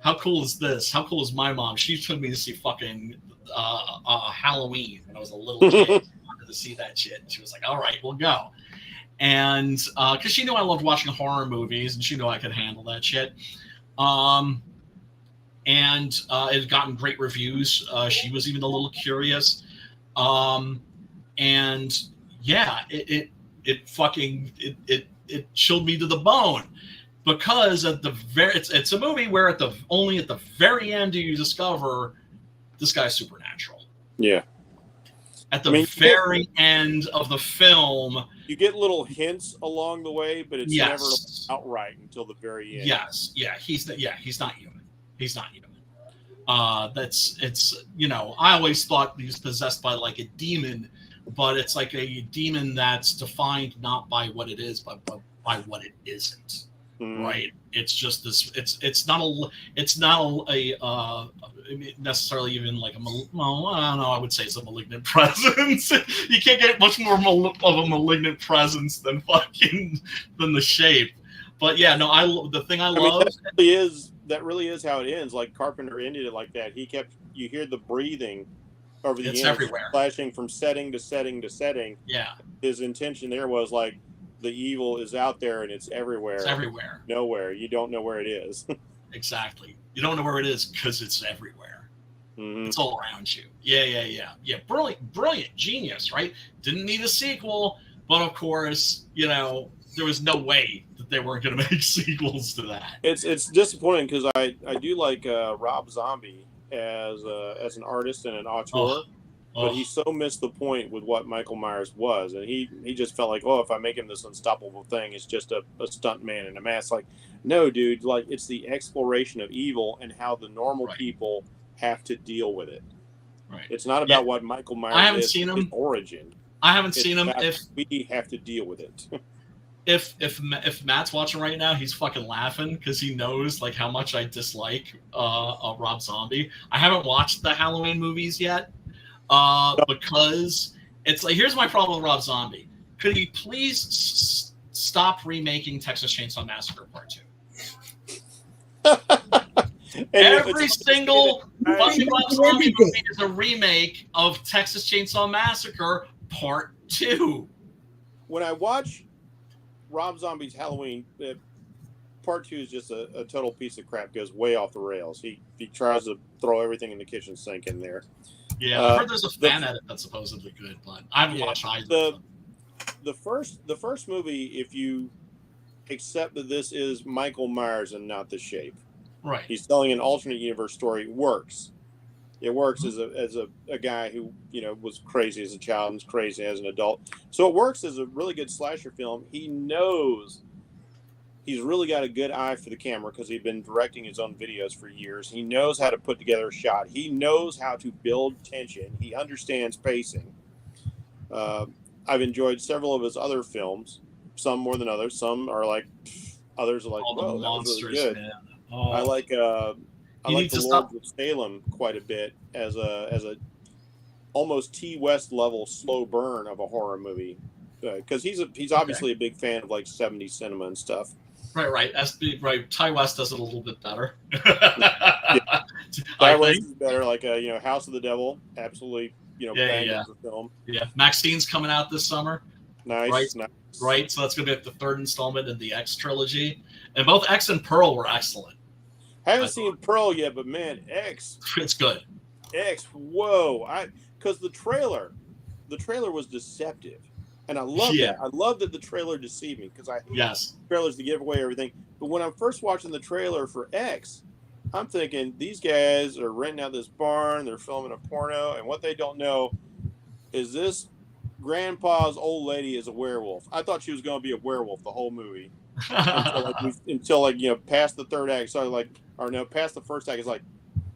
How cool is this? How cool is my mom? She took me to see fucking Halloween when I was a little kid. I wanted to see that shit. She was like, all right, we'll go. And because she knew I loved watching horror movies and she knew I could handle that shit. And it had gotten great reviews. She was even a little curious. And yeah, it chilled me to the bone, because at the it's a movie where only at the very end do you discover this guy's supernatural. Yeah. At the very end of the film, you get little hints along the way, but it's never outright until the very end. Yes. Yeah. He's not human. He's not human. I always thought he was possessed by like a demon, but it's like a demon that's defined not by what it is, but by what it isn't. Right? It's just this. It's not necessarily even like I don't know. I would say it's a malignant presence. You can't get much more of a malignant presence than the Shape. But yeah, no. The thing I love. That really is how it ends. Like Carpenter ended it like that. You hear the breathing over the end, everywhere, flashing from setting to setting to setting. Yeah. His intention there was like, the evil is out there and it's everywhere. It's everywhere. Nowhere. You don't know where it is. Exactly. You don't know where it is because it's everywhere. It's all around you. Yeah. Brilliant. Genius, right? Didn't need a sequel, but of course, there was no way that they weren't going to make sequels to that. It's disappointing because I do like Rob Zombie as an artist and an auteur, but he so missed the point with what Michael Myers was, and he just felt like, if I make him this unstoppable thing, it's just a stunt man in a mask. Like, no, dude, like it's the exploration of evil and how the normal people have to deal with it. Right. It's not about what Michael Myers is, his origin. I haven't seen him. If we have to deal with it. If Matt's watching right now, he's fucking laughing because he knows like how much I dislike Rob Zombie. I haven't watched the Halloween movies yet because it's like, here's my problem with Rob Zombie. Could he please stop remaking Texas Chainsaw Massacre Part 2. Every single fucking Rob Zombie movie is a remake of Texas Chainsaw Massacre Part 2. When I watch Rob Zombie's Halloween, Part 2 is just a total piece of crap. Goes way off the rails. He tries to throw everything in the kitchen sink in there. Yeah, I heard there's a fan edit that's supposedly good, but I haven't watched either. The first movie, if you accept that this is Michael Myers and not The Shape, right? He's telling an alternate universe story. Works. It works as a guy who was crazy as a child and is crazy as an adult. So it works as a really good slasher film. He knows he's really got a good eye for the camera because he's been directing his own videos for years. He knows how to put together a shot. He knows how to build tension. He understands pacing. I've enjoyed several of his other films, some more than others. Some are like, others are like, whoa, that was really good. Man. Oh. I like the Lords of Salem quite a bit as a almost T West level slow burn of a horror movie, because he's obviously a big fan of like 70s cinema and stuff. Right. Ty West does it a little bit better. Ty West is better. Like House of the Devil, absolutely. Yeah. Film. Yeah, Maxine's coming out this summer. Nice. Right. So that's gonna be like the third installment in the X trilogy, and both X and Pearl were excellent. I haven't seen Pearl yet, but man, X. It's good. X. Whoa! Because the trailer was deceptive, and I love that. I love that the trailer deceived me because I hate trailers to give away everything. But when I'm first watching the trailer for X, I'm thinking these guys are renting out this barn, they're filming a porno, and what they don't know is this grandpa's old lady is a werewolf. I thought she was going to be a werewolf the whole movie until past the third act. So past the first act is like,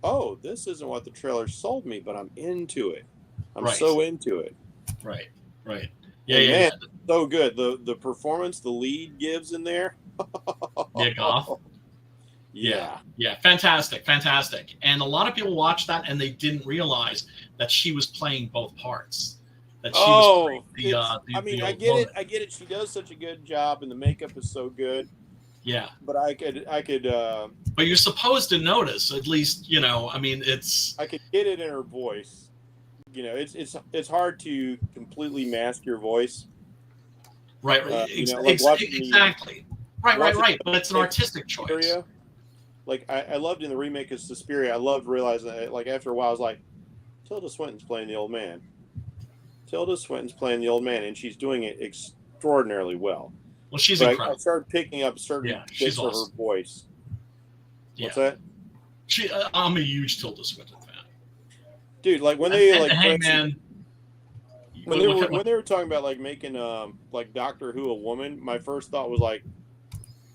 oh, this isn't what the trailer sold me, but I'm into it. I'm so into it. Right. Man, so good. The performance the lead gives in there. Goff. Yeah, fantastic. And a lot of people watched that and they didn't realize that she was playing both parts. That she was playing I get it. She does such a good job, and the makeup is so good. Yeah, but I could. But you're supposed to notice, at least, it's. I could get it in her voice. It's hard to completely mask your voice. Right. Exactly. Right. But it's an artistic choice. Like I loved in the remake of Suspiria. I loved realizing that. Like after a while, I was like, Tilda Swinton's playing the old man. And she's doing it extraordinarily well. Well, she's incredible. I started picking up certain bits of her voice. What's that? I'm a huge Tilda Swinton fan. Dude, like when they when they were talking about like making like Doctor Who a woman, my first thought was like,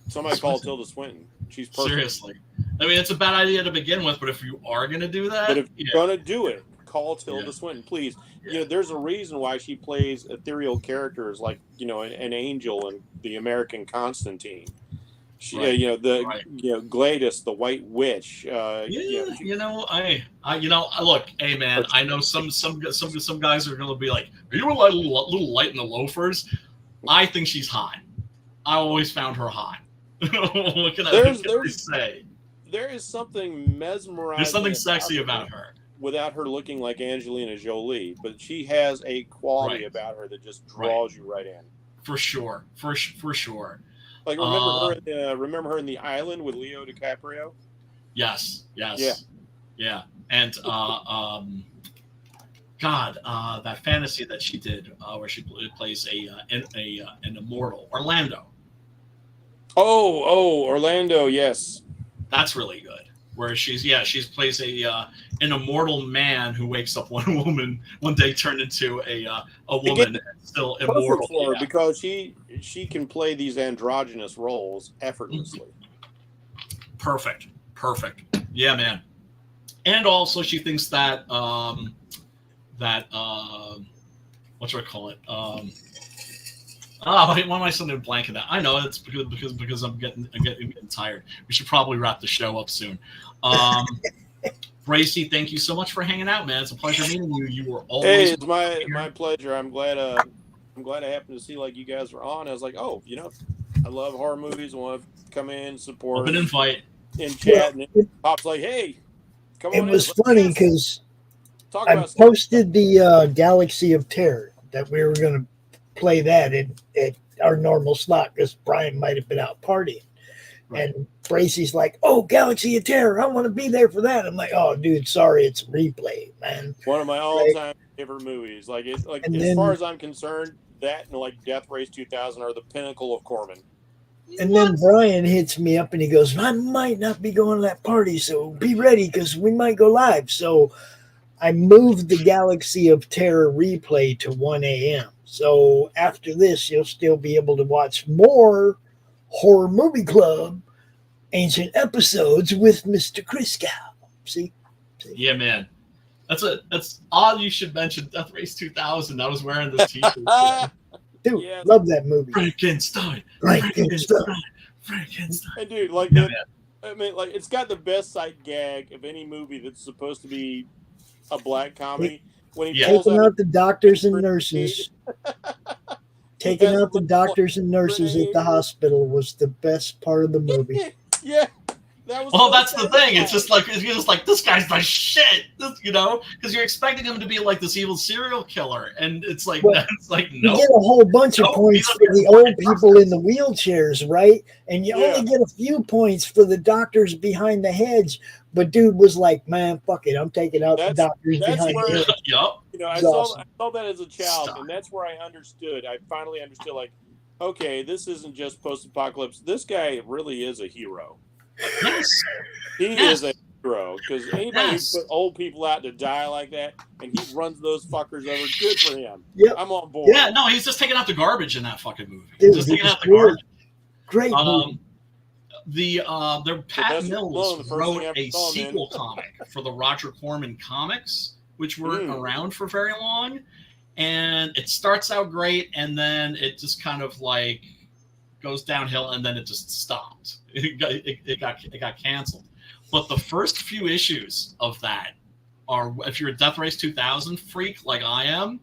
somebody call Tilda Swinton. She's perfect. Seriously. It's a bad idea to begin with, but if you are going to do that, but if you're going to do it, call Tilda Swinton, please. There's a reason why she plays ethereal characters like an angel in the American Constantine. She, Gladys, the White Witch. Look, hey man, I know some guys are going to be like, are you a little light in the loafers? I think she's hot. I always found her hot. Look at that. There is something mesmerizing. There's something sexy about her. Without her looking like Angelina Jolie, but she has a quality about her that just draws you right in. For sure. Like remember her in The Island with Leo DiCaprio? Yes. Yeah. And that fantasy that she did where she plays an immortal, Orlando. Oh, Orlando, yes. That's really good. Where she plays an immortal man who wakes up one day turned into a woman and still immortal. For her because she can play these androgynous roles effortlessly. Perfect. Yeah, man. And also she thinks that what do I call it? Why am I suddenly blanking that? I know it's because I'm getting tired. We should probably wrap the show up soon. Bracey, thank you so much for hanging out, man. It's a pleasure meeting you. You were always it's my pleasure. I'm glad I'm glad I happened to see like you guys were on. I was like, oh, I love horror movies. I want to come in, support, open invite, in chat, and Pop's like, hey, come on. It was funny because I posted the Galaxy of Terror that we were going to play that at our normal slot because Brian might have been out partying. Right. And Bracey's like, oh, Galaxy of Terror, I want to be there for that. I'm like, oh, dude, sorry, it's replay, man. One of my all-time favorite movies. Like, as far as I'm concerned, that and like Death Race 2000 are the pinnacle of Corman. And then Brian hits me up and he goes, I might not be going to that party, so be ready because we might go live. So I moved the Galaxy of Terror replay to 1 a.m. So after this, you'll still be able to watch more Horror Movie Club ancient episodes with Mr. Christgau. See? Yeah, man. That's odd you should mention Death Race 2000. I was wearing this t-shirt. Dude, love that movie. Frankenstein. Hey, dude, like I mean, like it's got the best sight gag of any movie that's supposed to be a black comedy. When he taking out the doctors and nurses. Taking out the doctors and nurses at the hospital was the best part of the movie. Yeah. That was that's the thing. It's just like this guy's the shit, because you're expecting him to be like this evil serial killer, and it's like no. You get a whole bunch of points for the old people in the wheelchairs, right? And you only get a few points for the doctors behind the hedge. But dude was like, man, fuck it, I'm taking out the doctors behind the hedge. Yep. I saw that as a child, and that's where I understood. I finally understood, like, okay, this isn't just post-apocalypse. This guy really is a hero. Yes. He is a hero, because anybody who put old people out to die like that, and he runs those fuckers over, good for him. Yep. I'm on board. Yeah, no, he's just taking out the garbage in that fucking movie. Dude, He's just taking out the garbage. Great movie. Pat Mills wrote a sequel comic for the Roger Corman comics, which weren't around for very long, and it starts out great, and then it just kind of like goes downhill, and then it just stopped. It got canceled. But the first few issues of that are, if you're a Death Race 2000 freak like I am,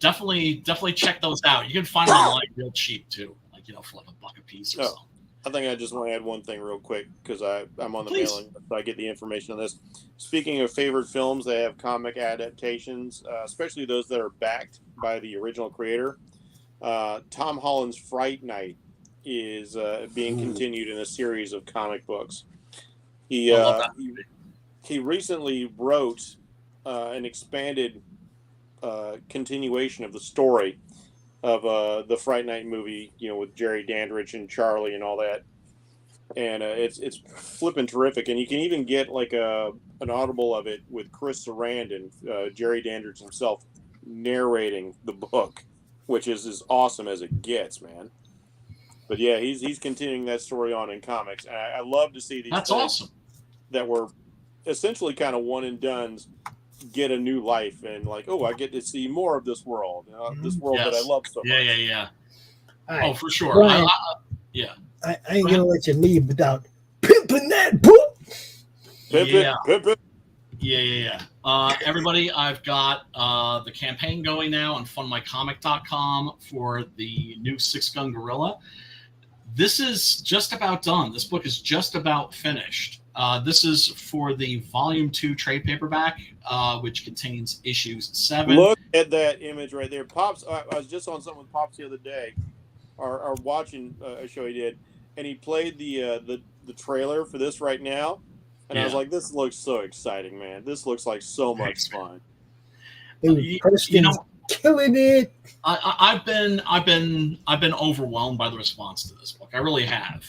definitely check those out. You can find them online real cheap too, like for like $1 a piece or something. I think I just want to add one thing real quick because I'm on the mailing, so I get the information on this. Speaking of favorite films, they have comic adaptations, especially those that are backed by the original creator. Tom Holland's Fright Night is being continued in a series of comic books. He recently wrote an expanded continuation of the story of the Fright Night movie, with Jerry Dandridge and Charlie and all that, and it's flipping terrific. And you can even get like an audible of it with Chris Sarandon, Jerry Dandridge himself, narrating the book, which is as awesome as it gets, man. But yeah, he's continuing that story on in comics, and I love to see these. That's awesome. That were essentially kind of one and dones get a new life, and like, oh, I get to see more of this world, this world that I love so much. Yeah. Right. Oh, for sure. Brian, I ain't gonna let you leave without pimping that book. Pimp it. Yeah. Everybody, I've got the campaign going now on fundmycomic.com for the new Six Gun Gorilla. This is just about done. This book is just about finished. This is for the Volume 2 trade paperback, which contains issues 7. Look at that image right there. Pops, I was just on something with Pops the other day, or watching a show he did, and he played the trailer for this right now, and I was like, this looks so exciting, man. This looks like so much fun. Dude, Preston's killing it. I've been overwhelmed by the response to this book. I really have.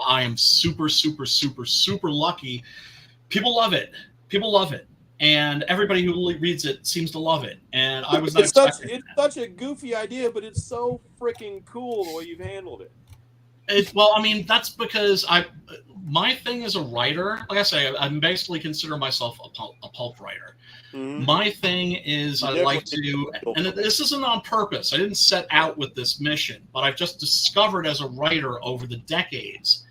I am super, super, super, super lucky. People love it. And everybody who reads it seems to love it. And I was not expecting it's such a goofy idea, but it's so freaking cool the way you've handled it. That's because my thing as a writer, like I say, I basically consider myself a pulp writer. Mm-hmm. My thing is I like to, and this isn't on purpose. I didn't set out with this mission, but I've just discovered as a writer over the decades,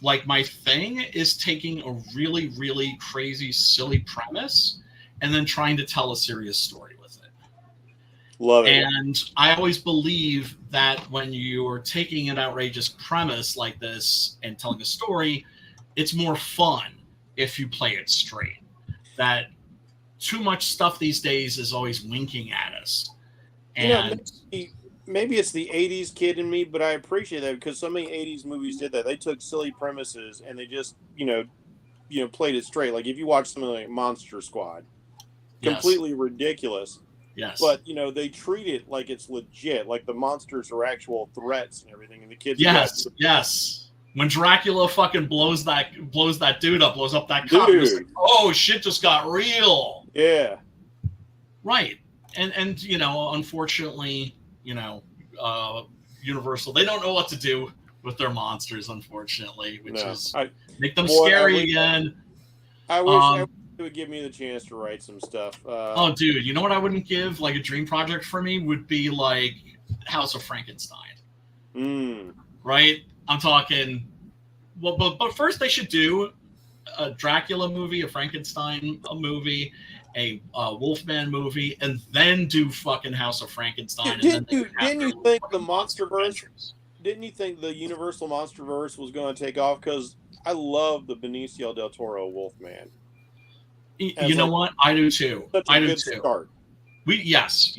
like my thing is taking a really, really crazy, silly premise and then trying to tell a serious story with it. Love it. And I always believe that when you're taking an outrageous premise like this and telling a story, it's more fun if you play it straight. That too much stuff these days is always winking at us. And maybe it's the 80s kid in me, but I appreciate that because so many 80s movies did that. They took silly premises and they just, played it straight. Like if you watch something like Monster Squad, completely ridiculous. Yes. But, they treat it like it's legit. Like the monsters are actual threats and everything. And the kids. Yes. When Dracula fucking blows that dude up, blows up that cop, it's like, oh, shit just got real. Yeah. Right. And unfortunately, Universal, they don't know what to do with their monsters, unfortunately, which is make them scary again. I wish it would give me the chance to write some stuff. Oh, dude, you know what I wouldn't give? Like a dream project for me would be like House of Frankenstein. Right? I'm talking. Well, but first they should do a Dracula movie, a Frankenstein movie, a Wolfman movie, and then do fucking House of Frankenstein. Didn't you think the MonsterVerse? Didn't you think the Universal MonsterVerse was going to take off? Because I love the Benicio del Toro Wolfman. You know what? I do too. I do too. Start. Yes.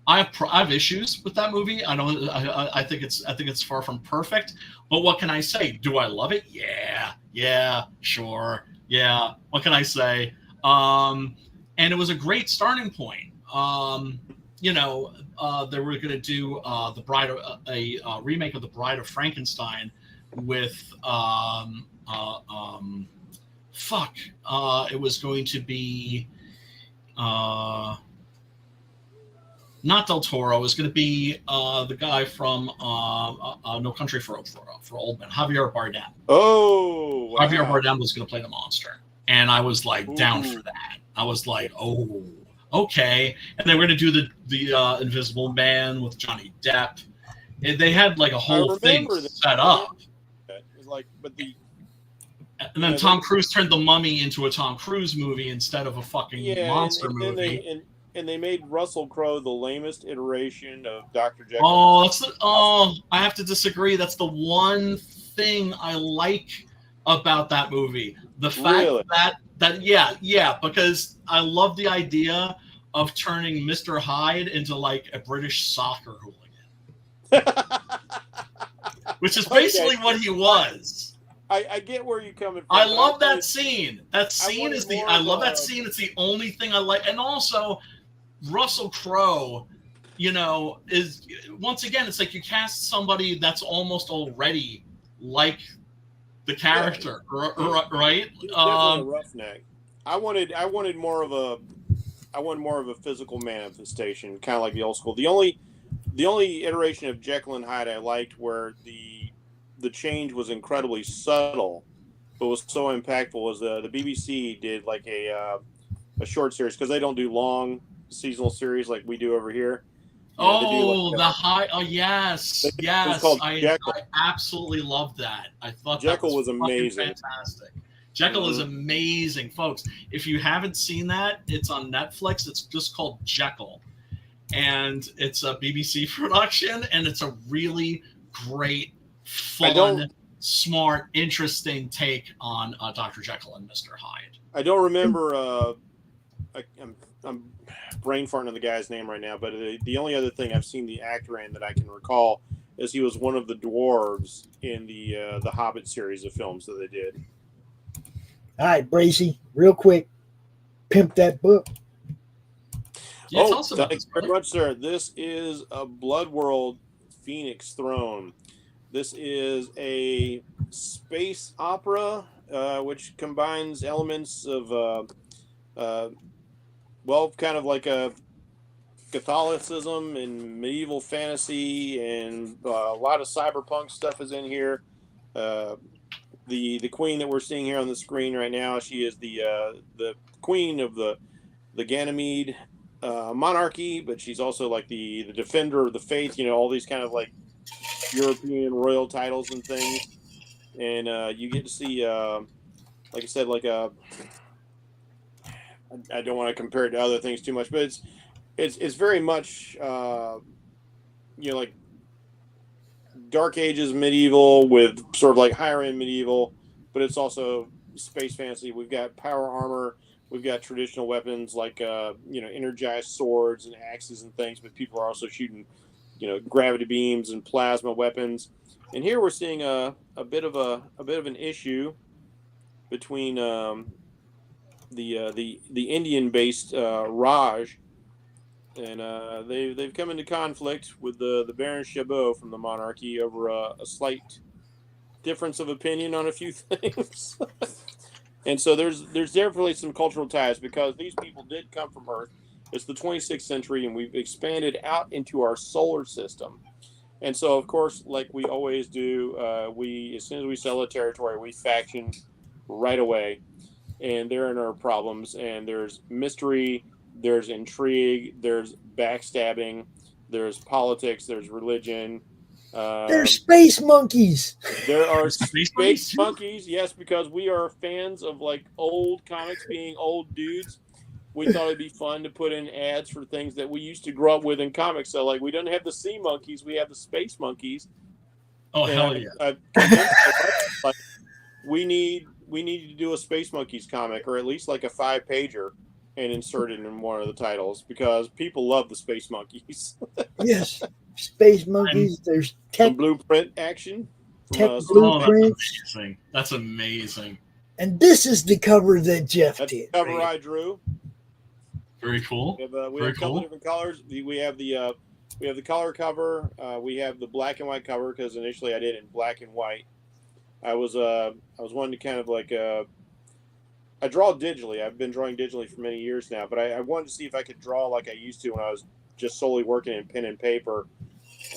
I have issues with that movie. I think it's far from perfect. But what can I say? Do I love it? Yeah, sure. Yeah. What can I say? And it was a great starting point. They were going to do a remake of The Bride of Frankenstein with it was going to be not Del Toro. It was going to be the guy from No Country for Old Men, Javier Bardem. Oh, wow. Javier Bardem was going to play the monster, and I was like down for that. I was like, oh, okay. And they were going to do the Invisible Man with Johnny Depp. They had like a whole thing set up. And then Tom Cruise turned The Mummy into a Tom Cruise movie instead of a fucking monster movie. And they made Russell Crowe the lamest iteration of Dr. Jekyll. I have to disagree. That's the one thing I like about that movie. The fact that because I love the idea of turning Mr. Hyde into like a British soccer hooligan, which is basically what he was. I get where you're coming from. I love that scene. That scene I love that scene. It's the only thing I like. And also, Russell Crowe, is once again, it's like you cast somebody that's almost already like the character, right? He's definitely a roughneck. I wanted more of a physical manifestation, kind of like the old school. The only iteration of Jekyll and Hyde I liked where the change was incredibly subtle, but was so impactful was the BBC did like a short series because they don't do long seasonal series like we do over here. Yes. I absolutely loved that. I thought Jekyll that was amazing. Fantastic. Jekyll is amazing, folks. If you haven't seen that, it's on Netflix. It's just called Jekyll, and it's a BBC production, and it's a really great, fun, smart, interesting take on Dr. Jekyll and Mr. Hyde. I don't remember. I'm brain farting on the guy's name right now, but the only other thing I've seen the actor in that I can recall is he was one of the dwarves in the Hobbit series of films that they did. All right, Bracey, real quick, pimp that book. Thanks very much, sir. This is a Blood World Phoenix Throne. This is a space opera, which combines elements of, kind of like a Catholicism and medieval fantasy, and a lot of cyberpunk stuff is in here. The queen that we're seeing here on the screen right now, she is the queen of the Ganymede monarchy, but she's also like the defender of the faith. All these kind of like European royal titles and things, and you get to see, like I said, like I don't want to compare it to other things too much, but it's very much like Dark Ages medieval with sort of like higher end medieval, but it's also space fantasy. We've got power armor, we've got traditional weapons like energized swords and axes and things, but people are also shooting gravity beams and plasma weapons. And here we're seeing a bit of an issue between the Indian based Raj. And they've come into conflict with the Baron Chabot from the monarchy over a slight difference of opinion on a few things. And so there's definitely some cultural ties because these people did come from Earth. It's the 26th century, and we've expanded out into our solar system. And so, of course, like we always do, as soon as we sell a territory, we faction right away. And there are our problems. And there's mystery. There's intrigue, there's backstabbing, there's politics, there's religion. There's space monkeys. There are space monkeys, yes, because we are fans of like old comics being old dudes. We thought it'd be fun to put in ads for things that we used to grow up with in comics. So like we don't have the sea monkeys, we have the space monkeys. Oh, and hell yeah. Like, we need to do a Space Monkeys comic, or at least like a 5-pager. And insert it in one of the titles because people love the Space Monkeys. Yes, Space Monkeys. There's tech blueprint action. Tech blueprints. That's amazing. And this is the cover that Jeff did. The cover I drew. Very cool. We have a couple different colors. We have the color cover. We have the black and white cover because initially I did it in black and white. I was wanting to kind of like I draw digitally. I've been drawing digitally for many years now, but I wanted to see if I could draw like I used to when I was just solely working in pen and paper,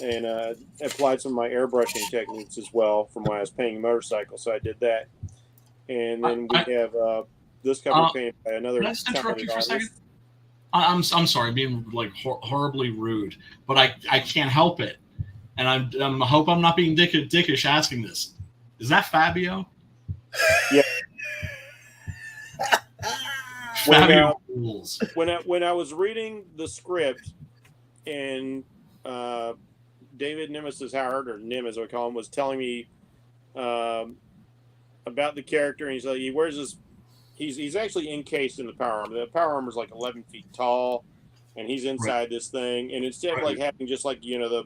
and applied some of my airbrushing techniques as well from when I was painting motorcycles. So I did that, and then we have this cover painted by another. Can I just interrupt you for a second? I'm sorry, being like horribly rude, but I can't help it, and I hope I'm not being dickish asking this. Is that Fabio? Yeah. Fabio rules. When I was reading the script, and David Nemesis Howard, or Nim as we call him, was telling me about the character, and he's like, he wears this. He's actually encased in the power armor. The power armor is like 11 feet tall, and he's inside this thing. And instead of like having just like the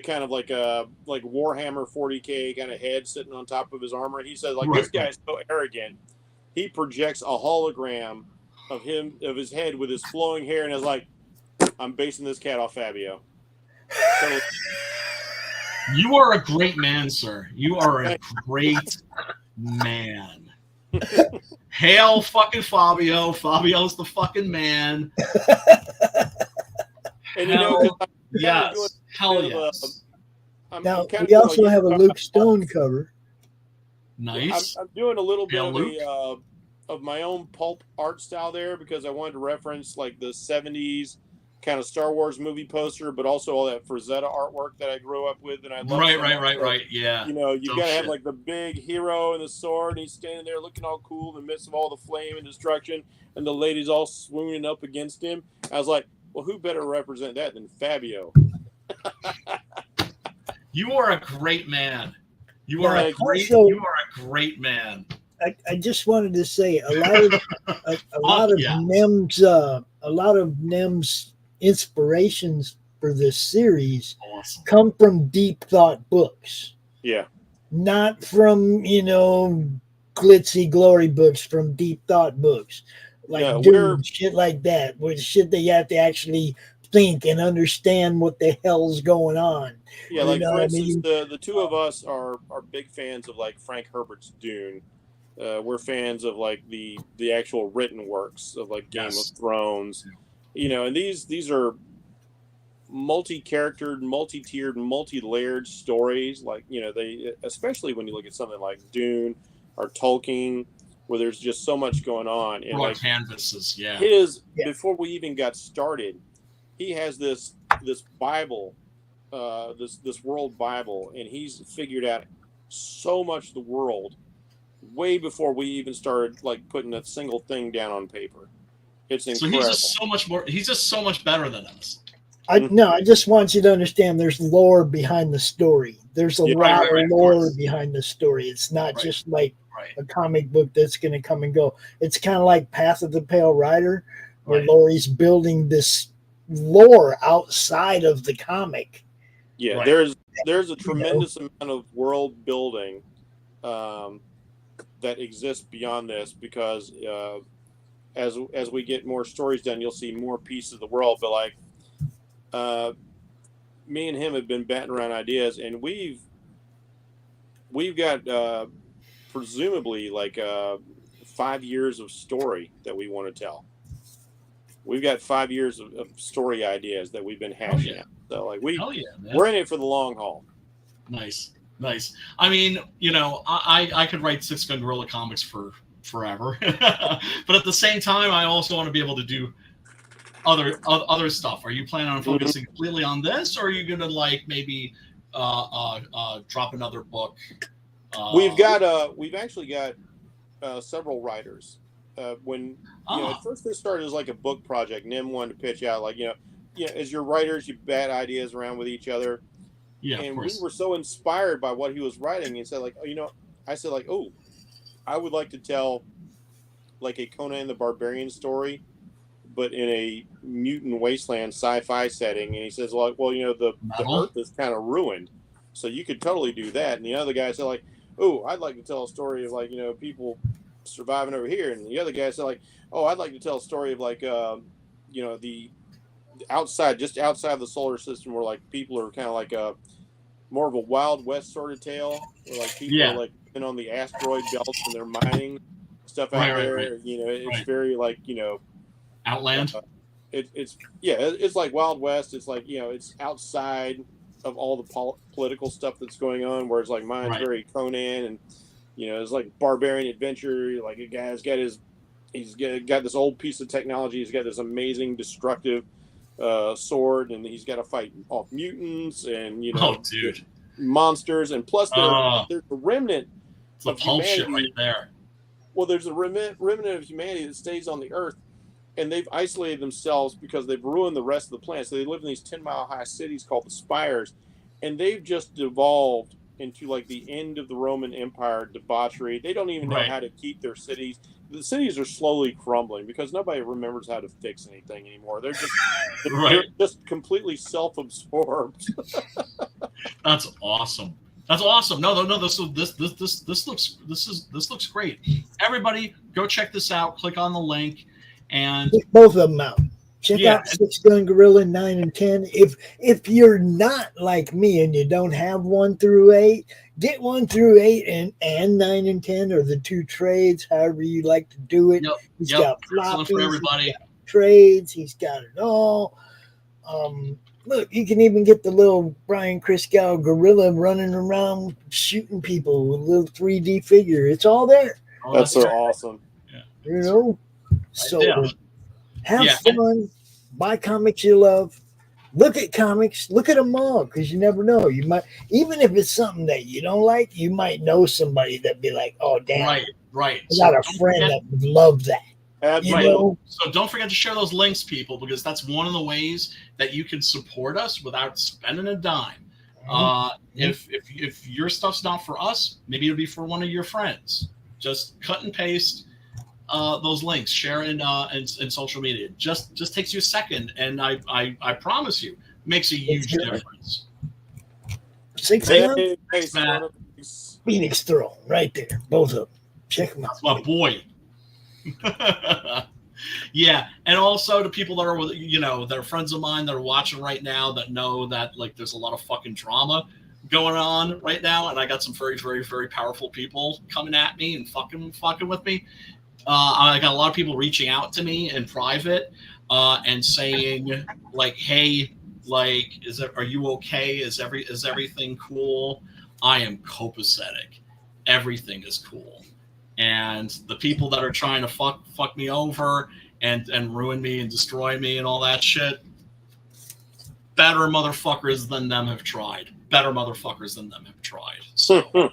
kind of like Warhammer 40K kind of head sitting on top of his armor, he says like this guy's so arrogant. He projects a hologram of his head with his flowing hair, and is like, I'm basing this cat off Fabio. So, you are a great man, sir. You are a great man. Hail fucking Fabio. Fabio's the fucking man. And yes. Hell yes. Now, we also have a Luke Stone cover. Nice. I'm doing a little bit of my own pulp art style there because I wanted to reference like the 70s kind of Star Wars movie poster, but also all that Frazetta artwork that I grew up with, and I love. Right. Yeah. You gotta have like the big hero and the sword, and he's standing there looking all cool in the midst of all the flame and destruction, and the ladies all swooning up against him. I was like, well, who better represent that than Fabio? You are a great man. You are a great man. I just wanted to say a lot of Nem's inspirations for this series come from Deep Thought books. Yeah. Not from, glitzy glory books, from Deep Thought books. Like shit like that, with shit that you have to actually think and understand what the hell's going on. Yeah, like for instance, the two of us are big fans of like Frank Herbert's Dune. We're fans of like the actual written works of like Game of Thrones, and these are multi-charactered, multi-tiered, multi-layered stories. Like they, especially when you look at something like Dune or Toking, where there's just so much going on. And like canvases, before we even got started, he has this Bible, this world Bible, and he's figured out so much of the world way before we even started like putting a single thing down on paper. It's So incredible. he's just so much better than us. I just want you to understand there's lore behind the story. There's a lot of lore behind the story. It's not just like a comic book that's going to come and go. It's kind of like Path of the Pale Rider, where Laurie's building this lore outside of the comic. Yeah, there's a tremendous amount of world building that exists beyond this, because as we get more stories done, you'll see more pieces of the world. But like, me and him have been batting around ideas, and we've got presumably like 5 years of story that we want to tell. We've got 5 years of story ideas that we've been hashing out. So like we're in it for the long haul. Nice. I mean, you know, I could write Six Gun Gorilla comics for forever, but at the same time, I also want to be able to do other stuff. Are you planning on focusing completely on this, or are you gonna like maybe drop another book? We've actually got several writers. When at first this started as like a book project, Nim wanted to pitch out, like, you know, as your writers, you bat ideas around with each other. Yeah, and we were so inspired by what he was writing, and said like, I said like, I would like to tell like a Conan the Barbarian story, but in a mutant wasteland sci-fi setting. And he says, well, the Earth is kind of ruined, so you could totally do that. And the other guy said like, I'd like to tell a story of like, people surviving over here. And the other guy said like, I'd like to tell a story of like, the outside of the solar system, where like people are kind of like more of a Wild West sort of tale, where like people are like in on the asteroid belts and they're mining stuff out there. Right. It's very like, Outland. It's like Wild West. It's like, it's outside of all the political stuff that's going on, whereas like mine's very Conan, and it's like barbarian adventure. Like a guy's got he's got this old piece of technology. He's got this amazing destructive sword, and he's got to fight off mutants and monsters, and plus there's a remnant of humanity right there. Well, there's a remnant of humanity that stays on the Earth, and they've isolated themselves because they've ruined the rest of the planet. So they live in these 10-mile-high cities called the Spires, and they've just devolved into like the end of the Roman Empire debauchery. They don't even know how to keep their cities. The cities are slowly crumbling because nobody remembers how to fix anything anymore. They're just they're just completely self-absorbed. That's awesome. No. This looks great. Everybody, go check this out. Click on the link and check both of them out. Check out Six Gun Gorilla 9 and 10. If you're not like me and you don't have 1 through 8, get 1 through 8 and 9 and 10, or the 2 trades, however you like to do it. He's got floppies, for everybody. He's got trades, he's got it all. Look, you can even get the little Brian Christgau gorilla running around shooting people with a little 3D figure. It's all there. That's so awesome. So have fun, buy comics you love, look at comics, look at them all, because you never know. You might, even if it's something that you don't like, you might know somebody that'd be like, oh, damn. Right. I got a friend that would love that. Absolutely. So don't forget to share those links, people, because that's one of the ways that you can support us without spending a dime. If your stuff's not for us, maybe it'll be for one of your friends. Just cut and paste those links, share in social media. It just takes you a second, and I promise you, it makes a huge difference. 6 months, Phoenix Throne, right there, both of them. Check them out. That's my boy. Yeah, and also to people that are that are friends of mine that are watching right now that know that like there's a lot of fucking drama going on right now, and I got some very, very, very powerful people coming at me and fucking with me. I got a lot of people reaching out to me in private and saying like, hey, like, are you okay? Is everything cool? I am copacetic. Everything is cool. And the people that are trying to fuck me over and ruin me and destroy me and all that shit, better motherfuckers than them have tried. So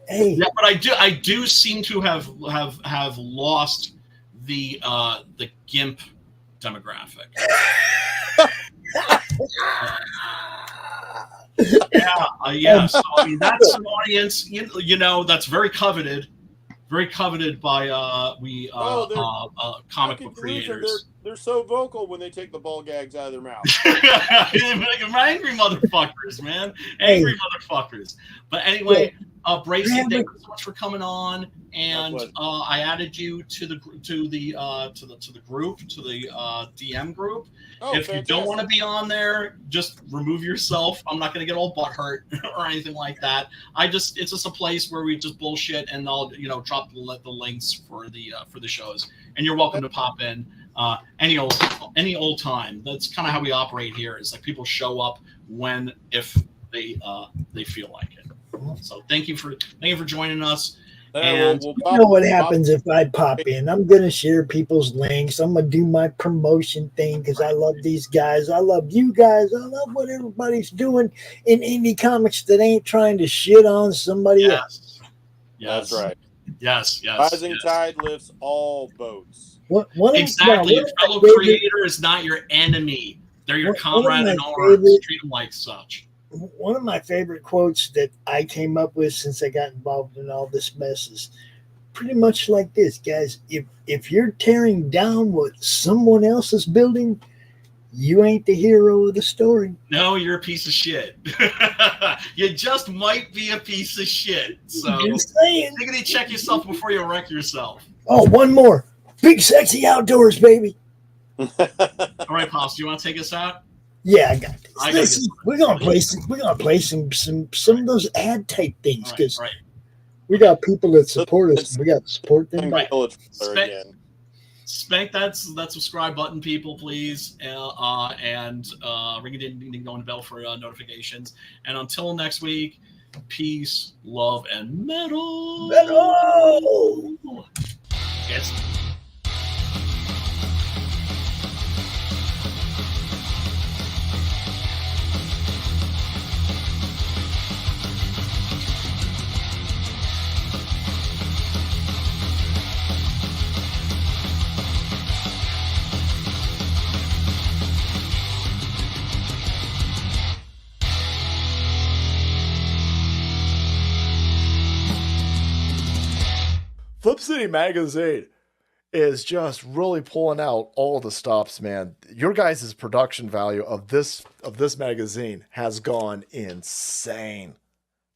hey. Yeah, but I do seem to have lost the GIMP demographic. Yeah. So I mean, that's an audience, you know, that's very coveted by comic book creators. They're so vocal when they take the ball gags out of their mouth. Angry motherfuckers, man. Angry motherfuckers. But anyway, Bracey, thank you so much for coming on. And I added you to the group, to the DM group. Oh, if you don't want to be on there, just remove yourself. I'm not going to get all butthurt or anything like that. It's just a place where we just bullshit, and I'll drop the links for the shows. And you're welcome to pop in any old time. That's kind of how we operate here. Is like people show up if they feel like it. So thank you for joining us. And you know what happens if I pop in? I'm going to share people's links. I'm going to do my promotion thing because I love these guys. I love you guys. I love what everybody's doing in indie comics that ain't trying to shit on somebody else. That's right. Yes. Rising tide lifts all boats. Exactly. Your fellow creator is not your enemy. They're your comrade in arms. Treat them like such. One of my favorite quotes that I came up with since I got involved in all this mess is pretty much like this, guys. If you're tearing down what someone else is building, you ain't the hero of the story. No, you're a piece of shit. You just might be a pice of shit. So just saying. Diggity, check yourself before you wreck yourself. Oh, one more. Big sexy outdoors, baby. All right, Pops, do you want to take us out? Yeah, I got this. We're gonna play some of those ad type things because we got people that support us. We got to support them. Right. Spank that subscribe button, people, please, and ring it in, on the bell for notifications. And until next week, peace, love, and metal. Yes. Flip City Magazine is just really pulling out all the stops, man. Your guys' production value of this magazine has gone insane.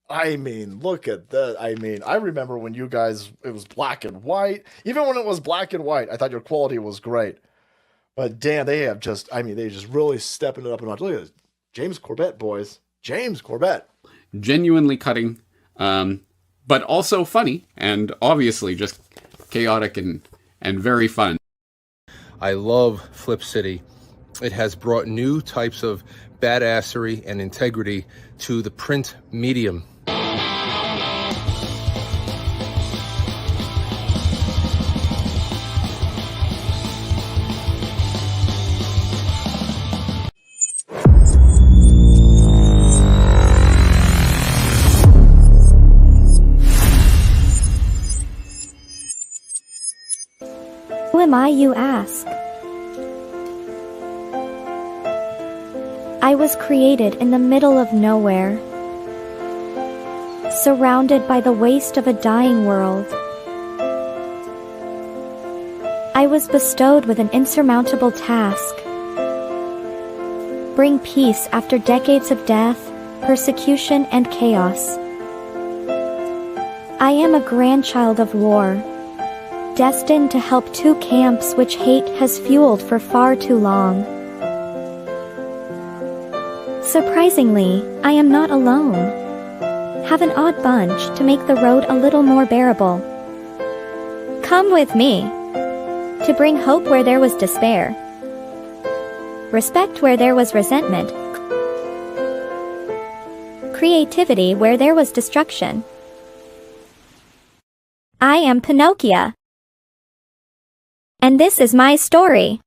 I mean, look at that. I mean, I remember when you guys, it was black and white. Even when it was black and white, I thought your quality was great. But damn, they just really stepping it up a notch. Look at this. James Corbett, boys. James Corbett. Genuinely cutting. But also funny and obviously just chaotic and very fun. I love Flip City. It has brought new types of badassery and integrity to the print medium. Who am I, you ask? I was created in the middle of nowhere, surrounded by the waste of a dying world. I was bestowed with an insurmountable task: bring peace after decades of death, persecution, and chaos. I am a grandchild of war, destined to help two camps which hate has fueled for far too long. Surprisingly, I am not alone. Have an odd bunch to make the road a little more bearable. Come with me to bring hope where there was despair, respect where there was resentment, creativity where there was destruction. I am Pinocchio, and this is my story.